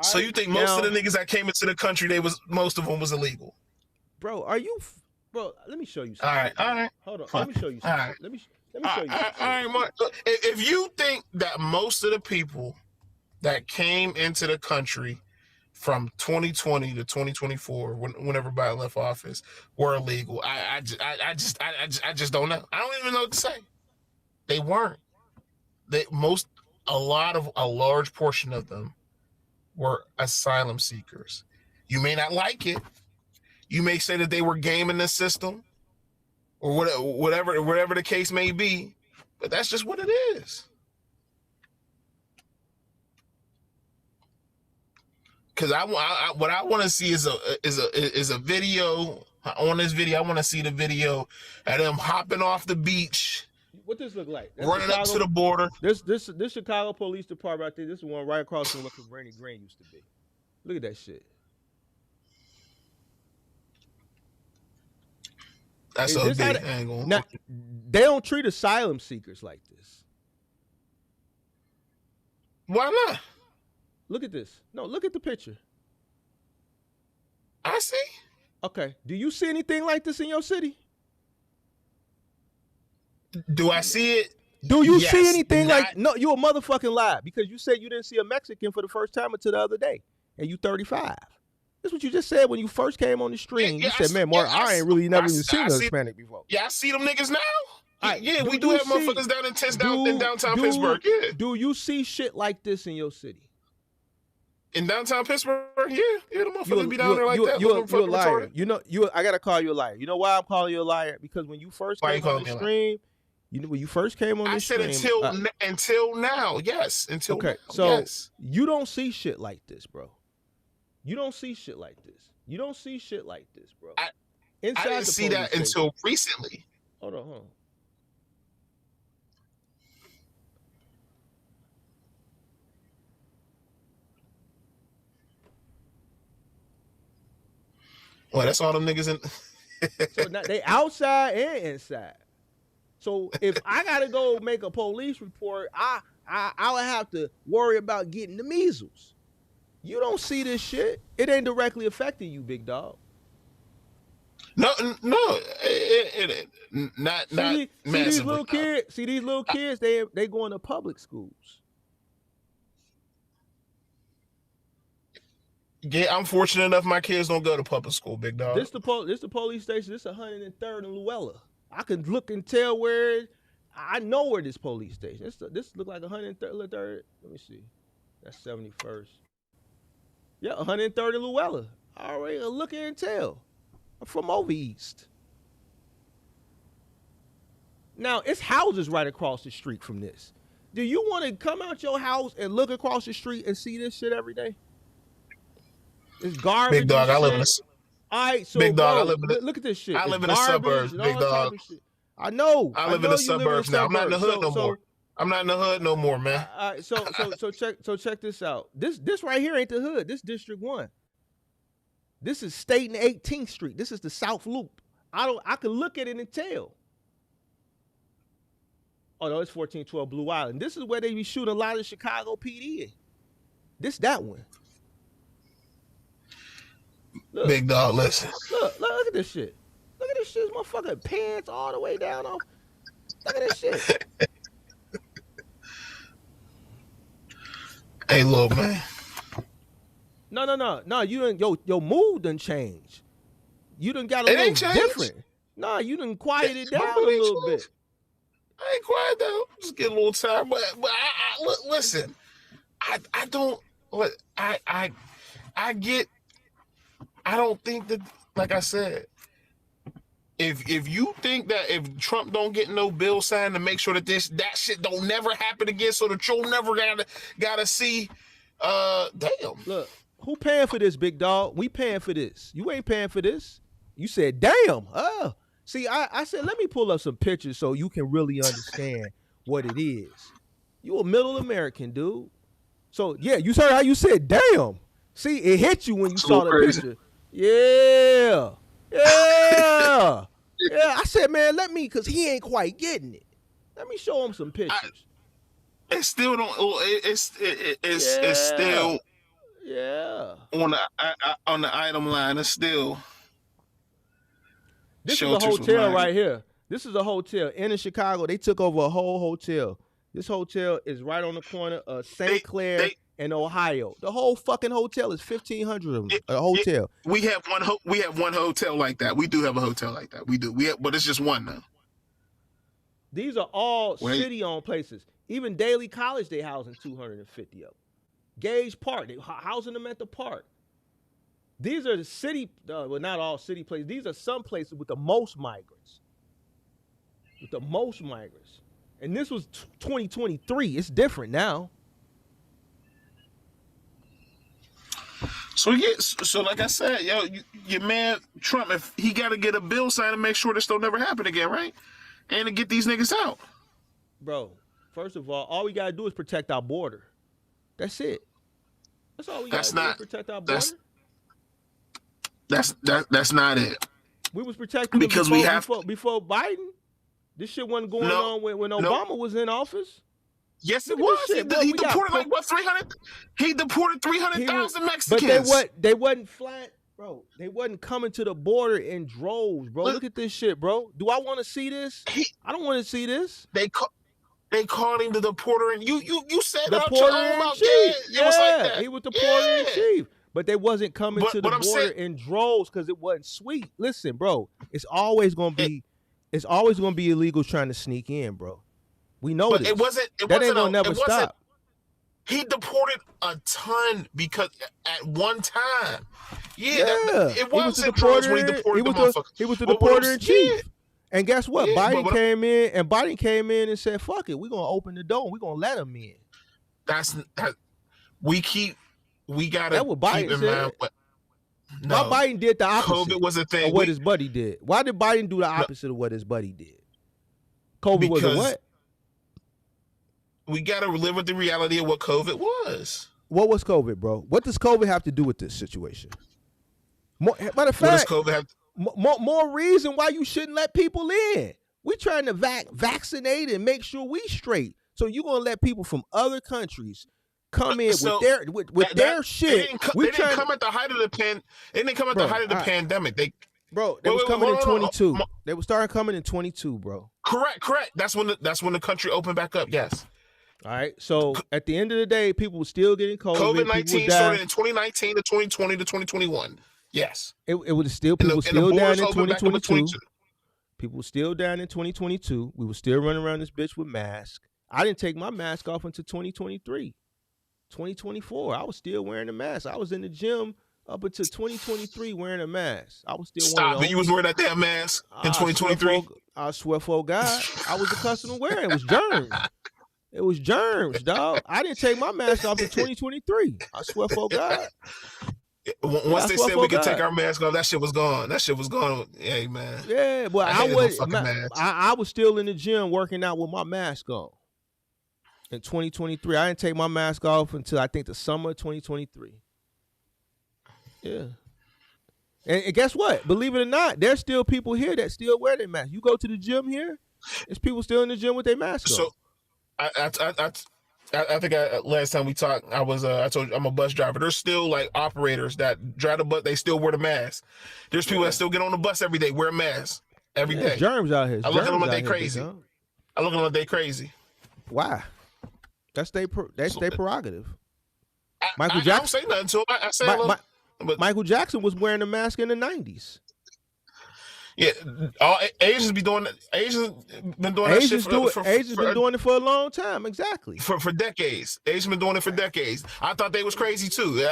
So you think most of the niggas that came into the country, most of them was illegal? Bro, bro, let me show you something. All right. Hold on. Let me show you something. Right. Let me show you something. All right, Mark. If you think that most of the people that came into the country from 2020 to 2024, when everybody left office, were illegal, I just don't know. I don't even know what to say. They weren't. A large portion of them were asylum seekers. You may not like it. You may say that they were gaming the system, or whatever the case may be, but that's just what it is. Because what I want to see is a video. On this video, I want to see the video of them hopping off the beach What this look like? That's running up to the border. This Chicago Police Department. I think this is one right across from what Cabrini Green used to be. Look at that shit. That's so big. I ain't gonna. Now, they don't treat asylum seekers like this. Why not? Look at this. No, look at the picture. I see. Okay. Do you see anything like this in your city? Do I see it? Do you see anything like? No, you a motherfucking lie because you said you didn't see a Mexican for the first time until the other day, and you 35. That's what you just said when you first came on the stream. You said, "Man, Mark, I ain't really never even seen a Hispanic before." Yeah, I see them niggas now. Right. Yeah, we do have motherfuckers down in downtown Pittsburgh. Yeah. Do you see shit like this in your city? In downtown Pittsburgh, yeah, the motherfuckers be down there like that. You're a liar. You know, I gotta call you a liar. You know why I'm calling you a liar? Because when you first came on the stream, you know, when you first came on the stream, I said until now, yes, until okay. Now, so yes. You don't see shit like this, bro. You don't see shit like this. You don't see shit like this, bro. I didn't see that until recently. Hold on. Well, that's all them niggas in. So now they outside and inside. So if I gotta go make a police report, I would have to worry about getting the measles. You don't see this shit. It ain't directly affecting you, big dog. No, it not see these little no. kids. See these little kids. They going to public schools. Yeah, I'm fortunate enough my kids don't go to public school, big dog. This the police station. This 103rd and Luella. I can look and tell where. I know where this police station. This look like 103rd. Let me see. That's 71st. Yeah, 103rd and Luella. I already look and tell. I'm from over east. Now it's houses right across the street from this. Do you want to come out your house and look across the street and see this shit every day? It's garbage. Big dog, I live in a. All right, so big dog, bro, I live in. Look at this shit. I live in the suburbs, big dog. I know. I live in the suburbs now. I'm not in the hood no more. I'm not in the hood no more, man. All right, so check this out. This right here ain't the hood. This District 1. This is State and 18th Street. This is the South Loop. I can look at it and tell. Oh no, it's 1412 Blue Island. This is where they be shooting a lot of Chicago PD in. That one. Look, big dog, listen. Look at this shit. Look at this shit. This motherfucking pants all the way down off. Look at this shit. Hey, little man. No. You done your mood done changed. You done got a little different. Nah, you done quieted it down a little bit. I ain't quiet down. Just get a little tired. But listen. I don't. I get. I don't think that. Like I said, if you think that if Trump don't get no bill signed to make sure that that shit don't never happen again, so that you'll never gotta see. Damn. Look, who paying for this, big dog? We paying for this. You ain't paying for this. You said, damn. Oh. See, I said, let me pull up some pictures so you can really understand what it is. You a middle American, dude. So, yeah, you heard how you said, damn. See, it hit you when you saw the picture. Yeah. I said, man, because he ain't quite getting it. Let me show him some pictures. It still don't. It's still. Yeah. On the item line, it's still. This is a hotel right here. This is a hotel in Chicago. They took over a whole hotel. This hotel is right on the corner of St. Clair and Ohio. The whole fucking hotel is 1,500 of them. A hotel. We have one hotel like that. We do have a hotel like that. We do. But it's just one now. These are all city-owned places. Even Daly College, they housing 250 of them. Gage Park, they housing them at the park. These are the city, well, not all city places. These are some places with the most migrants. And this was 2023. It's different now. So like I said, your man Trump, if he got to get a bill signed to make sure this don't never happen again, right? And to get these niggas out. bro. First of all we gotta do is protect our border. That's it. That's all we gotta do is protect our border. That's not it. We was protecting because before Biden. This shit wasn't going on when Obama was in office. Yes, it was. He deported like what 300? He deported 300,000 Mexicans. But they wasn't flat, bro. They wasn't coming to the border in droves, bro. Look at this shit, bro. Do I want to see this? I don't want to see this. They called him the deporter, and you said the porter in chief. Yeah, it was like that. He was the porter in chief. But they wasn't coming to the border in droves because it wasn't sweet. Listen, bro, it's always gonna be illegals trying to sneak in, bro. We know this. That ain't gonna never stop. He deported a ton because at one time. Yeah. It was the deporter. He was the deporter in chief. And guess what? Biden came in and said, "Fuck it, we're gonna open the door. We're gonna let him in." We gotta keep in mind what. No, why Biden did the opposite COVID was a thing. of what his buddy did? Why did Biden do the opposite of what his buddy did? COVID was a what? We got to live with the reality of what COVID was. What was COVID, bro? What does COVID have to do with this situation? Matter of fact, what does COVID have more reason why you shouldn't let people in. We're trying to vaccinate and make sure we straight. So you're going to let people from other countries come in with their shit. They didn't come at the height of the pandemic. They was coming in 22. They were starting coming in 22, bro. Correct. That's when the country opened back up. Yes. All right. So at the end of the day, people were still getting COVID. COVID-19 started in 2019 to 2020 to 2021. Yes. It was still people were still down in 2022. People were still down in 2022. We were still running around this bitch with masks. I didn't take my mask off until 2023. 2024, I was still wearing a mask. I was in the gym up until 2023 wearing a mask. I was still Stop it. You was wearing that damn mask in 2023? I swear for God, I was accustomed to wearing it. It was germs. It was germs, dog. I didn't take my mask off in 2023. I swear for God. Once they said we could take our mask off, that shit was gone. That shit was gone. Hey, man. Yeah, but I was still in the gym working out with my mask on. In 2023, I didn't take my mask off until I think the summer of 2023. Yeah. And guess what? Believe it or not, there's still people here that still wear their mask. You go to the gym here, there's people still in the gym with their mask on. So, I think last time we talked, I told you I'm a bus driver. There's still like operators that drive the bus. They still wear the mask. There's people that still get on the bus every day, wear a mask every day. Germs out here. I look at them like they crazy. Why? That's their prerogative. Michael Jackson. I don't say nothing to him. I say but Michael Jackson was wearing a mask in the 90s. Yeah, Asians been doing that shit Asians been doing it for a long time. Exactly. For decades. Asians been doing it for decades. I thought they was crazy too.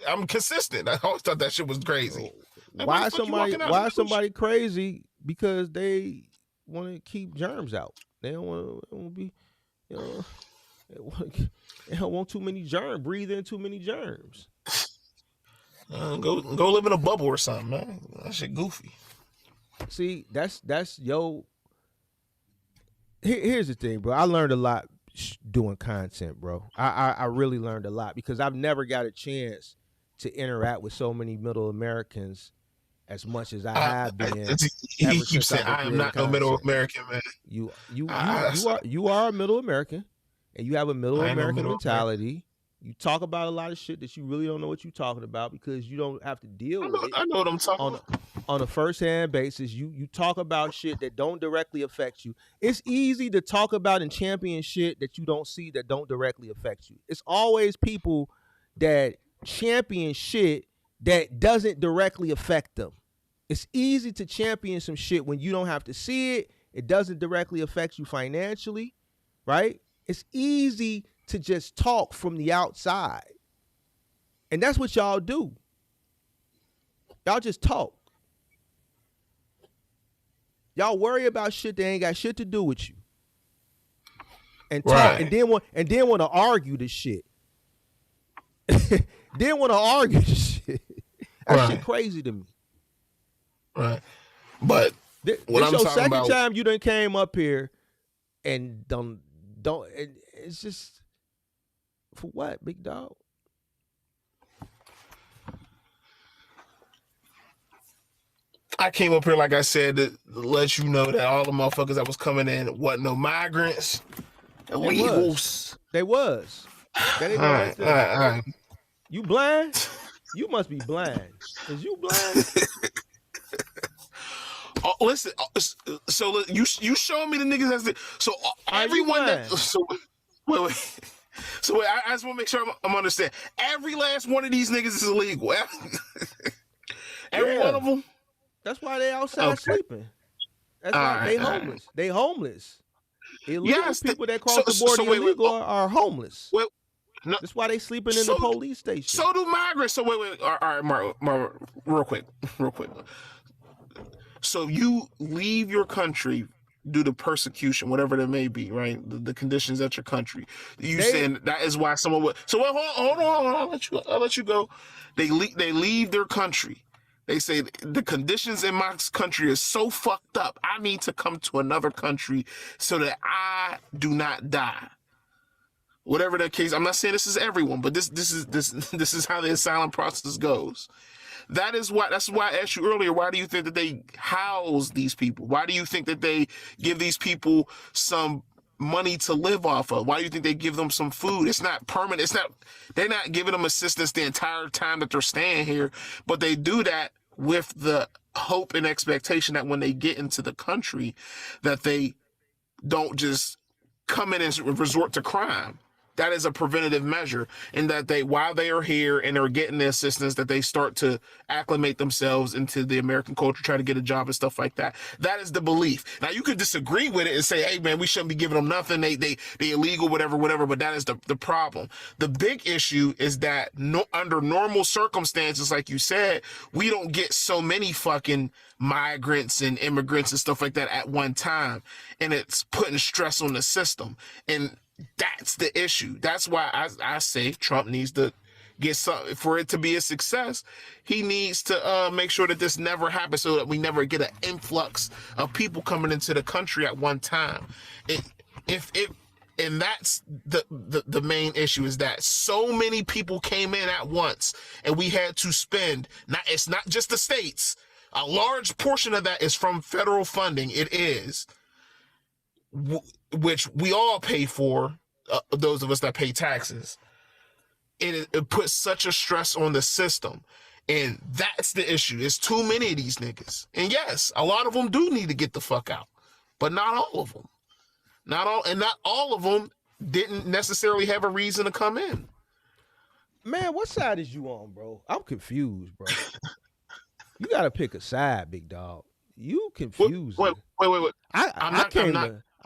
I'm consistent. I always thought that shit was crazy. Why somebody crazy? Because they want to keep germs out. They don't want to be, they don't want too many germs. Breathe in too many germs. Go live in a bubble or something, man. That shit goofy. See, that's here's the thing, bro. I learned a lot doing content, bro. I really learned a lot because I've never got a chance to interact with so many Middle Americans as much as I have been. He keeps saying I am not no Middle American, man. You are a Middle American, and you have a Middle American mentality. You talk about a lot of shit that you really don't know what you're talking about because you don't have to deal with it. I know what I'm talking about. On a first-hand basis, you talk about shit that don't directly affect you. It's easy to talk about and champion shit that you don't see that don't directly affect you. It's always people that champion shit that doesn't directly affect them. It's easy to champion some shit when you don't have to see it. It doesn't directly affect you financially, right? It's easy to just talk from the outside. And that's what y'all do. Y'all just talk. Y'all worry about shit that ain't got shit to do with you. And talk, right. and then want to argue this shit. Then want to argue this shit. That shit crazy to me. Right. But this your second time you done came up here and done don't. It's just for what, big dog? I came up here, like I said, to let you know that all the motherfuckers that was coming in wasn't no migrants, illegals. They was. That ain't All right. You blind? You must be blind. Is you blind? Listen, so you showing me the niggas that's the, so everyone that wait. So wait, I just want to make sure I'm understand. Every last one of these niggas is illegal. Every one of them. That's why they outside sleeping. That's why they homeless. They homeless. Illegal people that cross the border illegal are homeless. Well, no, that's why they sleeping in the police station. So do migrants. So wait. All right, Mark, real quick. So you leave your country due to persecution, whatever that may be, right? The conditions at your country. You saying that is why someone would. So hold on. I'll let you go. They leave their country. They say the conditions in my country is so fucked up. I need to come to another country so that I do not die. Whatever the case, I'm not saying this is everyone, but this is how the asylum process goes. That's why I asked you earlier, why do you think that they house these people? Why do you think that they give these people some money to live off of? Why do you think they give them some food? It's not permanent. They're not giving them assistance the entire time that they're staying here, but they do that with the hope and expectation that when they get into the country, that they don't just come in and resort to crime. That is a preventative measure, and that while they are here and they're getting the assistance, that they start to acclimate themselves into the American culture, try to get a job and stuff like that. That is the belief. Now you could disagree with it and say, hey man, we shouldn't be giving them nothing. They illegal, whatever, but that is the problem. The big issue is that under normal circumstances, like you said, we don't get so many fucking migrants and immigrants and stuff like that at one time. And it's putting stress on the system. And that's the issue. That's why I say Trump needs to get some, for it to be a success. He needs to make sure that this never happens, so that we never get an influx of people coming into the country at one time. And that's the main issue, is that so many people came in at once, and we had to spend. It's not just the states. A large portion of that is from federal funding. It is. Which we all pay for, those of us that pay taxes. It puts such a stress on the system, and that's the issue. There's too many of these niggas, and yes, a lot of them do need to get the fuck out, but not all of them. Not all of them didn't necessarily have a reason to come in. Man, what side is you on, bro? I'm confused, bro. You gotta pick a side, big dog. You confused. Wait.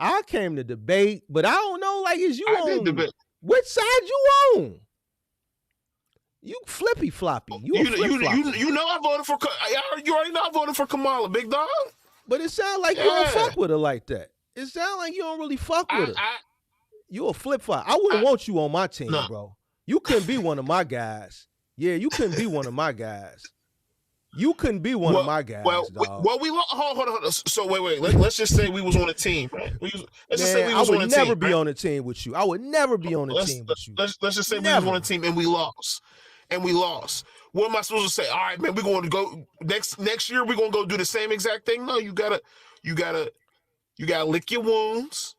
I came to debate, but I don't know. Like, is you I on? did debate. Which side you on? You flippy floppy. You know I voted for. You already know I voted for Kamala, big dog. But it sounds like you don't fuck with her like that. It sounds like you don't really fuck with her. You a flip flop. I wouldn't want you on my team, bro. You couldn't be one of my guys. Yeah, you couldn't be one of my guys. You couldn't be one of my guys, dog. Hold on. So wait. Let's just say we was on a team, right? I would never be on a team with you. I would never be on a team with you. Let's just say we was on a team and we lost. What am I supposed to say? All right, man, we're going to go next year. We're going to go do the same exact thing. No, you gotta lick your wounds,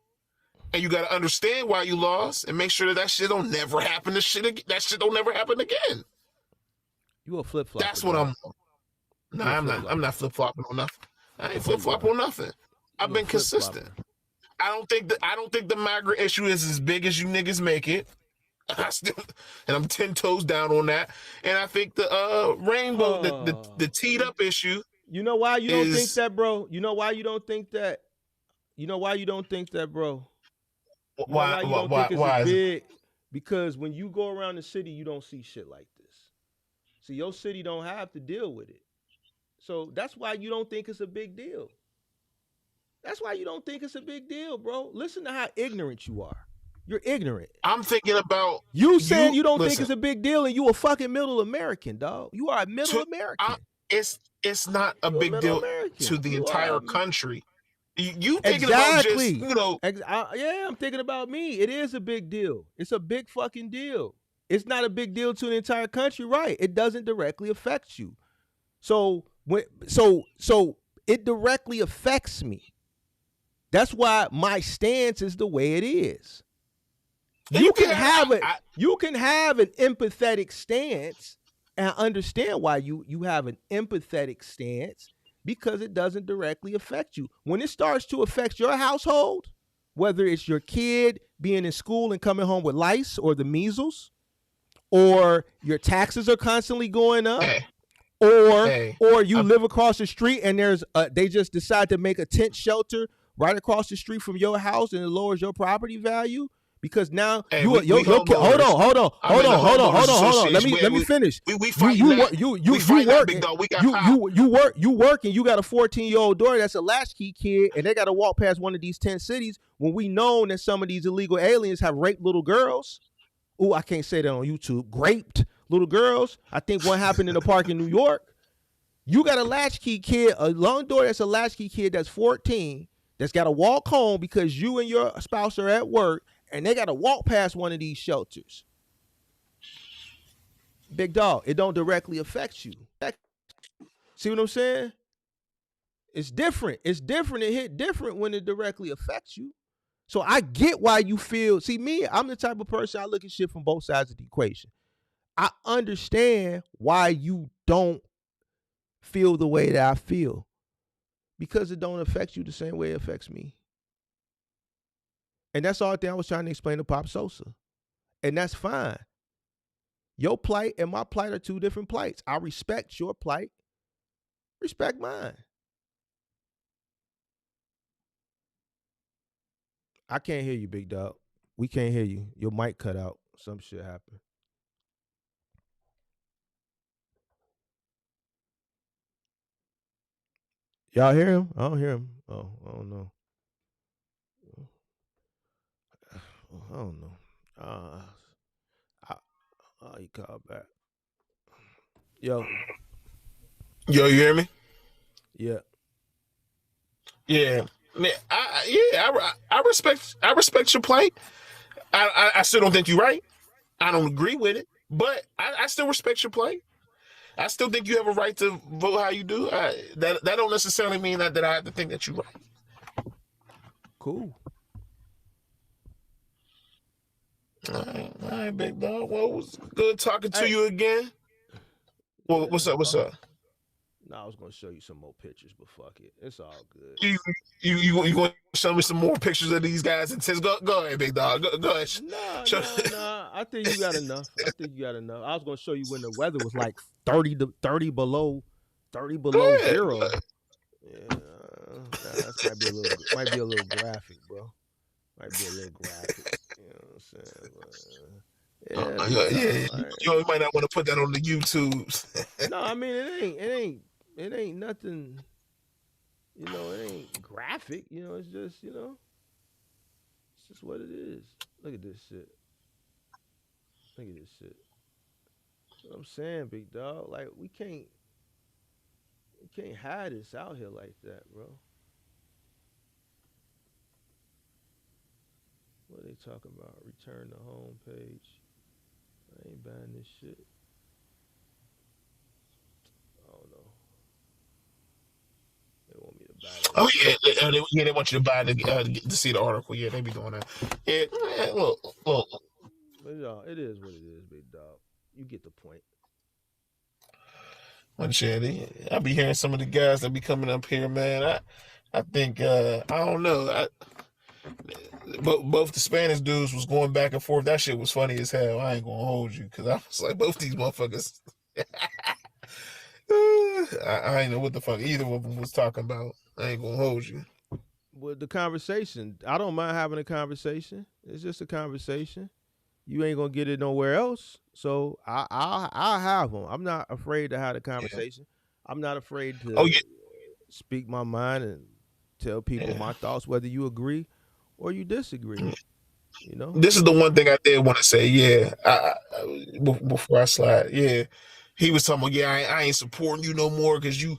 and you gotta understand why you lost, and make sure that shit don't never happen. That shit don't never happen again. You a flip flop. That's what I'm. No, I'm not flip flopping on nothing. I ain't flip flopping on nothing. I've been consistent. I don't think the migrant issue is as big as you niggas make it. And I'm 10 toes down on that. And I think the rainbow, the teed up issue. You know why you don't think that, bro? You know why you don't think that? You know why you don't think that, bro? Why is big? Because when you go around the city, you don't see shit like this. See, your city don't have to deal with it. So that's why you don't think it's a big deal. That's why you don't think it's a big deal, bro. Listen to how ignorant you are. You're ignorant. I'm thinking about you saying you don't think it's a big deal, and you a fucking middle American, dog. You are a middle American. It's not a big deal to the entire country. You thinking about just, yeah, I'm thinking about me. It is a big deal. It's a big fucking deal. It's not a big deal to the entire country, right? It doesn't directly affect you. So it directly affects me. That's why my stance is the way it is. You can have an empathetic stance, and I understand why you have an empathetic stance, because it doesn't directly affect you. When it starts to affect your household, whether it's your kid being in school and coming home with lice or the measles, or your taxes are constantly going up, or you live across the street and they just decide to make a tent shelter right across the street from your house, and it lowers your property value. Because now hold on. Let me finish. You work and you got a 14-year-old daughter that's a latchkey kid, and they got to walk past one of these 10 cities when we know that some of these illegal aliens have raped little girls. Oh, I can't say that on YouTube. Raped little girls. I think one happened in the park in New York. You got a latchkey kid, a long daughter that's a latchkey kid that's 14, that's got to walk home because you and your spouse are at work, and they got to walk past one of these shelters. Big dog, it don't directly affect you. See what I'm saying? It's different. It's different. It hit different when it directly affects you. So I get why you feel. See, me, I'm the type of person, I look at shit from both sides of the equation. I understand why you don't feel the way that I feel, because it don't affect you the same way it affects me. And that's all thing I was trying to explain to Pop Sosa. And that's fine. Your plight and my plight are two different plights. I respect your plight. Respect mine. I can't hear you, big dog. We can't hear you. Your mic cut out. Some shit happened. Y'all hear him? I don't hear him. Oh, I don't know. I don't know. He called back. Yo, you hear me? Yeah. Yeah, man. I respect your plight. I still don't think you're right. I don't agree with it, but I still respect your plight. I still think you have a right to vote how you do. That don't necessarily mean that I have to think that you're right. Cool. All right, big dog. Well, it was good talking to you again. Well, what's up? No, I was gonna show you some more pictures, but fuck it, it's all good. You going to show me some more pictures of these guys and says go ahead, big dog. Go ahead. Nah. I think you got enough. I was gonna show you when the weather was like 30 below zero. Yeah, that might be a little graphic, bro. Might be a little graphic. You know what I'm saying? But, You might not want to put that on the YouTubes. No, I mean it ain't nothing. You know, it ain't graphic. You know, it's just it's just what it is. Look at this shit. That's what I'm saying, big dog. Like we can't hide this out here like that, bro. What are they talking about? Return to home page. I ain't buying this shit. I don't know. They want me to buy it. Oh yeah, they want you to buy to see the article. Yeah, they be doing that. Yeah, look. But y'all, it is what it is, big dog. You get the point. Well, shit, I be hearing some of the guys that be coming up here, man. I think I don't know. Both the Spanish dudes was going back and forth. That shit was funny as hell. I ain't gonna hold you because I was like, both these motherfuckers. I ain't know what the fuck either of them was talking about. I ain't gonna hold you. With the conversation, I don't mind having a conversation. It's just a conversation. You ain't gonna get it nowhere else. So I'll have them. I'm not afraid to have a conversation. Yeah. I'm not afraid to speak my mind and tell people my thoughts, whether you agree or you disagree. You know, this is the one thing I did want to say. Yeah, before I slide. Yeah, he was talking about, I ain't supporting you no more because you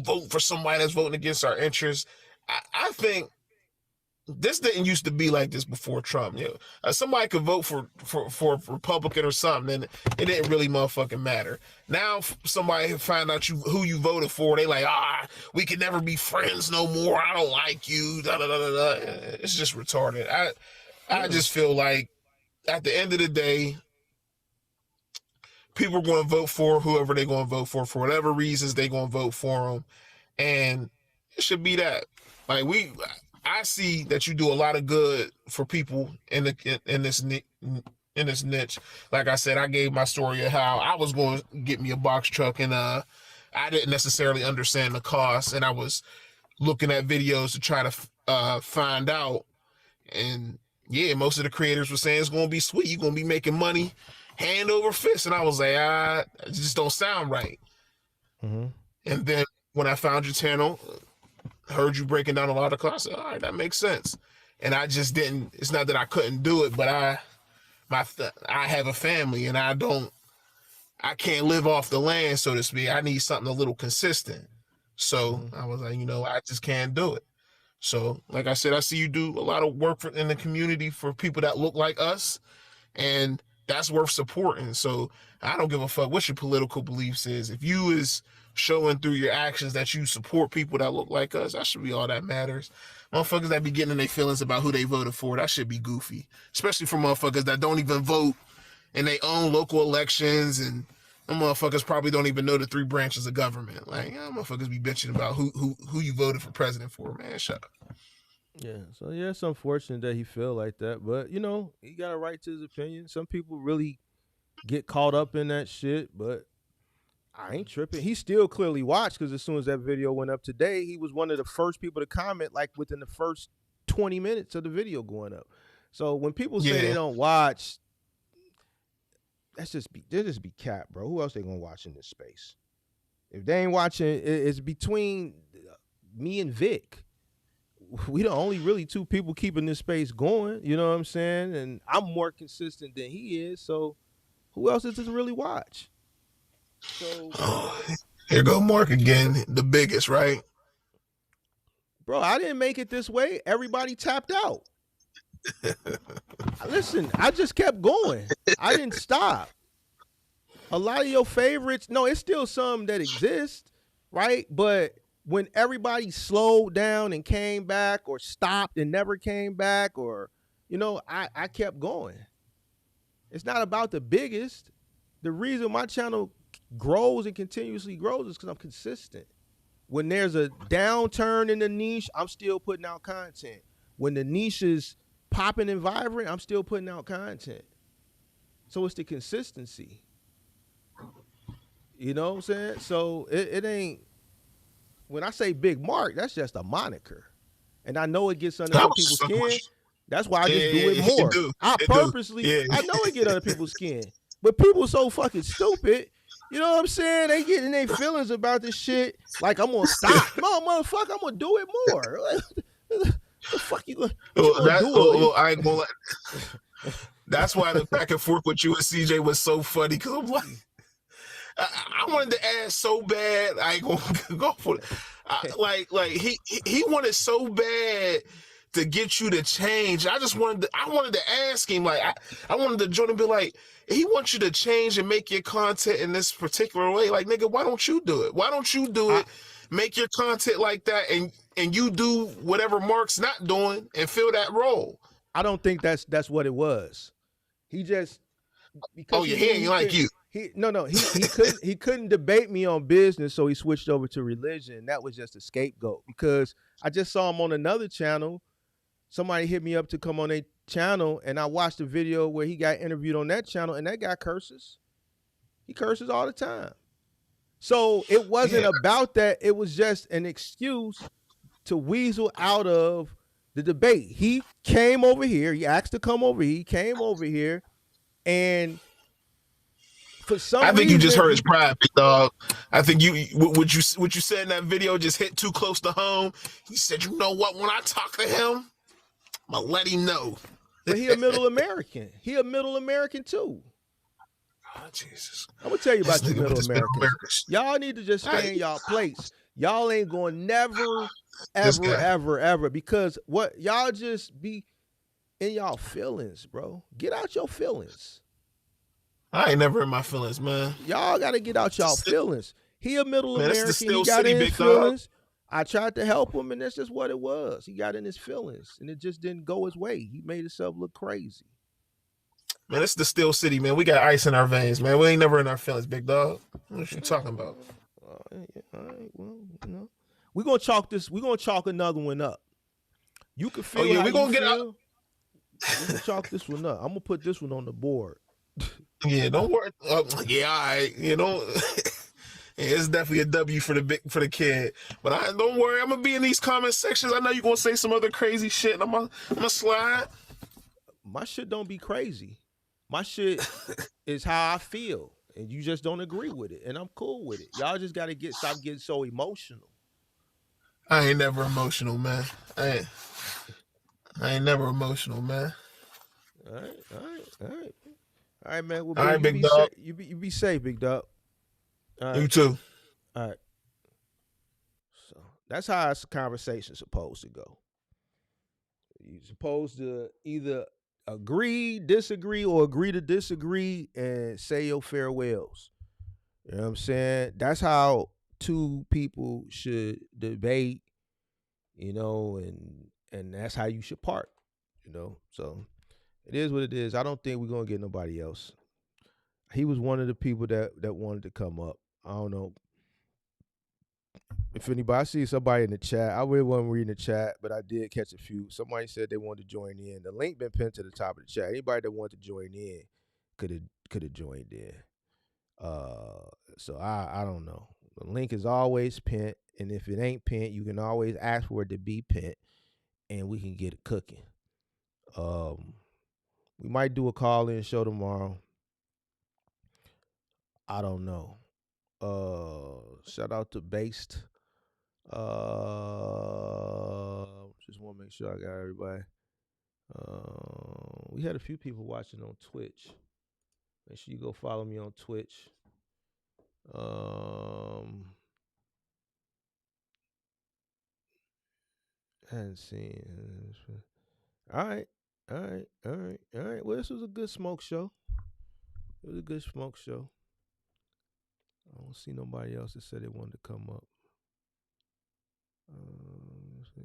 vote for somebody that's voting against our interests. I think this didn't used to be like this before Trump. You know, somebody could vote for Republican or something, and it didn't really motherfucking matter. Now somebody find out who you voted for, they like, we can never be friends no more. I don't like you. Da, da, da, da, da. It's just retarded. I just feel like at the end of the day, people are going to vote for whoever they're going to vote for whatever reasons they're going to vote for them, and it should be that. Like I see that you do a lot of good for people in this niche. Like I said, I gave my story of how I was going to get me a box truck, and I didn't necessarily understand the cost, and I was looking at videos to try to find out. And yeah, most of the creators were saying it's going to be sweet. You're going to be making money hand over fist, and I was like, it just don't sound right. Mm-hmm. And then when I found your channel, heard you breaking down a lot of costs, all right, that makes sense. And I just didn't. It's not that I couldn't do it, but I have a family, and I can't live off the land, so to speak. I need something a little consistent. So I was like, I just can't do it. So, like I said, I see you do a lot of work in the community for people that look like us, and that's worth supporting. So I don't give a fuck what your political beliefs is. If you is showing through your actions that you support people that look like us, that should be all that matters. Motherfuckers that be getting in their feelings about who they voted for, that should be goofy. Especially for motherfuckers that don't even vote in their own local elections, and them motherfuckers probably don't even know the 3 branches of government. Like, motherfuckers be bitching about who you voted for president for, man. Shut up. Yeah, so yeah, it's unfortunate that he feel like that, but he got a right to his opinion. Some people really get caught up in that shit, but I ain't tripping. He still clearly watched, because as soon as that video went up today, he was one of the first people to comment, like within the first 20 minutes of the video going up. So when people say they don't watch, they just be cap, bro. Who else they gonna watch in this space? If they ain't watching, it's between me and Vic. We the only really 2 people keeping this space going. You know what I'm saying? And I'm more consistent than he is. So who else is to really watch? So here go Mark again, the biggest, right? Bro, I didn't make it this way. Everybody tapped out. Listen, I just kept going. I didn't stop. A lot of your favorites, no, it's still some that exist, right? But when everybody slowed down and came back, or stopped and never came back, or, I kept going. It's not about the biggest. The reason my channel grows and continuously grows is because I'm consistent. When there's a downturn in the niche, I'm still putting out content. When the niche is popping and vibrant, I'm still putting out content. So it's the consistency. You know what I'm saying? So it ain't, when I say Big Mark, that's just a moniker. And I know it gets under some people's skin. That's why I just do it more. I know it get under people's skin. But people so fucking stupid. You know what I'm saying? They get in their feelings about this shit. Like, I'm gonna stop. Motherfucker, I'm gonna do it more. The fuck you gonna do? I ain't gonna that's why the back and forth with you and CJ was so funny, because I'm like, I wanted to ask so bad. I ain't gonna go for it. Like he wanted so bad to get you to change. I wanted to ask him, like, I wanted to join and be like, he wants you to change and make your content in this particular way. Like, nigga, why don't you do it? Why don't you do it? Make your content like that, and you do whatever Mark's not doing and fill that role. I don't think that's what it was. He just, because he ain't like you. He couldn't debate me on business, so he switched over to religion. That was just a scapegoat, because I just saw him on another channel. Somebody hit me up to come on a channel, and I watched a video where he got interviewed on that channel, and that guy curses. He curses all the time. So it wasn't about that. It was just an excuse to weasel out of the debate. He came over here. He asked to come over here. He came over here, and for some reason, I think you just hurt his pride, big dog. I think what you said in that video just hit too close to home. He said, "You know what? When I talk to him, I'm gonna let him know." But he a middle American. He a middle American too. Oh, Jesus. I'm gonna tell you about the middle Americans. Y'all need to just stay in y'all place. Y'all ain't going to never, This ever, guy. ever, because what y'all just be in y'all feelings, bro. Get out your feelings. I ain't never in my feelings, man. Y'all got to get out y'all feelings. He a middle Man, this is the American. Steel He got City, in his big dog. feelings. I tried to help him, and that's just what it was. He got in his feelings, and it just didn't go his way. He made himself look crazy. Man, this is the Steel City, man. We got ice in our veins, man. We ain't never in our feelings, big dog. What you talking about? All right, well, we're gonna chalk this. We're gonna chalk another one up. You can feel. yeah, how we gonna you get feel. We can chalk this one up. I'm gonna put this one on the board. Yeah, don't worry. Yeah, all right. You know, it's definitely a W for the kid. But don't worry. I'm gonna be in these comment sections. I know you're gonna say some other crazy shit, and I'm gonna slide. My shit don't be crazy. My shit is how I feel, and you just don't agree with it, and I'm cool with it. Y'all just gotta stop getting so emotional. I ain't never emotional, man. I ain't never emotional, man. All right, man. Well, All right, you big be dog. you be safe, big dog. All right. You too. All right. So that's how a conversation's supposed to go. You're supposed to either agree, disagree, or agree to disagree and say your farewells. You know what I'm saying? That's how two people should debate, and that's how you should part, So it is what it is. I don't think we're gonna get nobody else. He was one of the people that wanted to come up. I don't know if anybody. I see somebody in the chat. I really wasn't reading the chat, but I did catch a few. Somebody said they wanted to join in. The link been pinned to the top of the chat. Anybody that wanted to join in could have joined in. So I don't know. The link is always pinned, and if it ain't pinned, you can always ask for it to be pinned, and we can get it cooking. We might do a call-in show tomorrow. I don't know. Shout out to Based. Just want to make sure I got everybody. We had a few people watching on Twitch. Make sure you go follow me on Twitch. Hadn't seen. All right. Well, this was a good smoke show. It was a good smoke show. I don't see nobody else that said they wanted to come up. Let's see.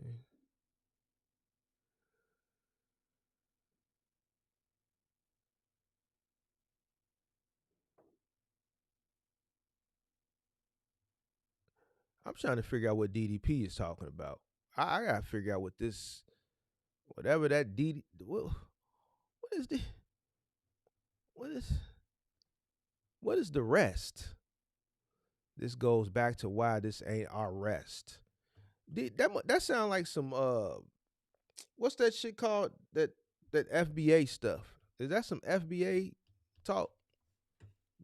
I'm trying to figure out what DDP is talking about. I gotta figure out what this, whatever that DD. What is the rest? This goes back to why this ain't our rest. That sound like some what's that shit called? That FBA stuff. Is that some FBA talk?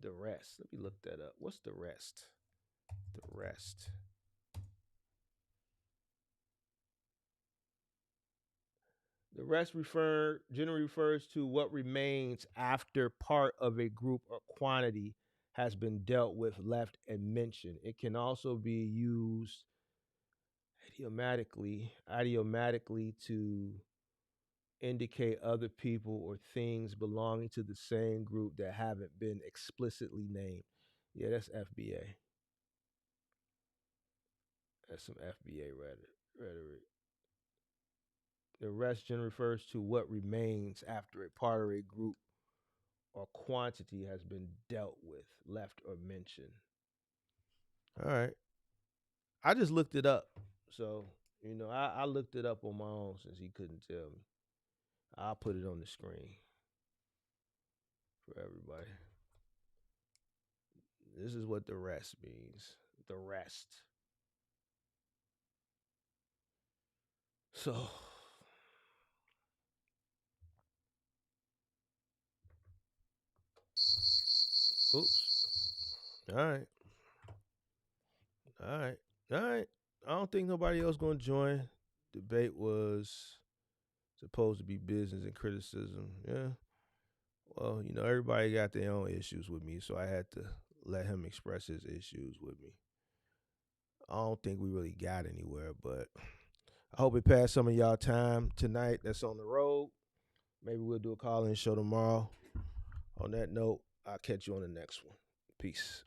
The rest. Let me look that up. What's the rest? The rest. The rest generally refers to what remains after part of a group or quantity has been dealt with, left, and mentioned. It can also be used idiomatically to indicate other people or things belonging to the same group that haven't been explicitly named. Yeah, that's FBA. That's some FBA rhetoric. The rest generally refers to what remains after a part of a group or quantity has been dealt with, left, or mentioned. All right. I just looked it up. So, I looked it up on my own since he couldn't tell me. I'll put it on the screen for everybody. This is what the rest means. The rest. So, oops. All right. I don't think nobody else gonna join. Debate was supposed to be business and criticism. Yeah. Well, everybody got their own issues with me, so I had to let him express his issues with me. I don't think we really got anywhere, but I hope it passed some of y'all time tonight that's on the road. Maybe we'll do a call-in show tomorrow. On that note, I'll catch you on the next one. Peace.